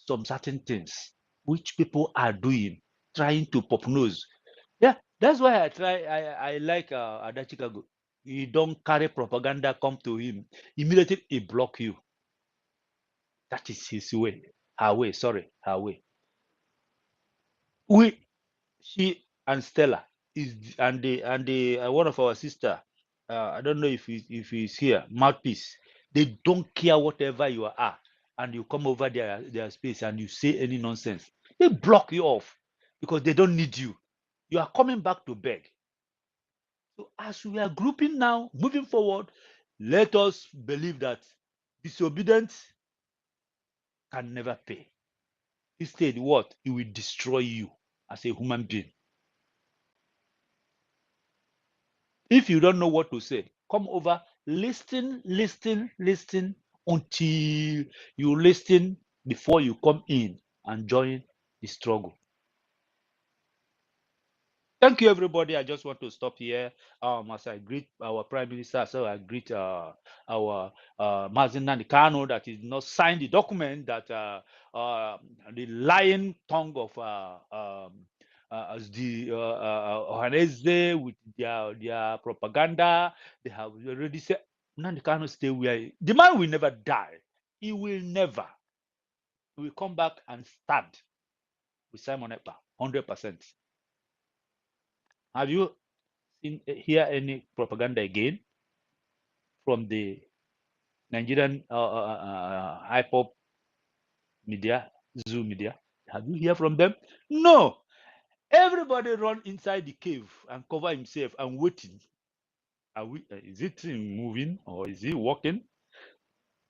some certain things which people are doing, trying to pop nose. Yeah, that's why I like Ada Chicago. You don't carry propaganda, come to him. Immediately he block you. That is his way. Her way, sorry, her way. She and Stella is and the one of our sister. I don't know if he's here. Mouthpiece. They don't care whatever you are, and you come over their space and you say any nonsense. They block you off because they don't need you. You are coming back to beg. So as we are grouping now, moving forward, let us believe that disobedience can never pay. Instead, what? It will destroy you as a human being. If you don't know what to say, come over, listen until you listen before you come in and join the struggle. Thank you, everybody. I just want to stop here. As I greet our Prime Minister, so I greet our Mazen Kano that is not signed the document that the lying tongue of as the Ohanese with their propaganda. They have already said Nandi Kano stay where the man will never die. He will never. He will come back and stand with Simon Ekpa, 100%. Have you hear any propaganda again from the Nigerian hip-hop media, Zoo media? Have you hear from them? No. Everybody run inside the cave and cover himself and waiting. Is it moving or is it walking?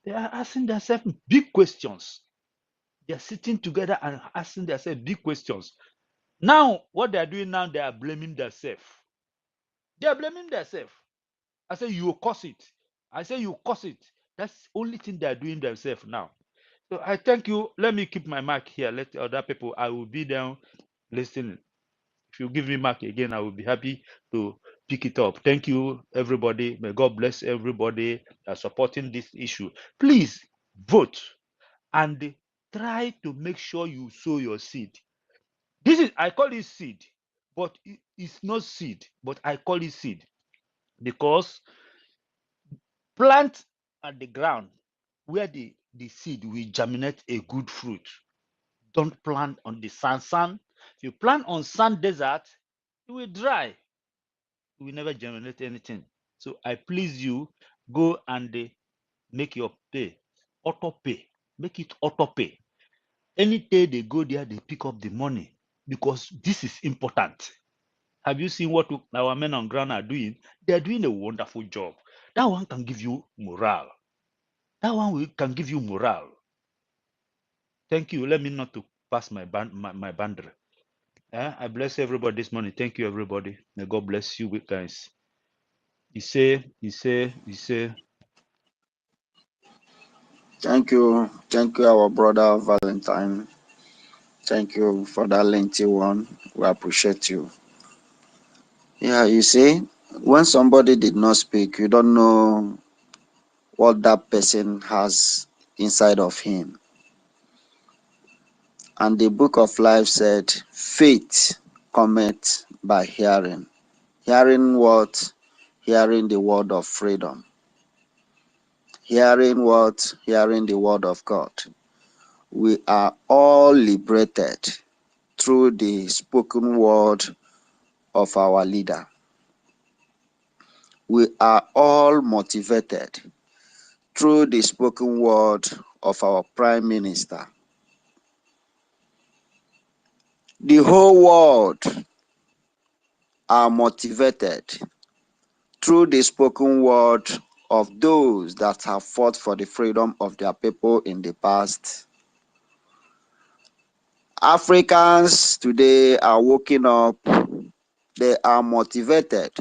They are asking themselves big questions. They are sitting together and asking themselves big questions. Now, what they are doing now, they are blaming themselves. They are blaming themselves. I say you cause it. I say you cause it. That's the only thing they are doing themselves now. So I thank you. Let me keep my mic here. Let other people. I will be down listening. If you give me mic again, I will be happy to pick it up. Thank you, everybody. May God bless everybody supporting this issue. Please vote and try to make sure you sow your seed.
This is, I call it seed, but it's not seed, but I call it seed because plant at the ground where the seed will germinate a good fruit. Don't plant on the sand. If you plant on sand desert, it will dry. It will never generate anything. So I please you, go and make your pay, auto pay. Make it auto pay. Any day they go there, they pick up the money because this is important. Have you seen what our men on ground are doing? They're doing a wonderful job. That one can give you morale. That one can give you morale. Thank you. Let me not to pass my boundary. I bless everybody this morning. Thank you, everybody. May God bless you, guys. He say.
Thank you, our brother Valentine. Thank you for that lengthy one. We appreciate you. Yeah, you see, when somebody did not speak, you don't know what that person has inside of him. And the book of life said, faith cometh by hearing. Hearing what? Hearing the word of freedom. Hearing what? Hearing the word of God. We are all liberated through the spoken word of our leader. We are all motivated through the spoken word of our Prime Minister. The whole world are motivated through the spoken word of those that have fought for the freedom of their people in the past. Africans today are waking up. They are motivated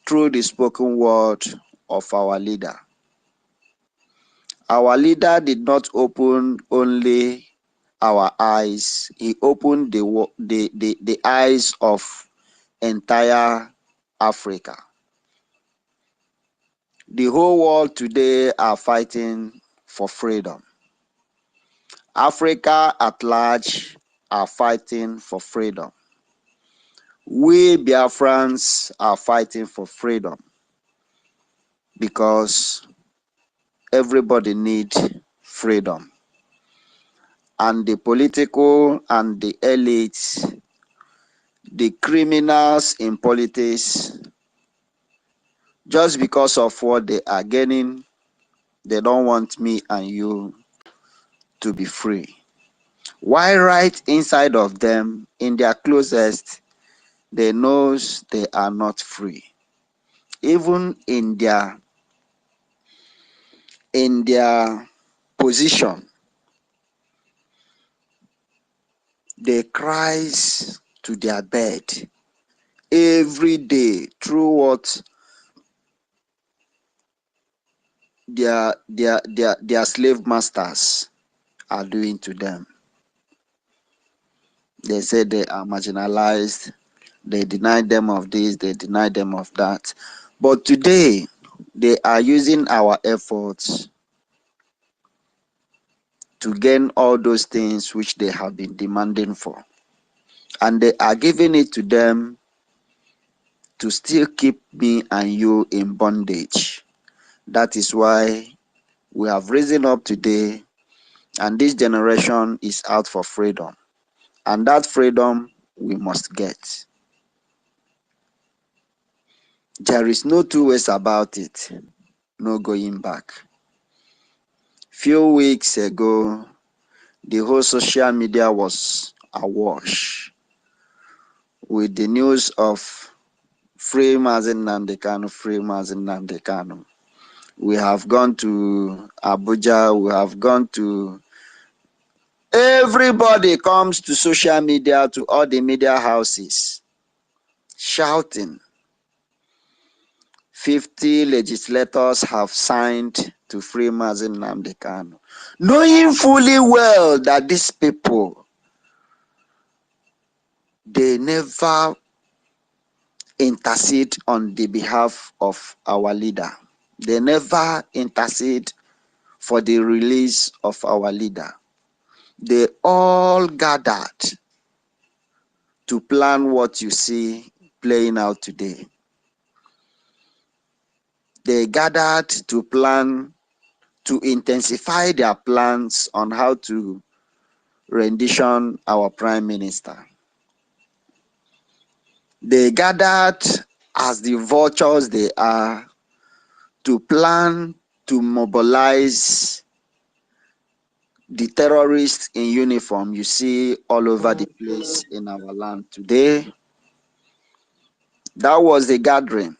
through the spoken word of our leader. Our leader did not open only our eyes, he opened the eyes of entire Africa. The whole world today are fighting for freedom. Africa at large are fighting for freedom. We Biafrans are fighting for freedom because everybody needs freedom. And the political and the elites, the criminals in politics, just because of what they are gaining, they don't want me and you to be free. Why right inside of them, in their closest, they know they are not free. Even in their position, they cries to their bed every day through what their slave masters are doing to them. They say they are marginalized, they deny them of this, they deny them of that. But today, they are using our efforts to gain all those things which they have been demanding for. And they are giving it to them to still keep me and you in bondage. That is why we have risen up today, and this generation is out for freedom. And that freedom we must get. There is no two ways about it, no going back. Few weeks ago, the whole social media was awash with the news of free Mazen Nnamdi Kanu, free Mazen Nnamdi Kanu. We have gone to Abuja, we have gone to... Everybody comes to social media, to all the media houses, shouting. 50 legislators have signed to free Mazen Nnamdi Kanu, knowing fully well that these people, they never intercede on the behalf of our leader. They never intercede for the release of our leader. They all gathered to plan what you see playing out today. They gathered to plan, to intensify their plans on how to rendition our prime minister. They gathered as the vultures they are to plan to mobilize the terrorists in uniform you see all over the place in our land today. That was the gathering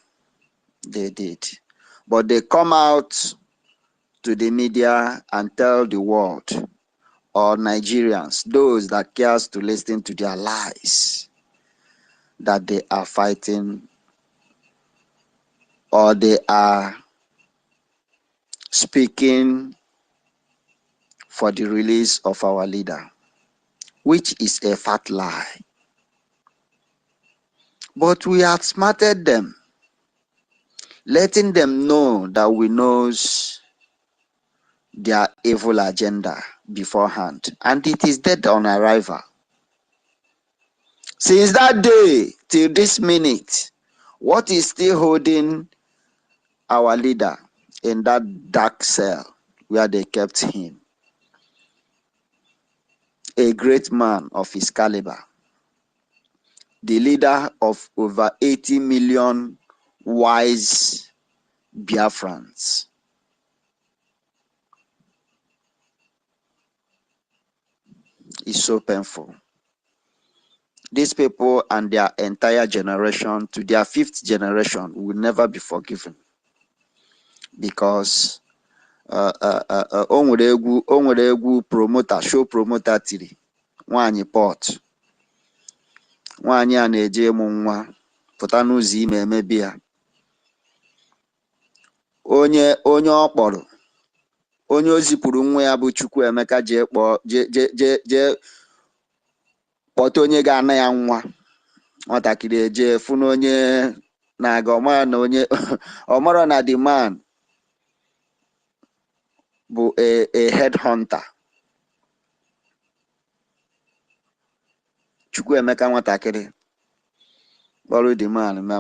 they did. But they come out to the media and tell the world, or Nigerians, those that cares to listen to their lies, that they are fighting or they are speaking for the release of our leader, which is a fat lie. But we outsmarted them, letting them know that we knows their evil agenda beforehand, and it is dead on arrival. Since that day till this minute, what is still holding our leader in that dark cell where they kept him? A great man of his caliber, the leader of over 80 million wise Biafrans. It's so painful. These people and their entire generation, to their 5th generation, will never be forgiven, because o nwere egwu promoter, show promoter tiri nwaanyị pot, nwaanyị a na-eje ịmụ nwa pụta n'ụzọ ime emebi ya. Onye ọ kpọrọ, onye o zipụrụ nwa ya bụ Chukwuemeka jee kpọta onye ga-ana ya nwa. Nwatakịrị eje fụ na onye na-aga, ọmara na the man bụ a headhunter. Chukwuemeka nwatakịrị kpọrọ the man, ma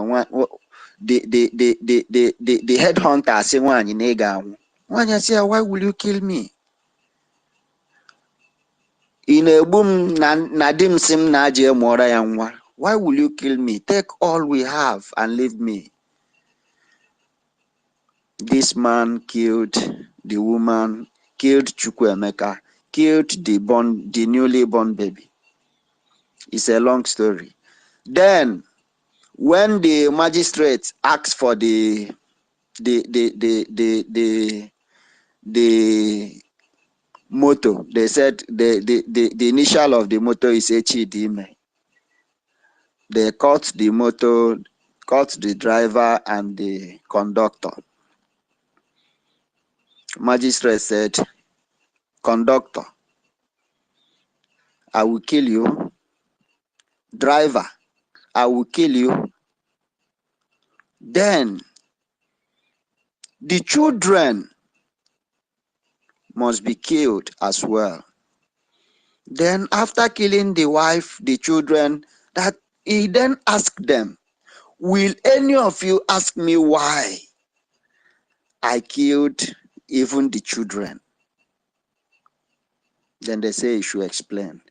the headhunter asị nwaanyị na ị ga-anwụ. Nwaanyị asị ya, why will you kill me? Ị na-egbu m na di m sị m na aje mụọrọ ya nwa. Why will you kill me? Take all we have and leave me. This man killed the woman, killed Chukwuemeka, killed the newly born baby. It's a long story. Then, when the magistrate asked for the motto, they said the initial of the motto is EKID. They caught the motto, caught the driver and the conductor. Magistrate said, conductor, I will kill you. Driver, I will kill you. Then the children must be killed as well. Then after killing the wife, the children, that he then asked them, will any of you ask me why I killed even the children? Then they say he should explain.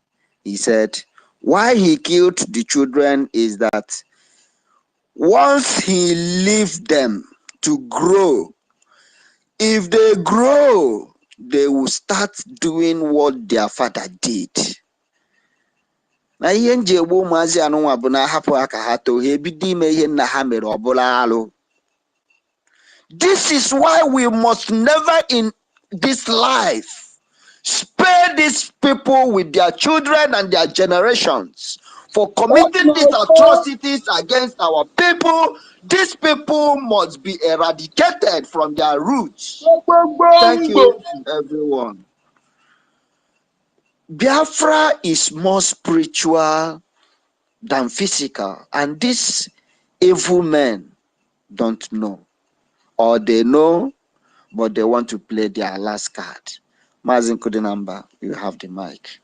He said, why he killed the children is that once he leaves them to grow, if they grow, they will start doing what their father did. Na ihe nji egbu ụmụazị anụnwa bụ na hapụ aka ha too ha ebido ime ihe nna ha mere ọbụla alụ. This is why we must never in this life spare these people with their children and their generations for committing these atrocities against our people. These people must be eradicated from their roots. Thank you, everyone. Biafra is more spiritual than physical, and these evil men don't know, or they know, but they want to play their last card. Mazin Kudinamba, you have the mic.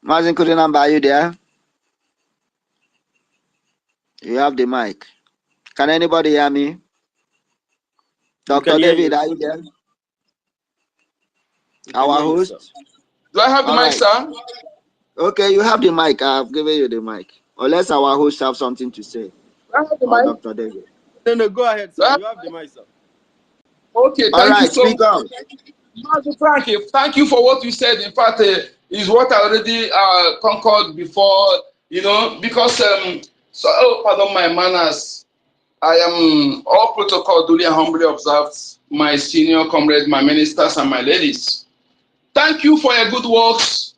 Mazin Kurinamba, are you there? You have the mic. Can anybody hear me?
We can
Dr.
hear
David,
you.
are you there?
We can
Our
hear you, sir.
host?
Do I have the
All
mic,
right.
sir?
Okay, you have the mic. I've given you the mic. Unless our host have something to say.
Do I have the
Or
mic?
Dr. David.
No, go ahead,
Do I
sir.
have
You have the mic, sir.
Okay,
All
thank you
right,
so
speak
much.
on.
Frankie, thank you for what you said. In fact, is what I already conquered before, because, pardon my manners. I am all protocol duly and humbly observed, my senior comrade, my ministers, and my ladies. Thank you for your good works,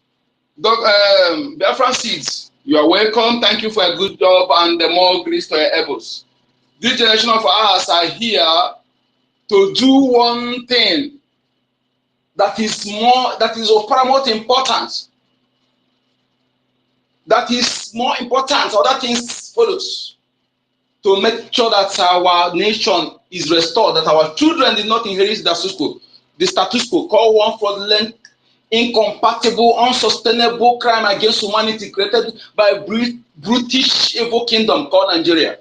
Biafra Seeds. You are welcome. Thank you for a good job and more grace to your elbows. This generation of us are here to do one thing that is of paramount importance. That is more important. Other things follows to make sure that our nation is restored, that our children did not inherit the status quo, called one fraudulent, incompatible, unsustainable crime against humanity created by a brutish evil kingdom called Nigeria.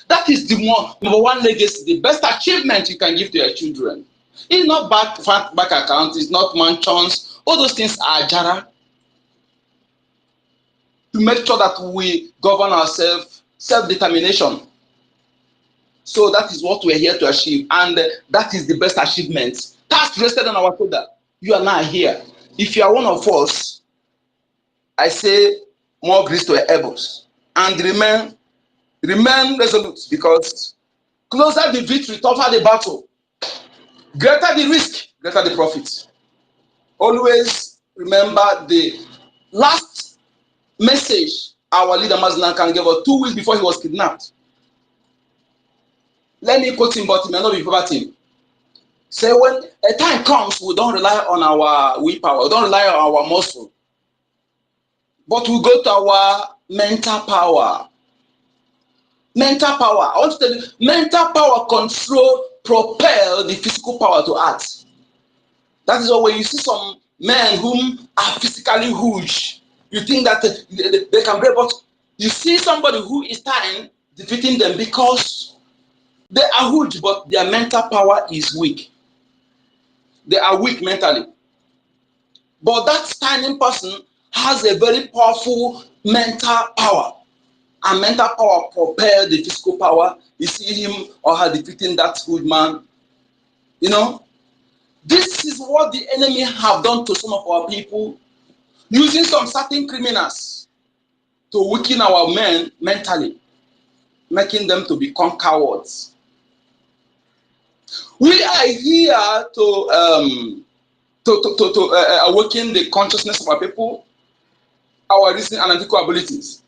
That is the number one legacy, the best achievement you can give to your children. It's not bank accounts, it's not mansions. All those things are jara. To make sure that we govern ourselves, self-determination. So that is what we're here to achieve, and that is the best achievement. Task rested on our shoulder. You are now here. If you are one of us, I say more grace to your elbows, and remain resolute, because closer the victory, tougher the battle, greater the risk, greater the profit. Always remember the last message our leader Maznan can give us 2 weeks before he was kidnapped. Let me quote him, but it may not be verbatim. Say, when a time comes, we don't rely on our willpower, we don't rely on our muscle, but we go to our mental power. Mental power. I want to tell you, mental power propel the physical power to act. That is why when you see some men whom are physically huge, you think that they can break, but you see somebody who is time defeating them because they are huge, but their mental power is weak. They are weak mentally. But that standing person has a very powerful mental power. And mental power propels the physical power. You see him or her defeating that good man. This is what the enemy have done to some of our people, using some certain criminals to weaken our men mentally, making them to become cowards. We are here to awaken the consciousness of our people, our reasoning and analytical abilities.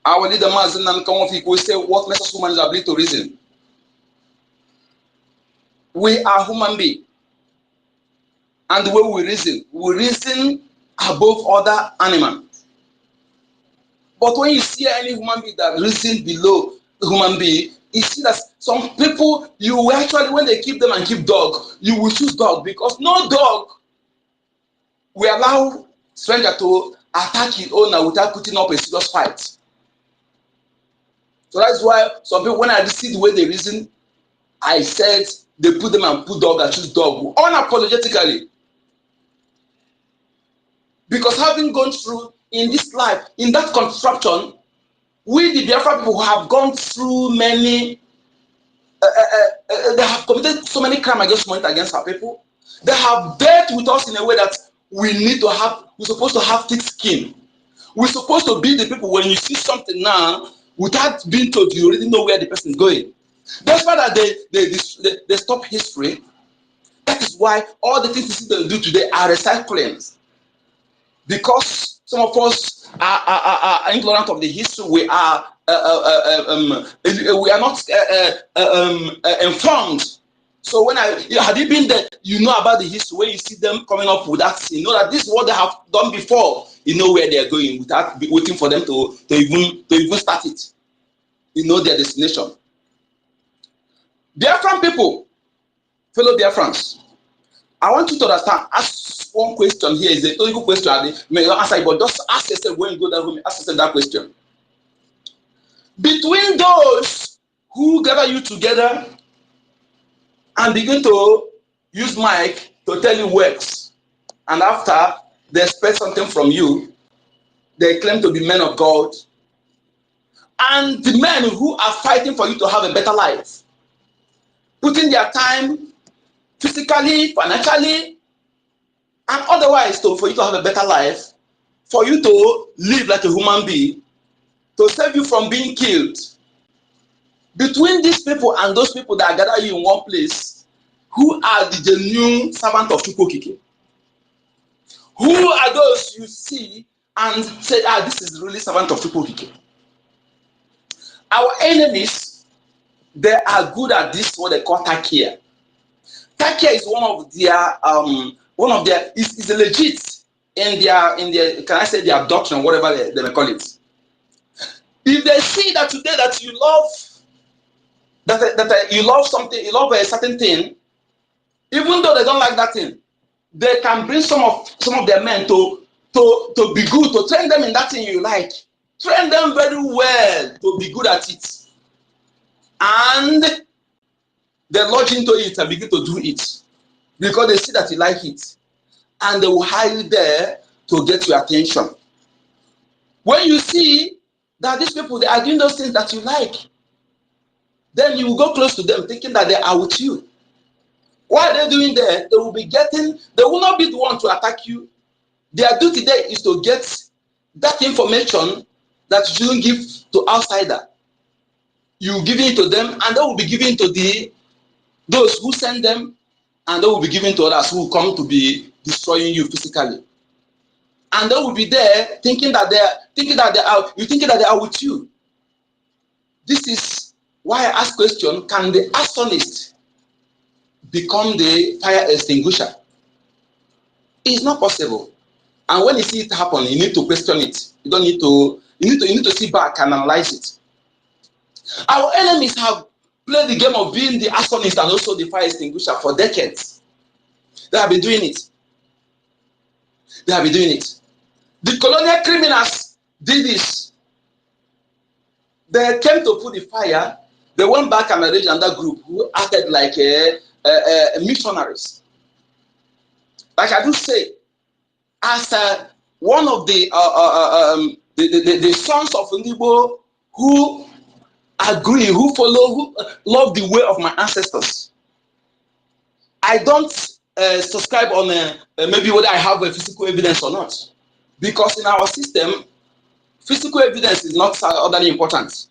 Our leader Mazin and Kamofik will say, what makes us humans ability to reason? We are human beings. And the way we reason above other animals. But when you see any human being that reasons below the human being, you see that some people, you will actually, when they keep them and keep dog, you will choose dog, because no dog will allow stranger to attack his owner without putting up a serious fight. So that's why some people, when I see the way they reason, I said they put them and put dog and choose dog unapologetically. Because having gone through in this life, in that construction, we the Biafra people have gone through many, they have committed so many crimes against our people. They have dealt with us in a way that we're supposed to have thick skin. We're supposed to be the people, when you see something now, without being told, you already know where the person is going. That's why that they stop history. That is why all the things you see them do today are recycling. Because some of us are ignorant of the history, we are not informed. So had you been there, you know about the history. When you see them coming up with that, you know that this is what they have done before. You know where they are going without waiting for them to even start it. You know their destination. Biafran people, fellow Biafrans, I want you to understand. Ask one question here. Is a total question. I may not answer it, but just ask yourself when you go down home. Ask yourself that question. Between those who gather you together and begin to use mic to tell you works, and after they expect something from you, they claim to be men of God, and the men who are fighting for you to have a better life, putting their time physically, financially, and otherwise for you to have a better life, for you to live like a human being, to save you from being killed. Between these people and those people that gather you in one place, who are the genuine servant of Chukwokike? Who are those you see and say, this is really servant of Chukwokike? Our enemies, they are good at this, what they call takia. Takia is one of their is legit in their can I say their doctrine, whatever they may call it. If they see that today that you love you love something, you love a certain thing, even though they don't like that thing, they can bring some of their men to be good, to train them in that thing you like. Train them very well to be good at it. And they lodge into it and begin to do it because they see that you like it. And they will hire you there to get your attention. When you see that these people, they are doing those things that you like, then you will go close to them thinking that they are with you. What are they doing there? They will not be the one to attack you. Their duty there is to get that information that you shouldn't give to outsider. You give it to them, and they will be giving to those who send them, and they will be giving to others who will come to be destroying you physically. And they will be there thinking that they are with you. This is why I ask question: can the arsonist become the fire extinguisher? It's not possible. And when you see it happen, you need to question it. You don't need to. You need to sit back and analyze it. Our enemies have played the game of being the arsonist and also the fire extinguisher for decades. They have been doing it. They have been doing it. The colonial criminals did this. They came to put the fire. They went back and arranged another group who acted like missionaries. Like I do say, as one of the sons of Ndibo who agree, who follow, who love the way of my ancestors. I don't subscribe on maybe whether I have a physical evidence or not. Because in our system, physical evidence is not utterly important.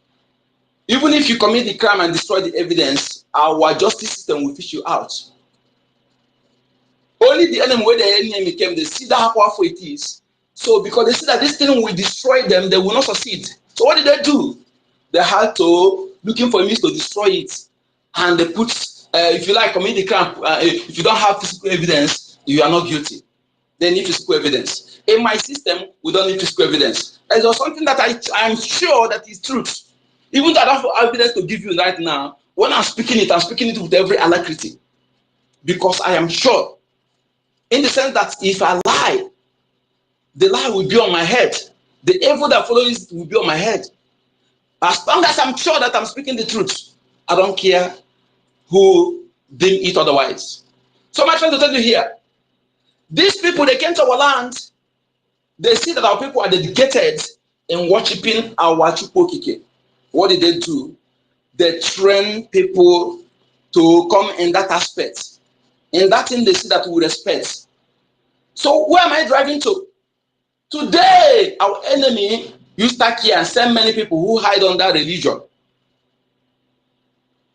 Even if you commit the crime and destroy the evidence, our justice system will fish you out. Only the enemy, where the enemy came, they see that how powerful it is. So because they see that this thing will destroy them, they will not succeed. So what did they do? They had to looking for means to destroy it. And they put, if you like, commit the crime, if you don't have physical evidence, you are not guilty. They need physical evidence. In my system, we don't need physical evidence. And there's something that I am sure that is truth. Even though I don't have evidence to give you right now, when I'm speaking it with every alacrity. Because I am sure. In the sense that if I lie, the lie will be on my head. The evil that follows will be on my head. As long as I'm sure that I'm speaking the truth, I don't care who deem it otherwise. So I'm trying to tell you here, these people, they came to our land, they see that our people are dedicated in worshiping our Chukwokike. What did they do? They train people to come in that aspect. In that thing, they see that we respect. So where am I driving to? Today, our enemy use Taki and send many people who hide under religion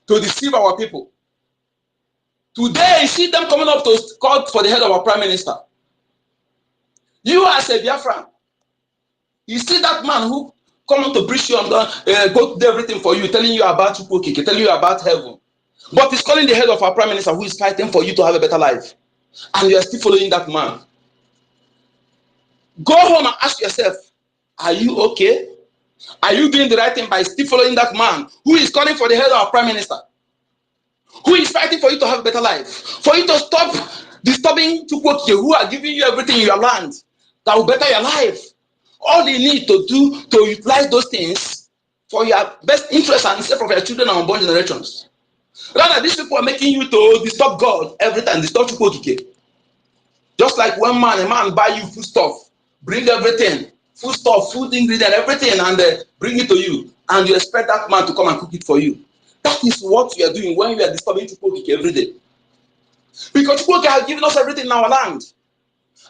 to deceive our people. Today, you see them coming up to court for the head of our prime minister. You as a Biafran, you see that man who come on to preach you and go do everything for you, telling you about Chukwokike, telling you about heaven. But he's calling the head of our prime minister who is fighting for you to have a better life. And you are still following that man. Go home and ask yourself, are you okay? Are you doing the right thing by still following that man who is calling for the head of our prime minister? Who is fighting for you to have a better life? For you to stop disturbing Chukwokike who are giving you everything in your land that will better your life. All you need to do to utilize those things for your best interest and sake of your children and unborn generations. Rather, these people are making you to disturb God every time, disturb Chukwokike. Just like one man, a man buy you food stuff, bring everything, food stuff, food ingredient, everything, and bring it to you, and you expect that man to come and cook it for you. That is what you are doing when you are disturbing Chukwokike every day. Because Chukwokike has given us everything in our land.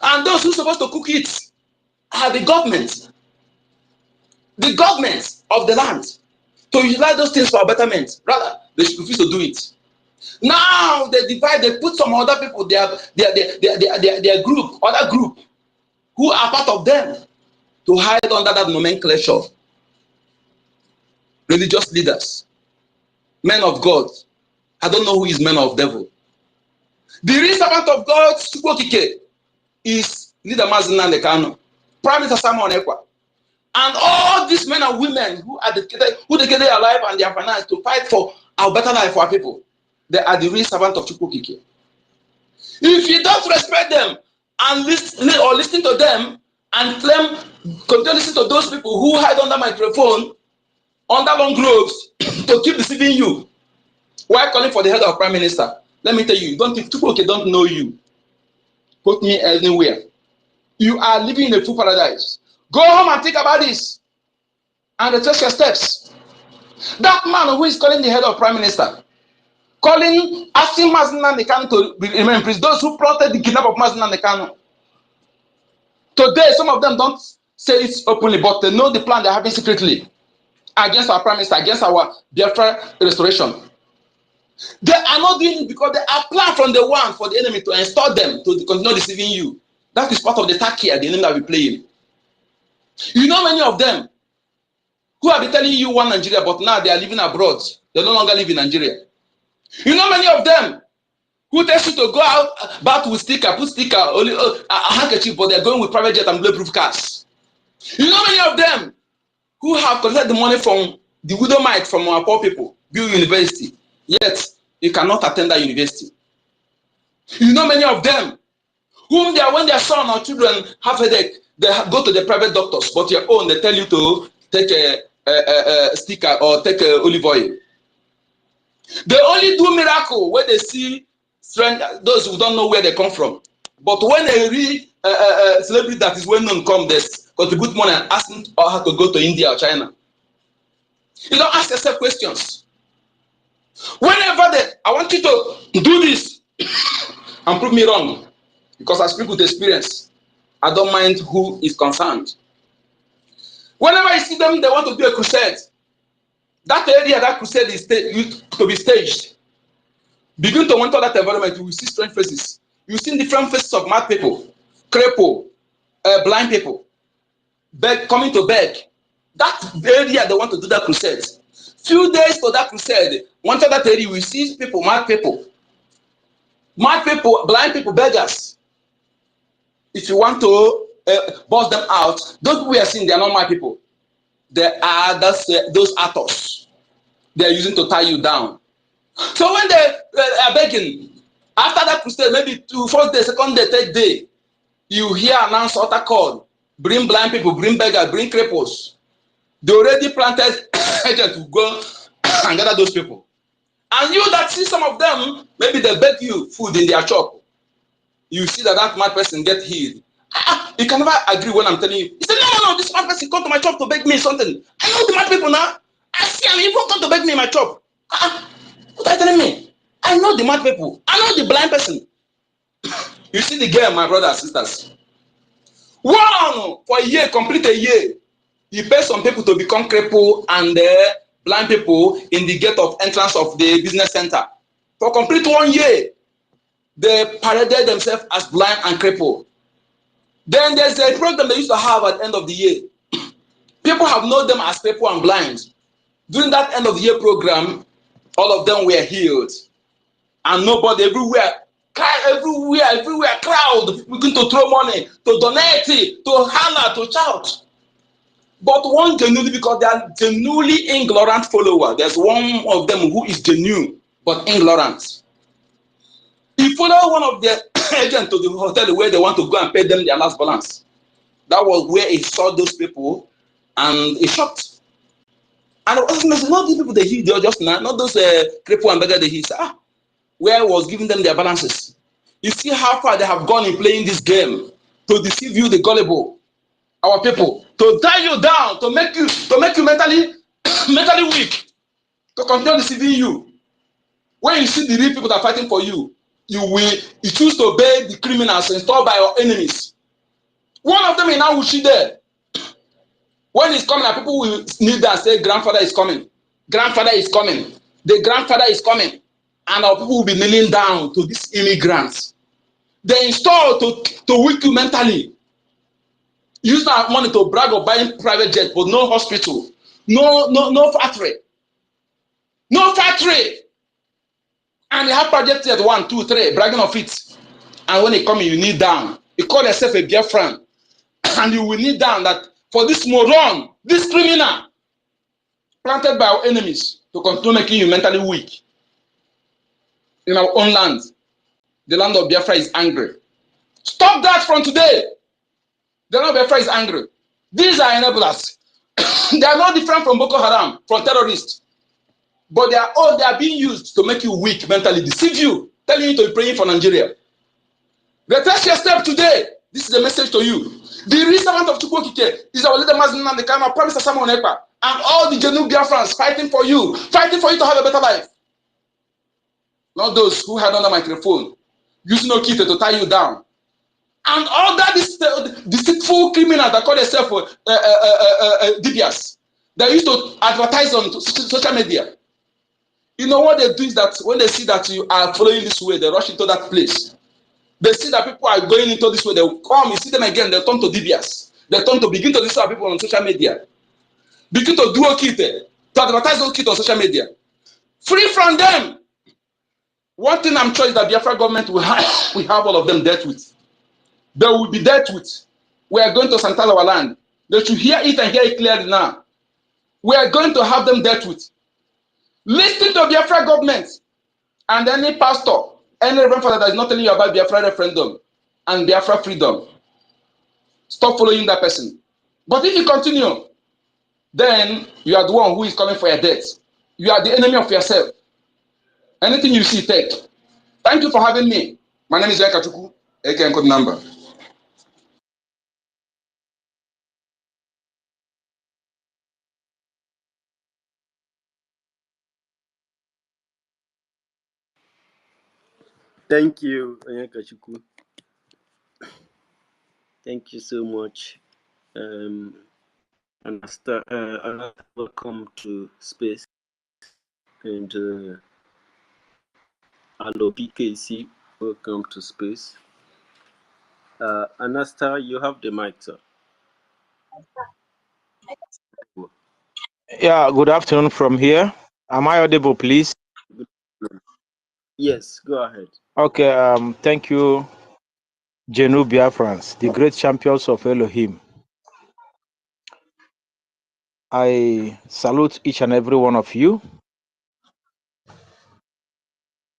And those who are supposed to cook it are the government of the land. To utilize those things for our betterment. Rather, they should refuse to do it. Now they divide, they put some other people, their group, other group, who are part of them, to hide under that nomenclature. Religious leaders, men of God. I don't know who is men of devil. The real servant of God, Chukwokike, is leader Mazi Nnamdi Kanu, Prime Minister Simon Ekpa, and all these men and women who are dedicated their life and their finance to fight for our better life for our people. They are the real servant of Chukwokike. If you don't respect them and listen to them and continue to listen to those people who hide under microphone, under long globes, to keep deceiving you, while calling for the head of Prime Minister, let me tell you, if Chukwokike don't know you, put me anywhere. You are living in a full paradise. Go home and think about this and retrace your steps. That man who is calling the head of Prime Minister, asking Mazi Nnamdi Kanu to remain in prison, those who plotted the kidnap of Mazi Nnamdi Kanu. Today, some of them don't say it openly, but they know the plan they're having secretly against our Prime Minister, against our Biafra restoration. They are not doing it because they are planned from the one for the enemy to install them to continue deceiving you. That is part of the tacky at the enemy that we play in. You know many of them who have been telling you one Nigeria, but now they are living abroad. They no longer live in Nigeria. You know many of them who tells you to go out back with sticker, put sticker, only a handkerchief, but they're going with private jet and bulletproof cars. You know many of them who have collected the money from the widow mite from our poor people, build university, yet you cannot attend that university. You know many of them whom they are, when their son or children have headache, they go to the private doctors, but your own, they tell you to take a sticker or take olive oil. They only do miracle when they see those who don't know where they come from. But when they read a celebrity that is well known come, they contribute money and ask them how to go to India or China. You don't ask yourself questions. Whenever I want you to do this and prove me wrong, because I speak with experience. I don't mind who is concerned. Whenever I see them, they want to do a crusade. That area, that crusade is to be staged. Begin to monitor that environment, you will see strange faces. You will see different faces of mad people, cripple, blind people, coming to beg. That area, they want to do that crusade. Few days to that crusade, monitor that area, you will see people, blind people, beggars. If you want to bust them out, those people we are seeing, they are not my people. They are those actors they are using to tie you down. So when they are begging, after that crusade, maybe first day, second day, third day, you hear announce altar call, bring blind people, bring beggars, bring cripples. They already planted agent to go and gather those people. And you that see some of them, maybe they beg you food in their shop. You see that mad person get healed. You can never agree when I'm telling you. You say, no, this mad person come to my shop to beg me something. I know the mad people now. I see him, he won't come to beg me in my shop. What are you telling me? I know the mad people. I know the blind person. You see the girl, my brothers and sisters. One, for a year, complete a year, you pay some people to become crippled and blind people in the gate of entrance of the business center. For complete 1 year, they paraded themselves as blind and crippled. Then there's a program they used to have at the end of the year. People have known them as crippled and blind. During that end of the year program, all of them were healed. And nobody everywhere, crowd, begin to throw money, to donate, to holler, to shout. But one genuinely, because they are genuinely ignorant follower. There's one of them who is genuine, but ignorant. He followed one of the agent to the hotel where they want to go and pay them their last balance. That was where he saw those people and he shocked. And not these people they heal, they are just not those cripple and beggar they heal. Where was giving them their balances. You see how far they have gone in playing this game to deceive you, the gullible, our people, to tie you down, to make you mentally mentally weak, to continue deceiving you. When you see the real people that are fighting for you, you choose to obey the criminals installed by your enemies. One of them is now Uchi there. When he's coming, people will kneel down and say, grandfather is coming. Grandfather is coming. The grandfather is coming. And our people will be kneeling down to these immigrants. They install to weak you mentally. Use that money to brag of buying private jet, but no hospital. No factory. No factory. And they have projects at 1, 2, 3, bragging of it. And when they come in, you kneel down. You call yourself a Biafran. And you will kneel down that for this moron, this criminal, planted by our enemies to continue making you mentally weak. In our own land, the land of Biafra is angry. Stop that from today. The land of Biafra is angry. These are enablers. They are not different from Boko Haram, from terrorists. But they are being used to make you weak mentally, deceive you, telling you to be praying for Nigeria. Retest your step today. This is a message to you. The real servant of Chukwokike is our leader Mazin and the kind of Prime Minister Samuel Ekpa, and all the Genu Biafrans fighting for you to have a better life. Not those who had on the microphone, using Okite to tie you down. And all that is deceitful criminals that call themselves DBS. They used to advertise on social media. You know what they do is that when they see that you are following this way, they rush into that place. They see that people are going into this way, they will come, you see them again, they turn to DBS. They turn to begin to disturb people on social media. Begin to do Okite, to advertise Okite on social media. Free from them. One thing I'm sure is that Biafra government will have all of them dealt with. They will be dealt with. We are going to sanitize our land. They should hear it and hear it clearly now. We are going to have them dealt with. Listen to Biafra government and any pastor, any reverend father that is not telling you about Biafra referendum and Biafra freedom. Stop following that person. But if you continue, then you are the one who is coming for your death. You are the enemy of yourself. Anything you see, take. Thank you for having me. My name is Yakachuku, aka Code Number.
Thank you, Anyakachuku. Thank you so much. And welcome to space. And hello, PKC. Welcome to space. Anasta, you have the mic, sir.
Yeah, good afternoon from here. Am I audible, please?
Yes, go ahead.
Okay, thank you, Genu Biafrans, the great champions of Elohim. I salute each and every one of you.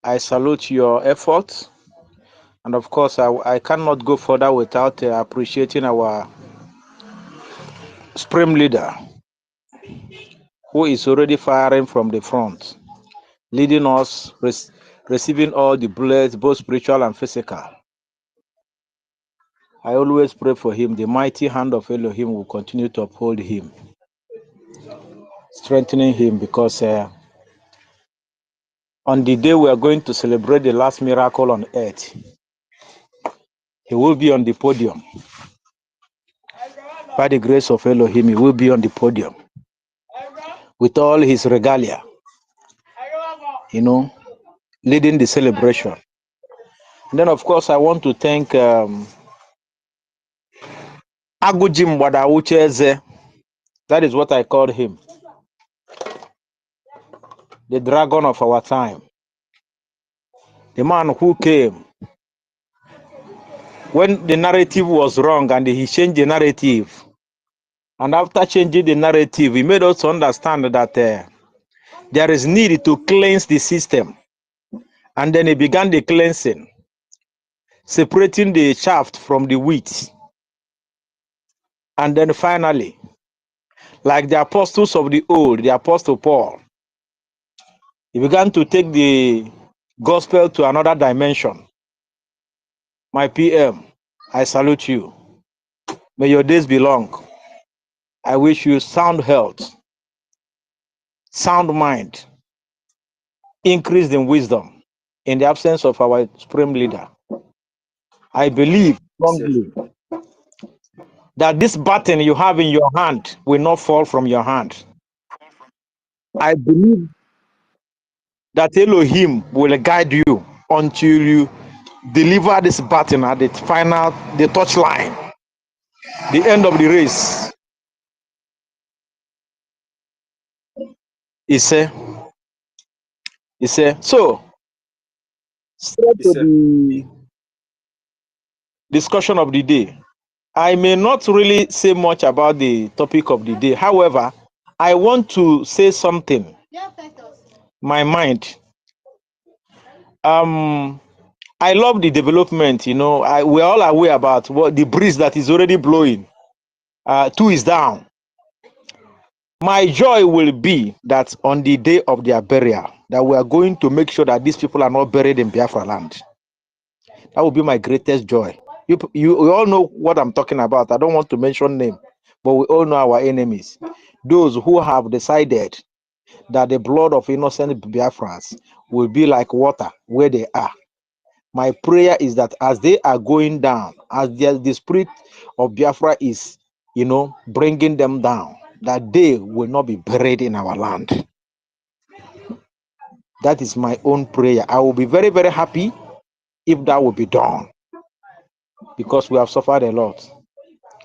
I salute your efforts. And of course, I cannot go further without appreciating our supreme leader, who is already firing from the front, leading us, receiving all the bullets, both spiritual and physical. I always pray for him. The mighty hand of Elohim will continue to uphold him, strengthening him, because on the day we are going to celebrate the last miracle on earth, he will be on the podium. By the grace of Elohim, he will be on the podium with all his regalia, leading the celebration. And then, of course, I want to thank Agujim Wadawucheze. That is what I called him. The dragon of our time. The man who came when the narrative was wrong and he changed the narrative. And after changing the narrative, he made us understand that there is need to cleanse the system. And then he began the cleansing, separating the shaft from the wheat. And then finally, like the apostles of the old, the apostle Paul, he began to take the gospel to another dimension. My PM, I salute you. May your days be long. I wish you sound health, sound mind, increased in wisdom in the absence of our supreme leader. I believe strongly that this button you have in your hand will not fall from your hand. I believe that Elohim will guide you until you deliver this button at the final, the touch line, the end of the race. He said, so straight to the discussion of the day. I may not really say much about the topic of the day. However, I want to say something. My mind. I love the development. We're all aware about what the breeze that is already blowing. Two is down. My joy will be that on the day of their burial, that we are going to make sure that these people are not buried in Biafra land. That will be my greatest joy. You all know what I'm talking about. I don't want to mention name, but we all know our enemies. Those who have decided that the blood of innocent Biafrans will be like water where they are. My prayer is that as they are going down, as the spirit of Biafra is, bringing them down, that they will not be buried in our land. That is my own prayer. I will be very, very happy if that will be done, because we have suffered a lot.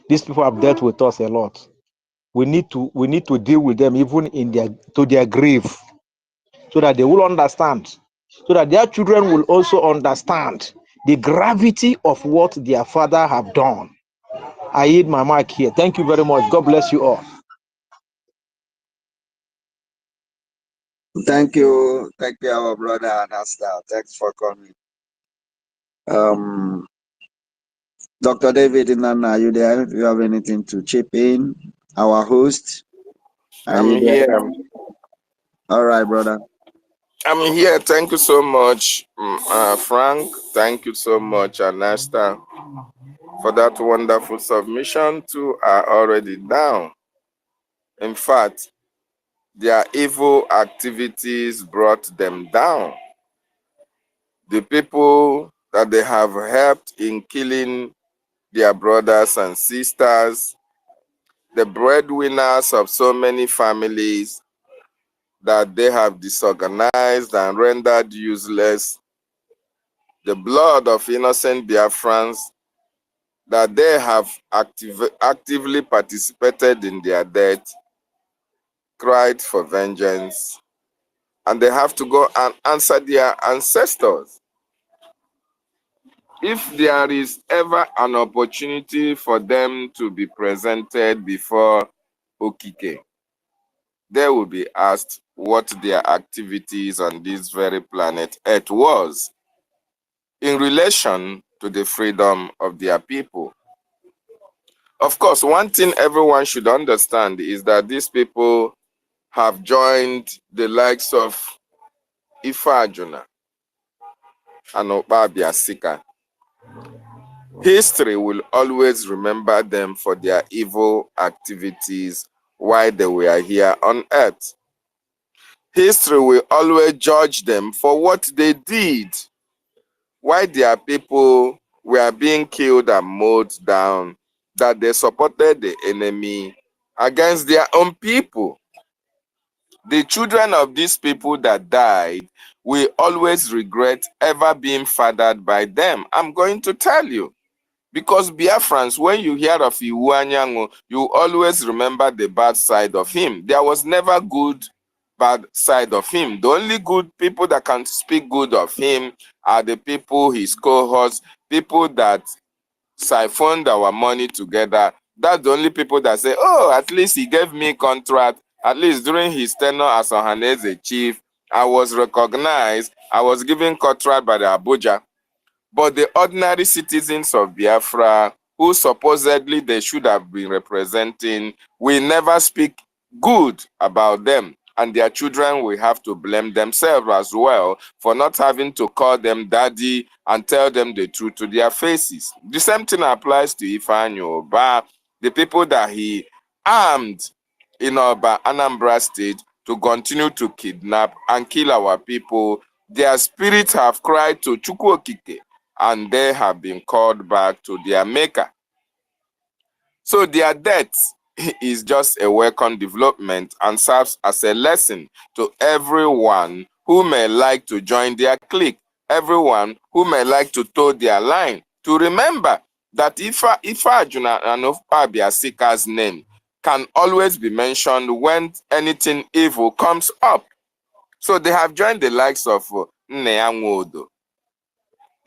These people have dealt with us a lot. We need to deal with them even to their grave, so that they will understand, so that their children will also understand the gravity of what their father have done. I hit my mic here. Thank you very much. God bless you all.
Thank you, our brother Anasta. Thanks for coming. Dr. David Inanna, are you there? Do you have anything to chip in? Our host, are
I'm
you there?
here.
All right, brother.
I'm here. Thank you so much, Frank. Thank you so much, Anasta, for that wonderful submission. Two are already down. In fact, their evil activities brought them down. The people that they have helped in killing their brothers and sisters, the breadwinners of so many families that they have disorganized and rendered useless, the blood of innocent Biafrans that they have actively participated in their death, cried for vengeance, and they have to go and answer their ancestors. If there is ever an opportunity for them to be presented before Okike, they will be asked what their activities on this very planet Earth was in relation to the freedom of their people. Of course, one thing everyone should understand is that these people have joined the likes of Ifajuna and Obabia Sika. History will always remember them for their evil activities while they were here on earth. History will always judge them for what they did while their people were being killed and mowed down, that they supported the enemy against their own people. The children of these people that died will always regret ever being fathered by them. I'm going to tell you. Because Biafrans, when you hear of Iwu Anyanwu, you always remember the bad side of him. There was never good, bad side of him. The only good people that can speak good of him are the people, his cohorts, people that siphoned our money together. That's the only people that say, oh, at least he gave me contract. At least during his tenure as Ohaneze chief, I was recognized. I was given contract by the Abuja. But the ordinary citizens of Biafra, who supposedly they should have been representing, will never speak good about them. And their children will have to blame themselves as well for not having to call them daddy and tell them the truth to their faces. The same thing applies to Ifeanyi Oba, the people that he armed in Oba, Anambra State, to continue to kidnap and kill our people. Their spirits have cried to Chukwu Okike, and they have been called back to their maker. So their death is just a welcome development and serves as a lesson to everyone who may like to join their clique, everyone who may like to toe their line, to remember that Ifa Ajuna and Biasika's name can always be mentioned when anything evil comes up. So they have joined the likes of Nneanwodo,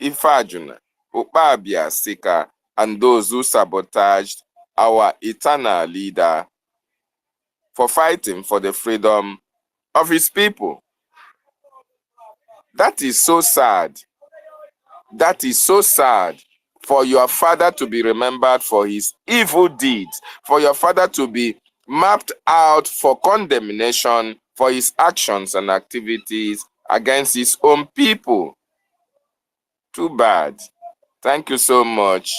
Ifa Ajuna, Biasika, and those who sabotaged our eternal leader for fighting for the freedom of his people. That is so sad. That is so sad for your father to be remembered for his evil deeds, for your father to be mapped out for condemnation for his actions and activities against his own people. Too bad. Thank you so much,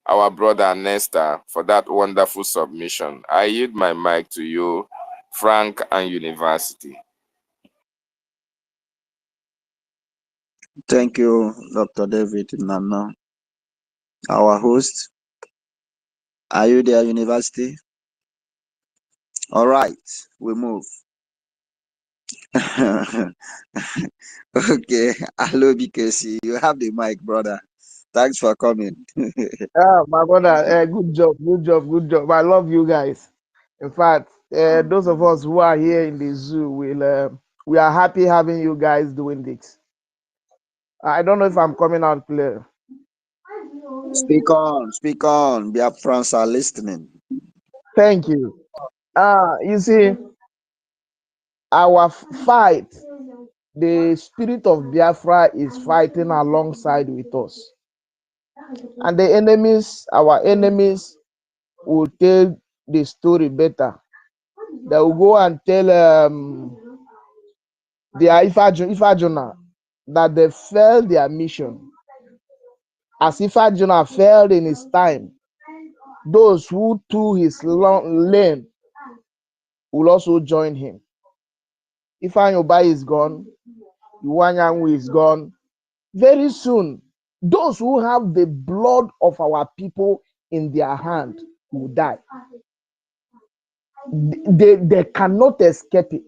our brother Nesta, for that wonderful submission. I yield my mic to you, Frank and University.
Thank you, Dr. David Nana. Our host, are you there, University? All right, we move. Okay, hello, BKC. You have the mic, brother. Thanks for coming.
My brother, good job. I love you guys. In fact, those of us who are here in the zoo we are happy having you guys doing this. I don't know if I'm coming out clear.
Speak on. Biafrans are listening.
Thank you. You see, our fight, the spirit of Biafra is fighting alongside with us. And the enemies, our enemies, will tell the story better. They will go and tell the Ifajuna that they failed their mission. As Ifajuna failed in his time, those who took his lane will also join him. Ifeanyi Oba is gone, Iwanyanwu is gone. Very soon, those who have the blood of our people in their hand will die. They cannot escape it.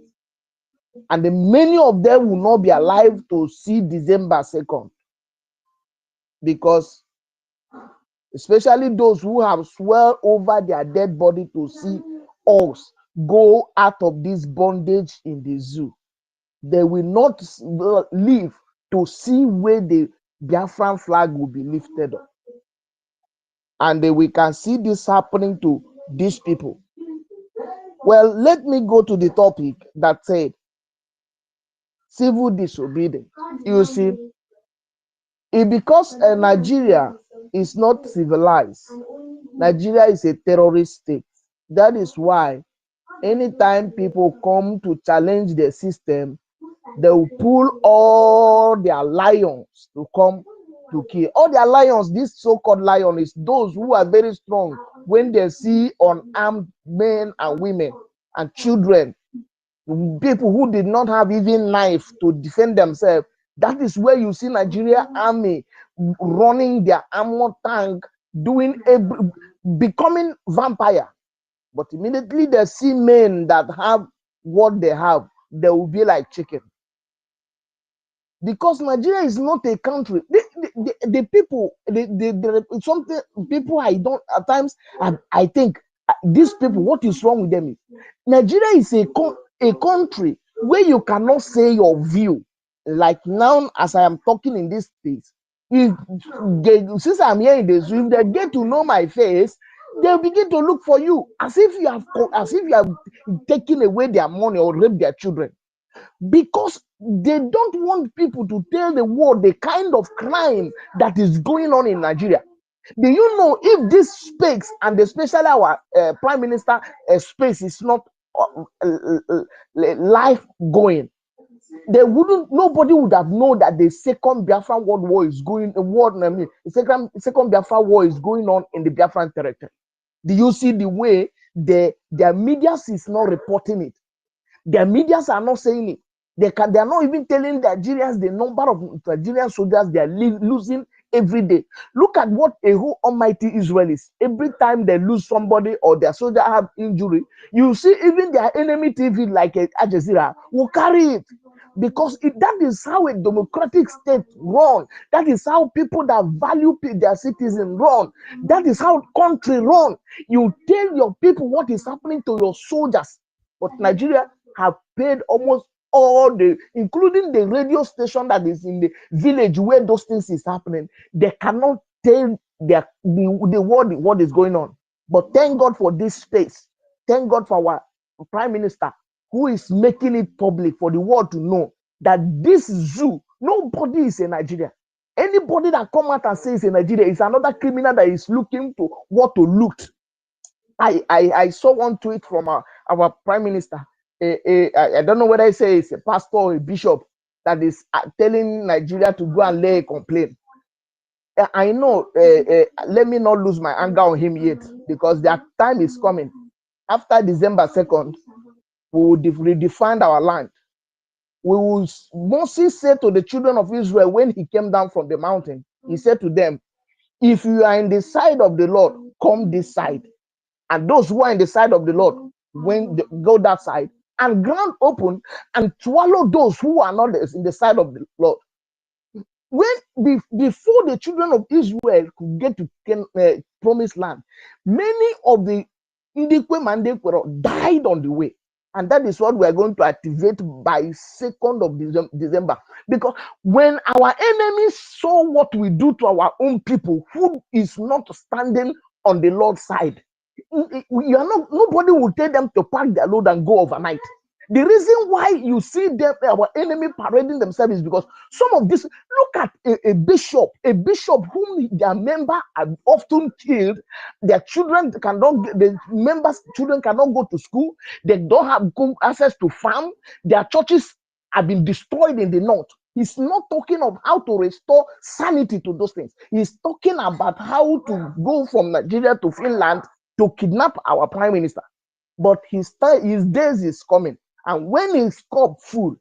And many of them will not be alive to see December 2nd. Because especially those who have sworn over their dead body to see us go out of this bondage in the zoo, they will not live to see where the Biafran flag will be lifted up. And we can see this happening to these people. Well, let me go to the topic that said civil disobedience. You see, because Nigeria is not civilized, Nigeria is a terrorist state. That is why anytime people come to challenge the system, they will pull all their lions to come to kill. All their lions, this so-called lion, is those who are very strong when they see unarmed men and women and children, people who did not have even knife to defend themselves. That is where you see Nigeria army running their armor tank, becoming vampire. But immediately they see men that have what they have, they will be like chicken. Because Nigeria is not a country. The people, something people I don't at times I think these people, what is wrong with them is Nigeria is a country where you cannot say your view. Like now, as I am talking in this space, since I'm here in the zoo, if they get to know my face, they'll begin to look for you as if you have taken away their money or raped their children. because they don't want people to tell the world the kind of crime that is going on in Nigeria. Do you know if this space, and especially our prime minister space, is not life going, they wouldn't, nobody would have known that the second Biafran world war is going, the second Biafran war is going on in the Biafran territory. Do you see the way their media is not reporting it? Their medias are not saying it. They are not even telling the Nigerians the number of Nigerian soldiers they are losing every day. Look at what a whole almighty Israel is. Every time they lose somebody or their soldier have injury, you see even their enemy TV like Al Jazeera will carry it. Because that is how a democratic state run. That is how people that value their citizens run. That is how country run. You tell your people what is happening to your soldiers. But Nigeria have paid almost all including the radio station that is in the village where those things is happening. They cannot tell the world what is going on. But thank God for this space. Thank God for our prime minister who is making it public for the world to know that this zoo, nobody is in Nigeria. Anybody that come out and says in Nigeria is another criminal that is looking to what to loot. I saw one tweet from our prime minister. I don't know whether I say it's a pastor or a bishop that is telling Nigeria to go and lay a complaint. I know, let me not lose my anger on him yet, because their time is coming. After December 2nd, we will redefine our land. We will, Moses said to the children of Israel when he came down from the mountain, he said to them, if you are in the side of the Lord, come this side. And those who are in the side of the Lord, go that side, and ground open and swallow those who are not in the side of the Lord. Before the children of Israel could get to promised land, many of the Indikwe and died on the way. And that is what we are going to activate by 2nd of December. Because when our enemies saw what we do to our own people who is not standing on the Lord's side, nobody will tell them to pack their load and go overnight. The reason why you see them, our enemy parading themselves, is because some of this, look at a bishop whom their members are often killed. Their children the members' children cannot go to school. They don't have access to farm. Their churches have been destroyed in the north. He's not talking of how to restore sanity to those things. He's talking about how to go from Nigeria to Finland to kidnap our prime minister. But his days is coming. And when his cup full,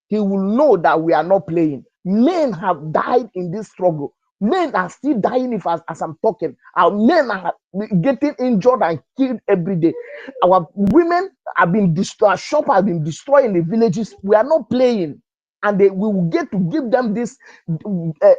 he will know that we are not playing. Men have died in this struggle. Men are still dying as I'm talking. Our men are getting injured and killed every day. Our women have been destroyed. Shops have been destroyed in the villages. We are not playing. And we will get to give them this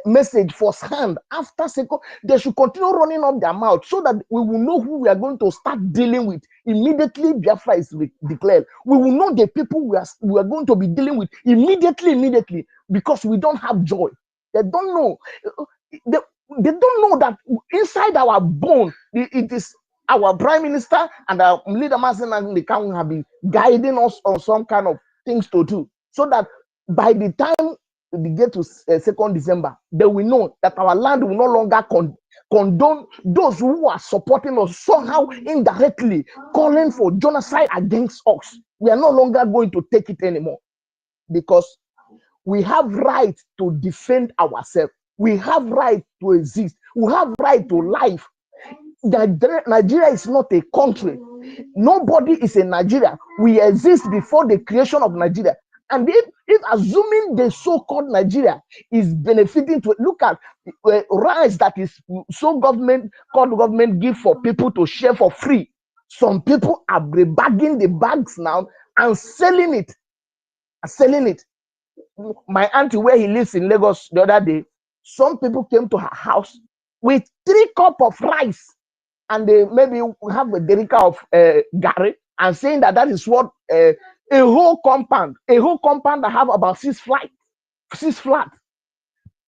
message firsthand. After second, they should continue running up their mouth so that we will know who we are going to start dealing with. Immediately Biafra is declared, we will know the people we are going to be dealing with immediately, because we don't have joy. They don't know. They don't know that inside our bone, it is our prime minister and our leader Mazen and the council have been guiding us on some kind of things to do, so that by the time we get to 2nd December, they will know that our land will no longer condone those who are supporting us somehow indirectly, calling for genocide against us. We are no longer going to take it anymore, because we have right to defend ourselves. We have right to exist. We have right to life. Nigeria is not a country. Nobody is in Nigeria. We exist before the creation of Nigeria. And if assuming the so-called Nigeria is benefiting to look at rice that is called government give for people to share for free, some people are bagging the bags now and selling it. My auntie, where he lives in Lagos the other day, some people came to her house with 3 cups of rice, and they maybe have a derica of gari, and saying that is what a whole compound that have about 6 flats,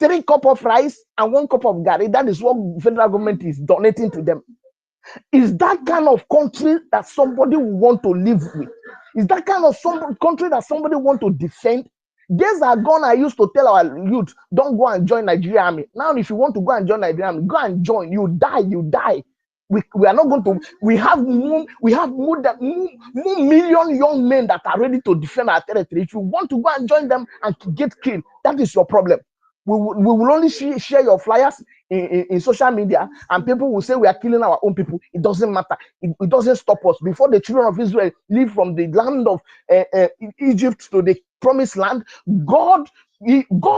3 cups of rice and 1 cup of gari. That is what federal government is donating to them. Is that kind of country that somebody will want to live with? Is that kind of some country that somebody want to defend? Days are gone. I used to tell our youth, don't go and join Nigeria army. Now, if you want to go and join Nigeria army, go and join. You die, you die. We are not going to. We have more million young men that are ready to defend our territory. If you want to go and join them and get killed, that is your problem. We will only share your flyers in social media, and people will say we are killing our own people. It doesn't matter. It doesn't stop us. Before the children of Israel leave from the land of Egypt to the promised land, God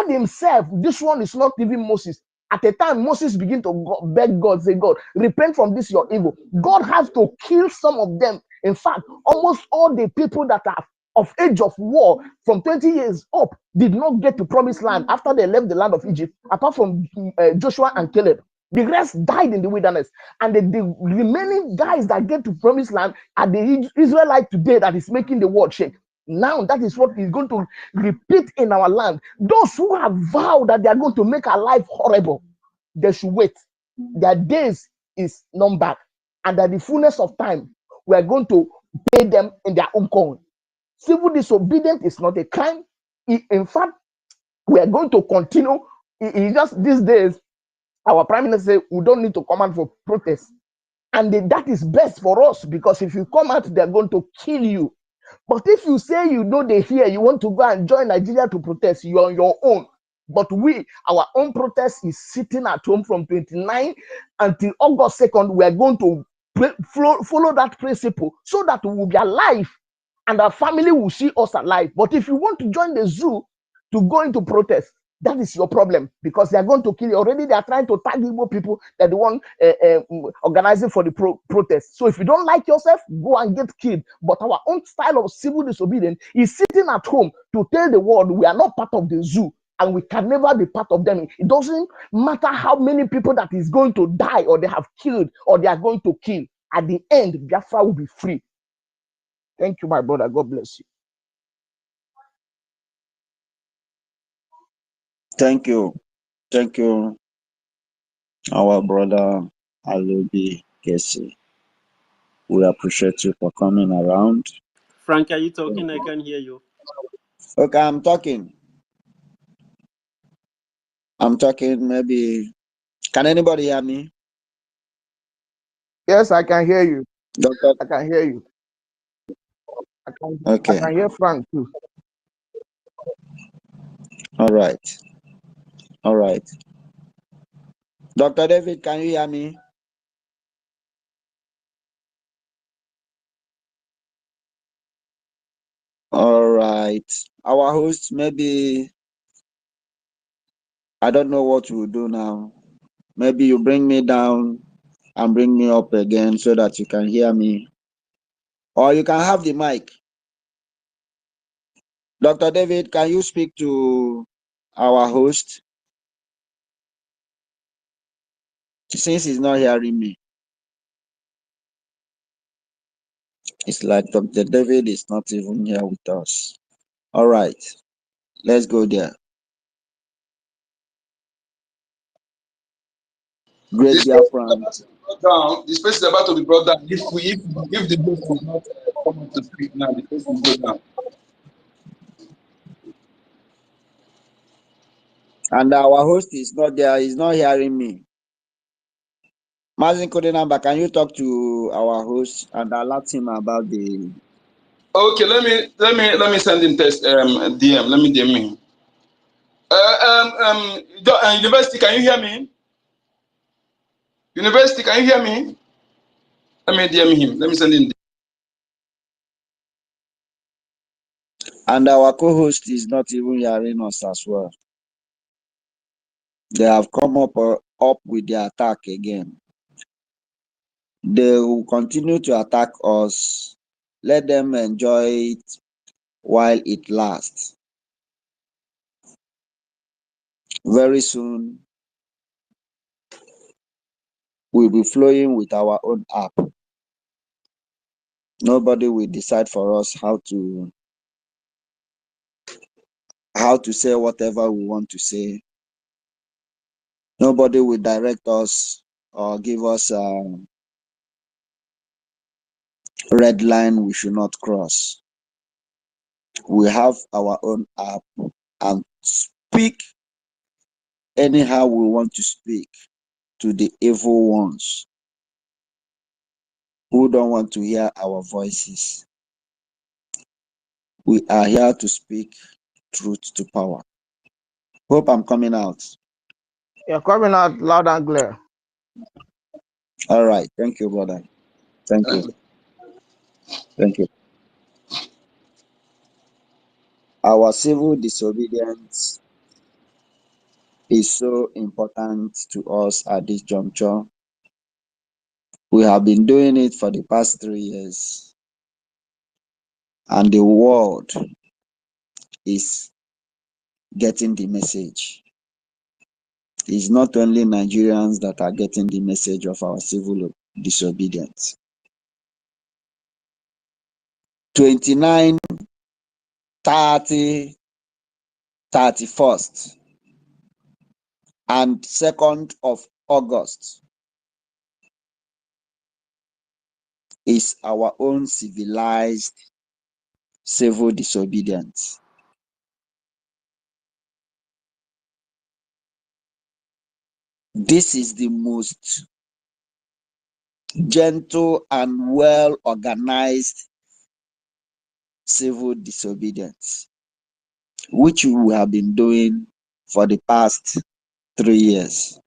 himself, this one is not even Moses. At the time, Moses began to beg God, say, God, repent from this your evil. God has to kill some of them. In fact, almost all the people that are of age of war from 20 years up did not get to promised land after they left the land of Egypt, apart from Joshua and Caleb. The rest died in the wilderness. And the remaining guys that get to promised land are the Israelite today that is making the world shake. Now that is what is going to repeat in our land. Those who have vowed that they are going to make our life horrible, they should wait. Their days is numbered, and at the fullness of time, we are going to pay them in their own coin. Civil disobedience is not a crime. In fact, we are going to continue. It's just these days, our prime minister said we don't need to come out for protest, and that is best for us, because if you come out, they're going to kill you. But if you say you know they hear, you want to go and join Nigeria to protest, you're on your own. But our own protest is sitting at home from 29 until August 2nd. We are going to follow that principle so that we will be alive and our family will see us alive. But if you want to join the zoo to go into protest, that is your problem, because they are going to kill you. Already they are trying to tag Igbo people that the one organizing for the protest. So if you don't like yourself, go and get killed. But our own style of civil disobedience is sitting at home to tell the world we are not part of the zoo and we can never be part of them. It doesn't matter how many people that is going to die or they have killed or they are going to kill. At the end, Biafra will be free. Thank you, my brother. God bless you.
Thank you. Thank you, our brother Alubi Kesi. We appreciate you for coming around.
Frank, are you talking? I can hear you.
Okay, I'm talking. Maybe. Can anybody hear me?
Yes, I can hear you.
Doctor?
I can hear you. I can hear Frank too.
All right. Dr. David, can you hear me? All right. Our host, maybe, I don't know what we'll do now. Maybe you bring me down and bring me up again so that you can hear me. Or you can have the mic. Dr. David, can you speak to our host? Since he's not hearing me. It's like Dr. David is not even here with us. All right. Let's go there. Great Biafran.
The space is about to be brought down. If the host will not come up to speak now, the space will go down.
And our host is not there. He's not hearing me. Mazin Kodenamba, can you talk to our host and alert him about the?
Okay, let me send him text DM. Let me DM him. University, can you hear me? University, can you hear me? Let me DM him. Let me send him.
And our co-host is not even hearing us as well. They have come up with the attack again. They will continue to attack us. Let them enjoy it while it lasts. Very soon, we'll be flowing with our own app. Nobody will decide for us how to say whatever we want to say. Nobody will direct us or give us a red line we should not cross. We have our own app and speak anyhow we want to speak to the evil ones who don't want to hear our voices. We are here to speak truth to power. Hope I'm coming out.
You're coming out loud and clear.
All right. Thank you, brother. Thank you. Thank you. Our civil disobedience is so important to us at this juncture. We have been doing it for the past 3 years, and the world is getting the message. It's not only Nigerians that are getting the message of our civil disobedience. 29, 30, 31st, and 2nd of August is our own civilized civil disobedience. This is the most gentle and well organized civil disobedience, which we have been doing for the past 3 years,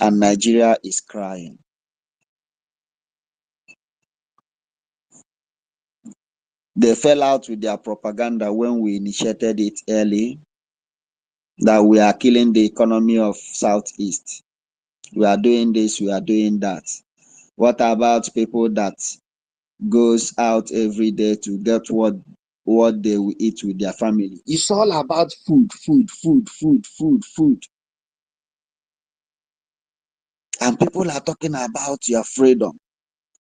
and Nigeria is crying. They fell out with their propaganda when we initiated it early, that we are killing the economy of Southeast. We are doing this, we are doing that. What about people that goes out every day to get what they will eat with their family? It's all about food. And people are talking about your freedom.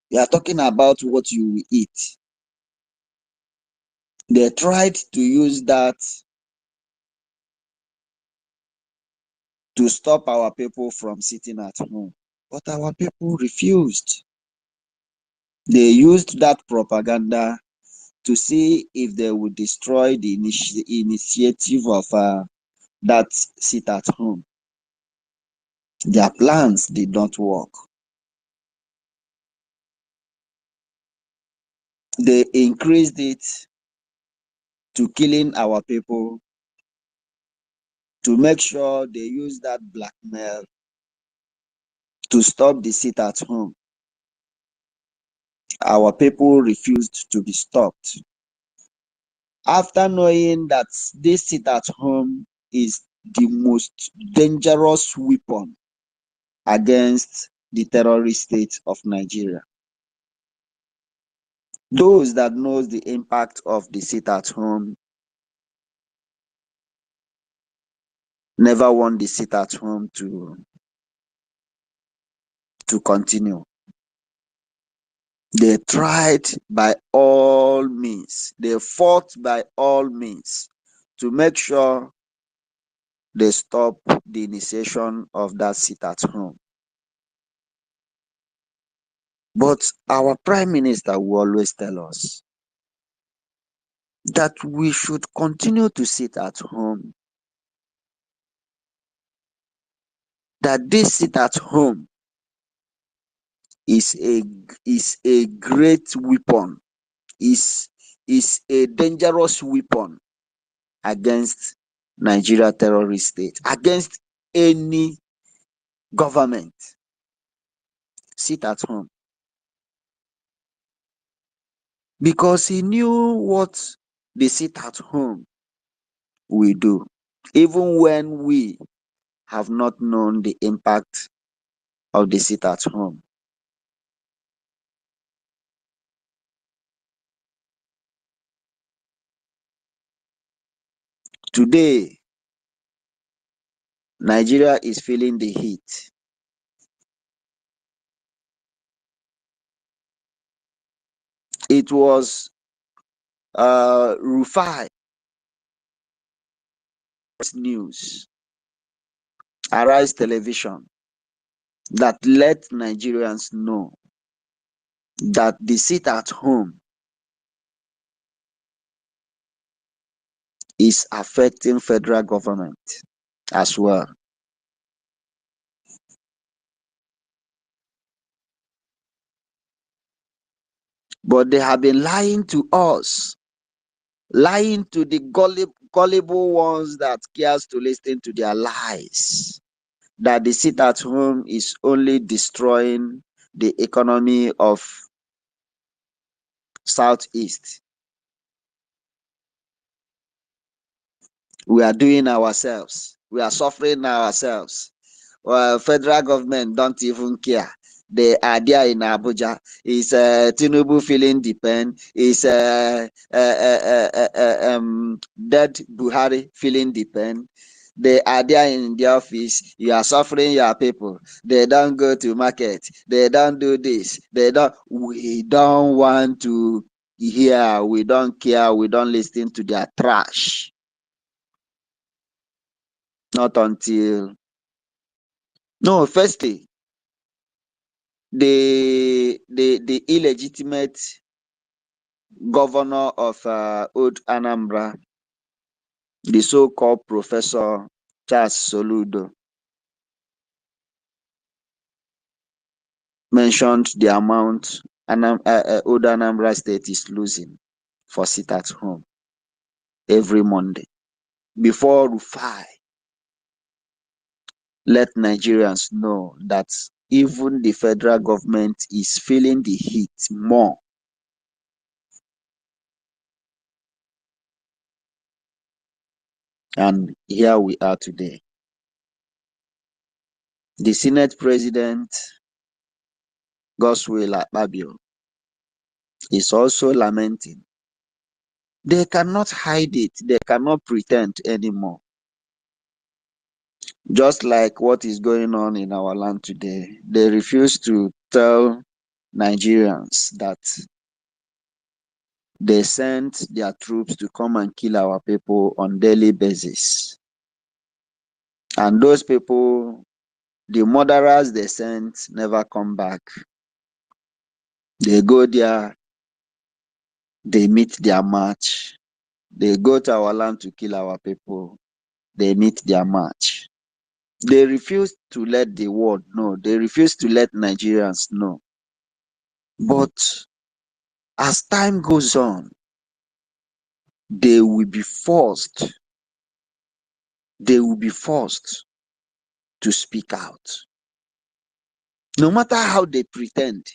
You are talking about what you will eat. They tried to use that to stop our people from sitting at home, but our people refused. They used that propaganda to see if they would destroy the initiative of that sit at home. Their plans did not work. They increased it to killing our people, to make sure they use that blackmail to stop the sit at home. Our people refused to be stopped. After knowing that this sit at home is the most dangerous weapon against the terrorist state of Nigeria, those that knows the impact of the sit at home never want the sit at home to continue. They tried by all means, they fought by all means to make sure they stop the initiation of that sit at home. But our Prime Minister will always tell us that we should continue to sit at home, that this sit at home is a great weapon, is a dangerous weapon against Nigeria terrorist state, against any government. Sit at home. Because he knew what the sit at home will do, even when we have not known the impact of the sit at home. Today, Nigeria is feeling the heat. It was Rufai News, Arise Television, that let Nigerians know that the sit at home is affecting federal government as well. But they have been lying to us, lying to the gullible ones that cares to listen to their lies, that the sit at home is only destroying the economy of Southeast. We are doing ourselves. We are suffering ourselves. Well, federal government don't even care. They are there in Abuja. Is Tinubu feeling the pain? Is dead Buhari feeling the pain? They are there in the office. You are suffering your people. They don't go to market. They don't do this. They don't. We don't want to hear. We don't care. We don't listen to their trash. Not until no. Firstly, the illegitimate governor of Old Anambra, the so-called Professor Charles Soludo, mentioned the amount Old Anambra State is losing for sit at home every Monday. Before Rufai let Nigerians know that even the federal government is feeling the heat more. And here we are today. The Senate President, Godswill Akpabio, is also lamenting. They cannot hide it. They cannot pretend anymore. Just like what is going on in our land today. They refuse to tell Nigerians that they sent their troops to come and kill our people on daily basis. And those people, the murderers they sent, never come back. They go there, they meet their match. They go to our land to kill our people. They meet their match. They refuse to let the world know. They refuse to let Nigerians know. But as time goes on, they will be forced. They will be forced to speak out. No matter how they pretend,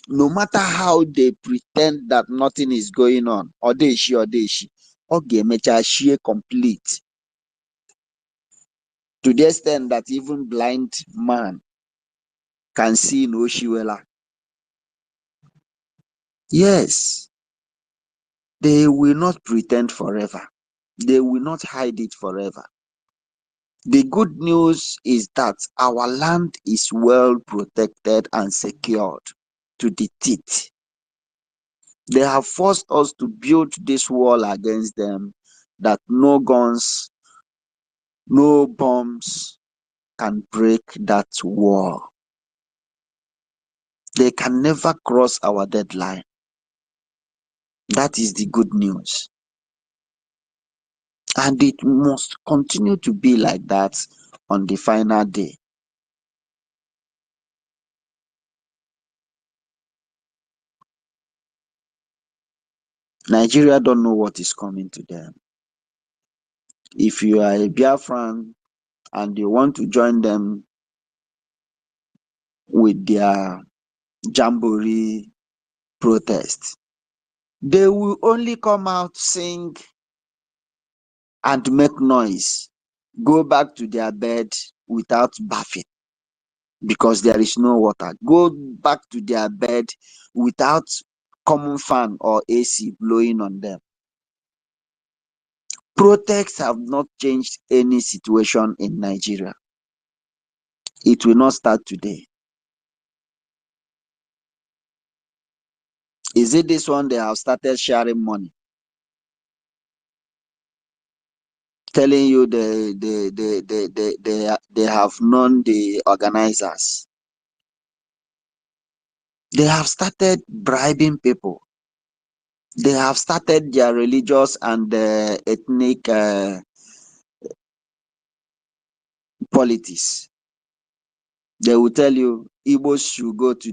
no matter how they pretend that nothing is going on, or they she, okay, she complete. To the extent that even blind man can see no Shiwela. Yes, they will not pretend forever. They will not hide it forever. The good news is that our land is well protected and secured to the teeth. They have forced us to build this wall against them that no guns, no bombs can break that wall. They can never cross our deadline. That is the good news. And it must continue to be like that on the final day. Nigeria don't know what is coming to them. If you are a Biafran and you want to join them with their jamboree protest, they will only come out, sing, and make noise, go back to their bed without bathing because there is no water. Go back to their bed without common fan or AC blowing on them. Protests have not changed any situation in Nigeria. It will not start today. Is it this one they have started sharing money? Telling you they have known the organizers. They have started bribing people. They have started their religious and ethnic politics. They will tell you Igbos should go to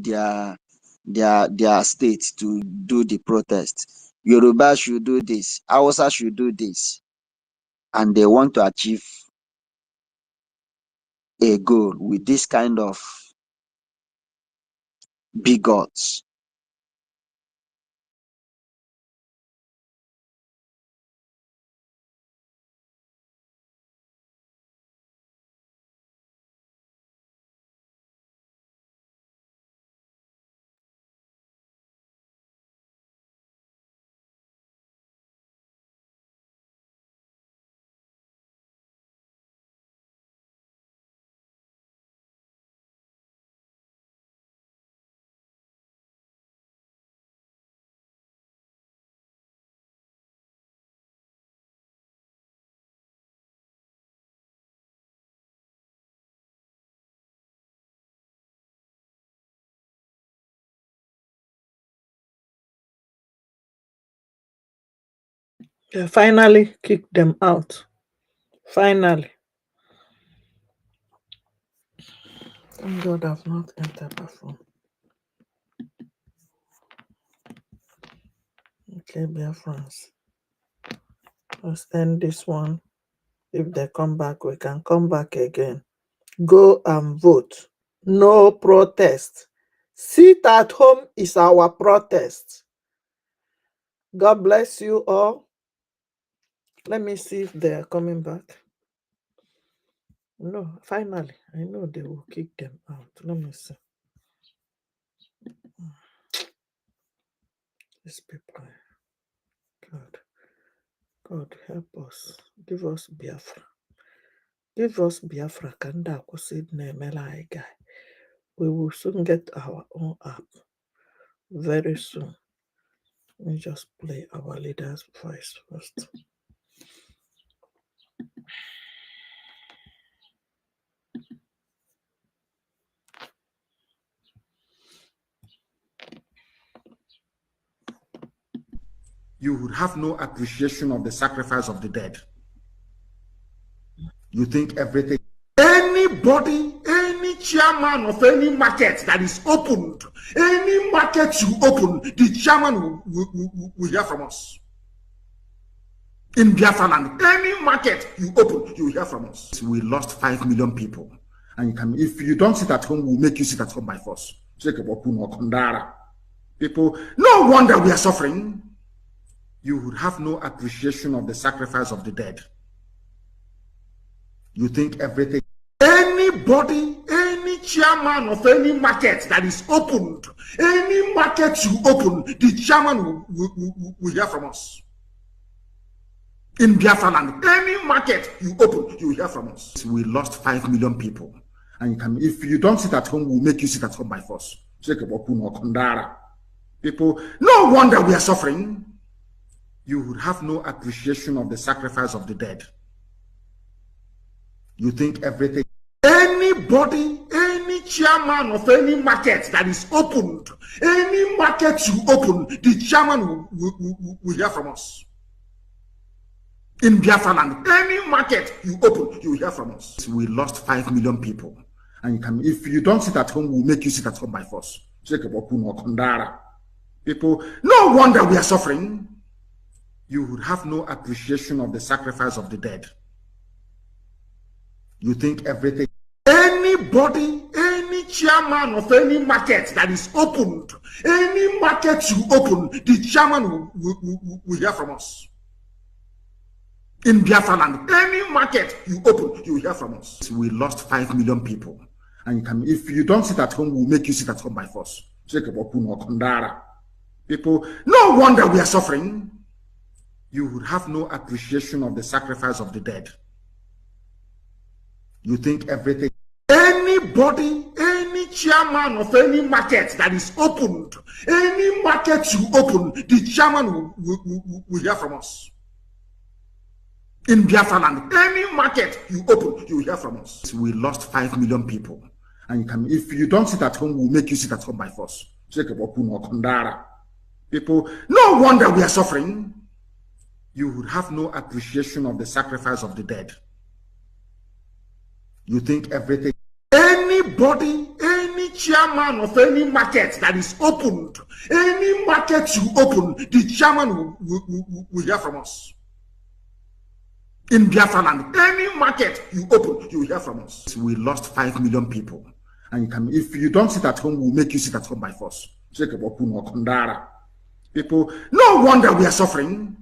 their state to do the protest. Yoruba should do this. Hausa should do this. And they want to achieve a goal with this kind of bigots.
They finally kicked them out. Finally. Thank God I've not entered before. Okay, Biafrans. Let's end this one. If they come back, we can come back again. Go and vote. No protest. Sit at home is our protest. God bless you all. Let me see if they are coming back. No, finally, I know they will kick them out. Let me see. These people. God help us. Give us Biafra. Give us Biafra. Kanda Kusid Nemela guy. We will soon get our own app. Very soon. Let me just play our leader's voice first.
You would have no appreciation of the sacrifice of the dead. You think everything. Anybody, any chairman of any market that is opened, any market you open, the chairman will hear from us. In Biafra land, any market you open, you will hear from us. We lost 5 million people. And you can, if you don't sit at home, we'll make you sit at home by force. People, no wonder we are suffering. You would have no appreciation of the sacrifice of the dead. You think everything. Anybody, any chairman of any market that is opened, any market you open, the chairman will hear from us. In Biafra land, any market you open, you will hear from us. We lost 5 million people. And you can, if you don't sit at home, we'll make you sit at home by force. People, no wonder we are suffering. You would have no appreciation of the sacrifice of the dead. You think everything. Anybody, any chairman of any market that is opened, any market you open, the chairman will hear from us. In Biafra land, any market you open, you will hear from us. We lost 5 million people. And you can, if you don't sit at home, we'll make you sit at home by force. People, no wonder we are suffering. You would have no appreciation of the sacrifice of the dead. You think everything. Anybody, any chairman of any market that is opened, any market you open, the chairman will hear from us. In Biafra land, any market you open, you will hear from us. We lost 5 million people. And you can, if you don't sit at home, we'll make you sit at home by force. People, no wonder we are suffering. You would have no appreciation of the sacrifice of the dead. You think everything. Anybody, any chairman of any market that is opened, any market you open, the chairman will hear from us. In Biafra land, any market you open, you will hear from us. We lost 5 million people. And you can, if you don't sit at home, we'll make you sit at home by force. People, no wonder we are suffering. You would have no appreciation of the sacrifice of the dead. You think everything, anybody, any chairman of any market that is opened, any market you open, the chairman will hear from us. In Biafra land, any market you open, you will hear from us. We lost 5 million people. And you can, if you don't sit at home, we'll make you sit at home by force. People, no wonder we are suffering.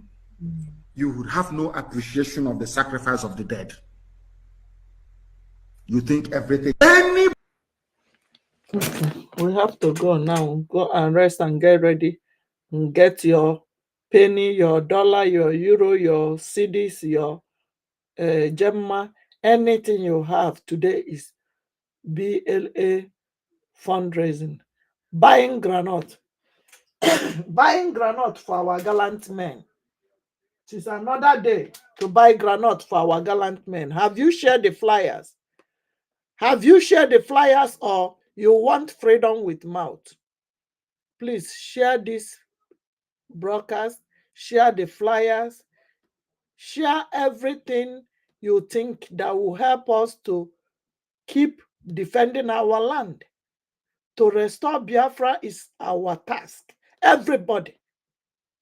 You would have no appreciation of the sacrifice of the dead. You think everything. Okay,
we have to go now. Go and rest and get ready. And get your penny, your dollar, your euro, your cedis, your Gemma, anything you have. Today is BLA fundraising. Buying granite. Buying granite for our gallant men. It is another day to buy granite for our gallant men. Have you shared the flyers? Have you shared the flyers, or you want freedom with mouth? Please share this broadcast, share the flyers, share everything you think that will help us to keep defending our land. To restore Biafra is our task. Everybody.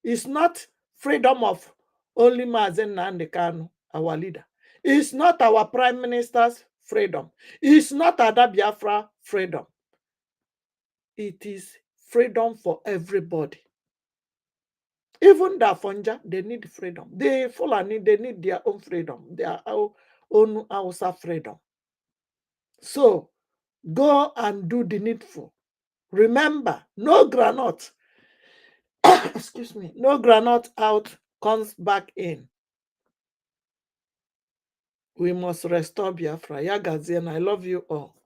It's not freedom of only Mazen Nnamdi Kanu, our leader. It's not our prime minister's freedom. It's not Ada Biafra freedom. It is freedom for everybody. Even the Fonja, they need freedom. The Fulani, they need their own freedom, their own Hausa freedom. So, go and do the needful. Remember, no granite, excuse me, no granite out comes back in. We must restore Biafra. Yagazian, I love you all.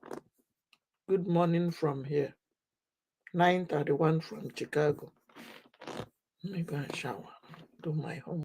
Good morning from here. 9:31 from Chicago. Let me go and shower, do my homework.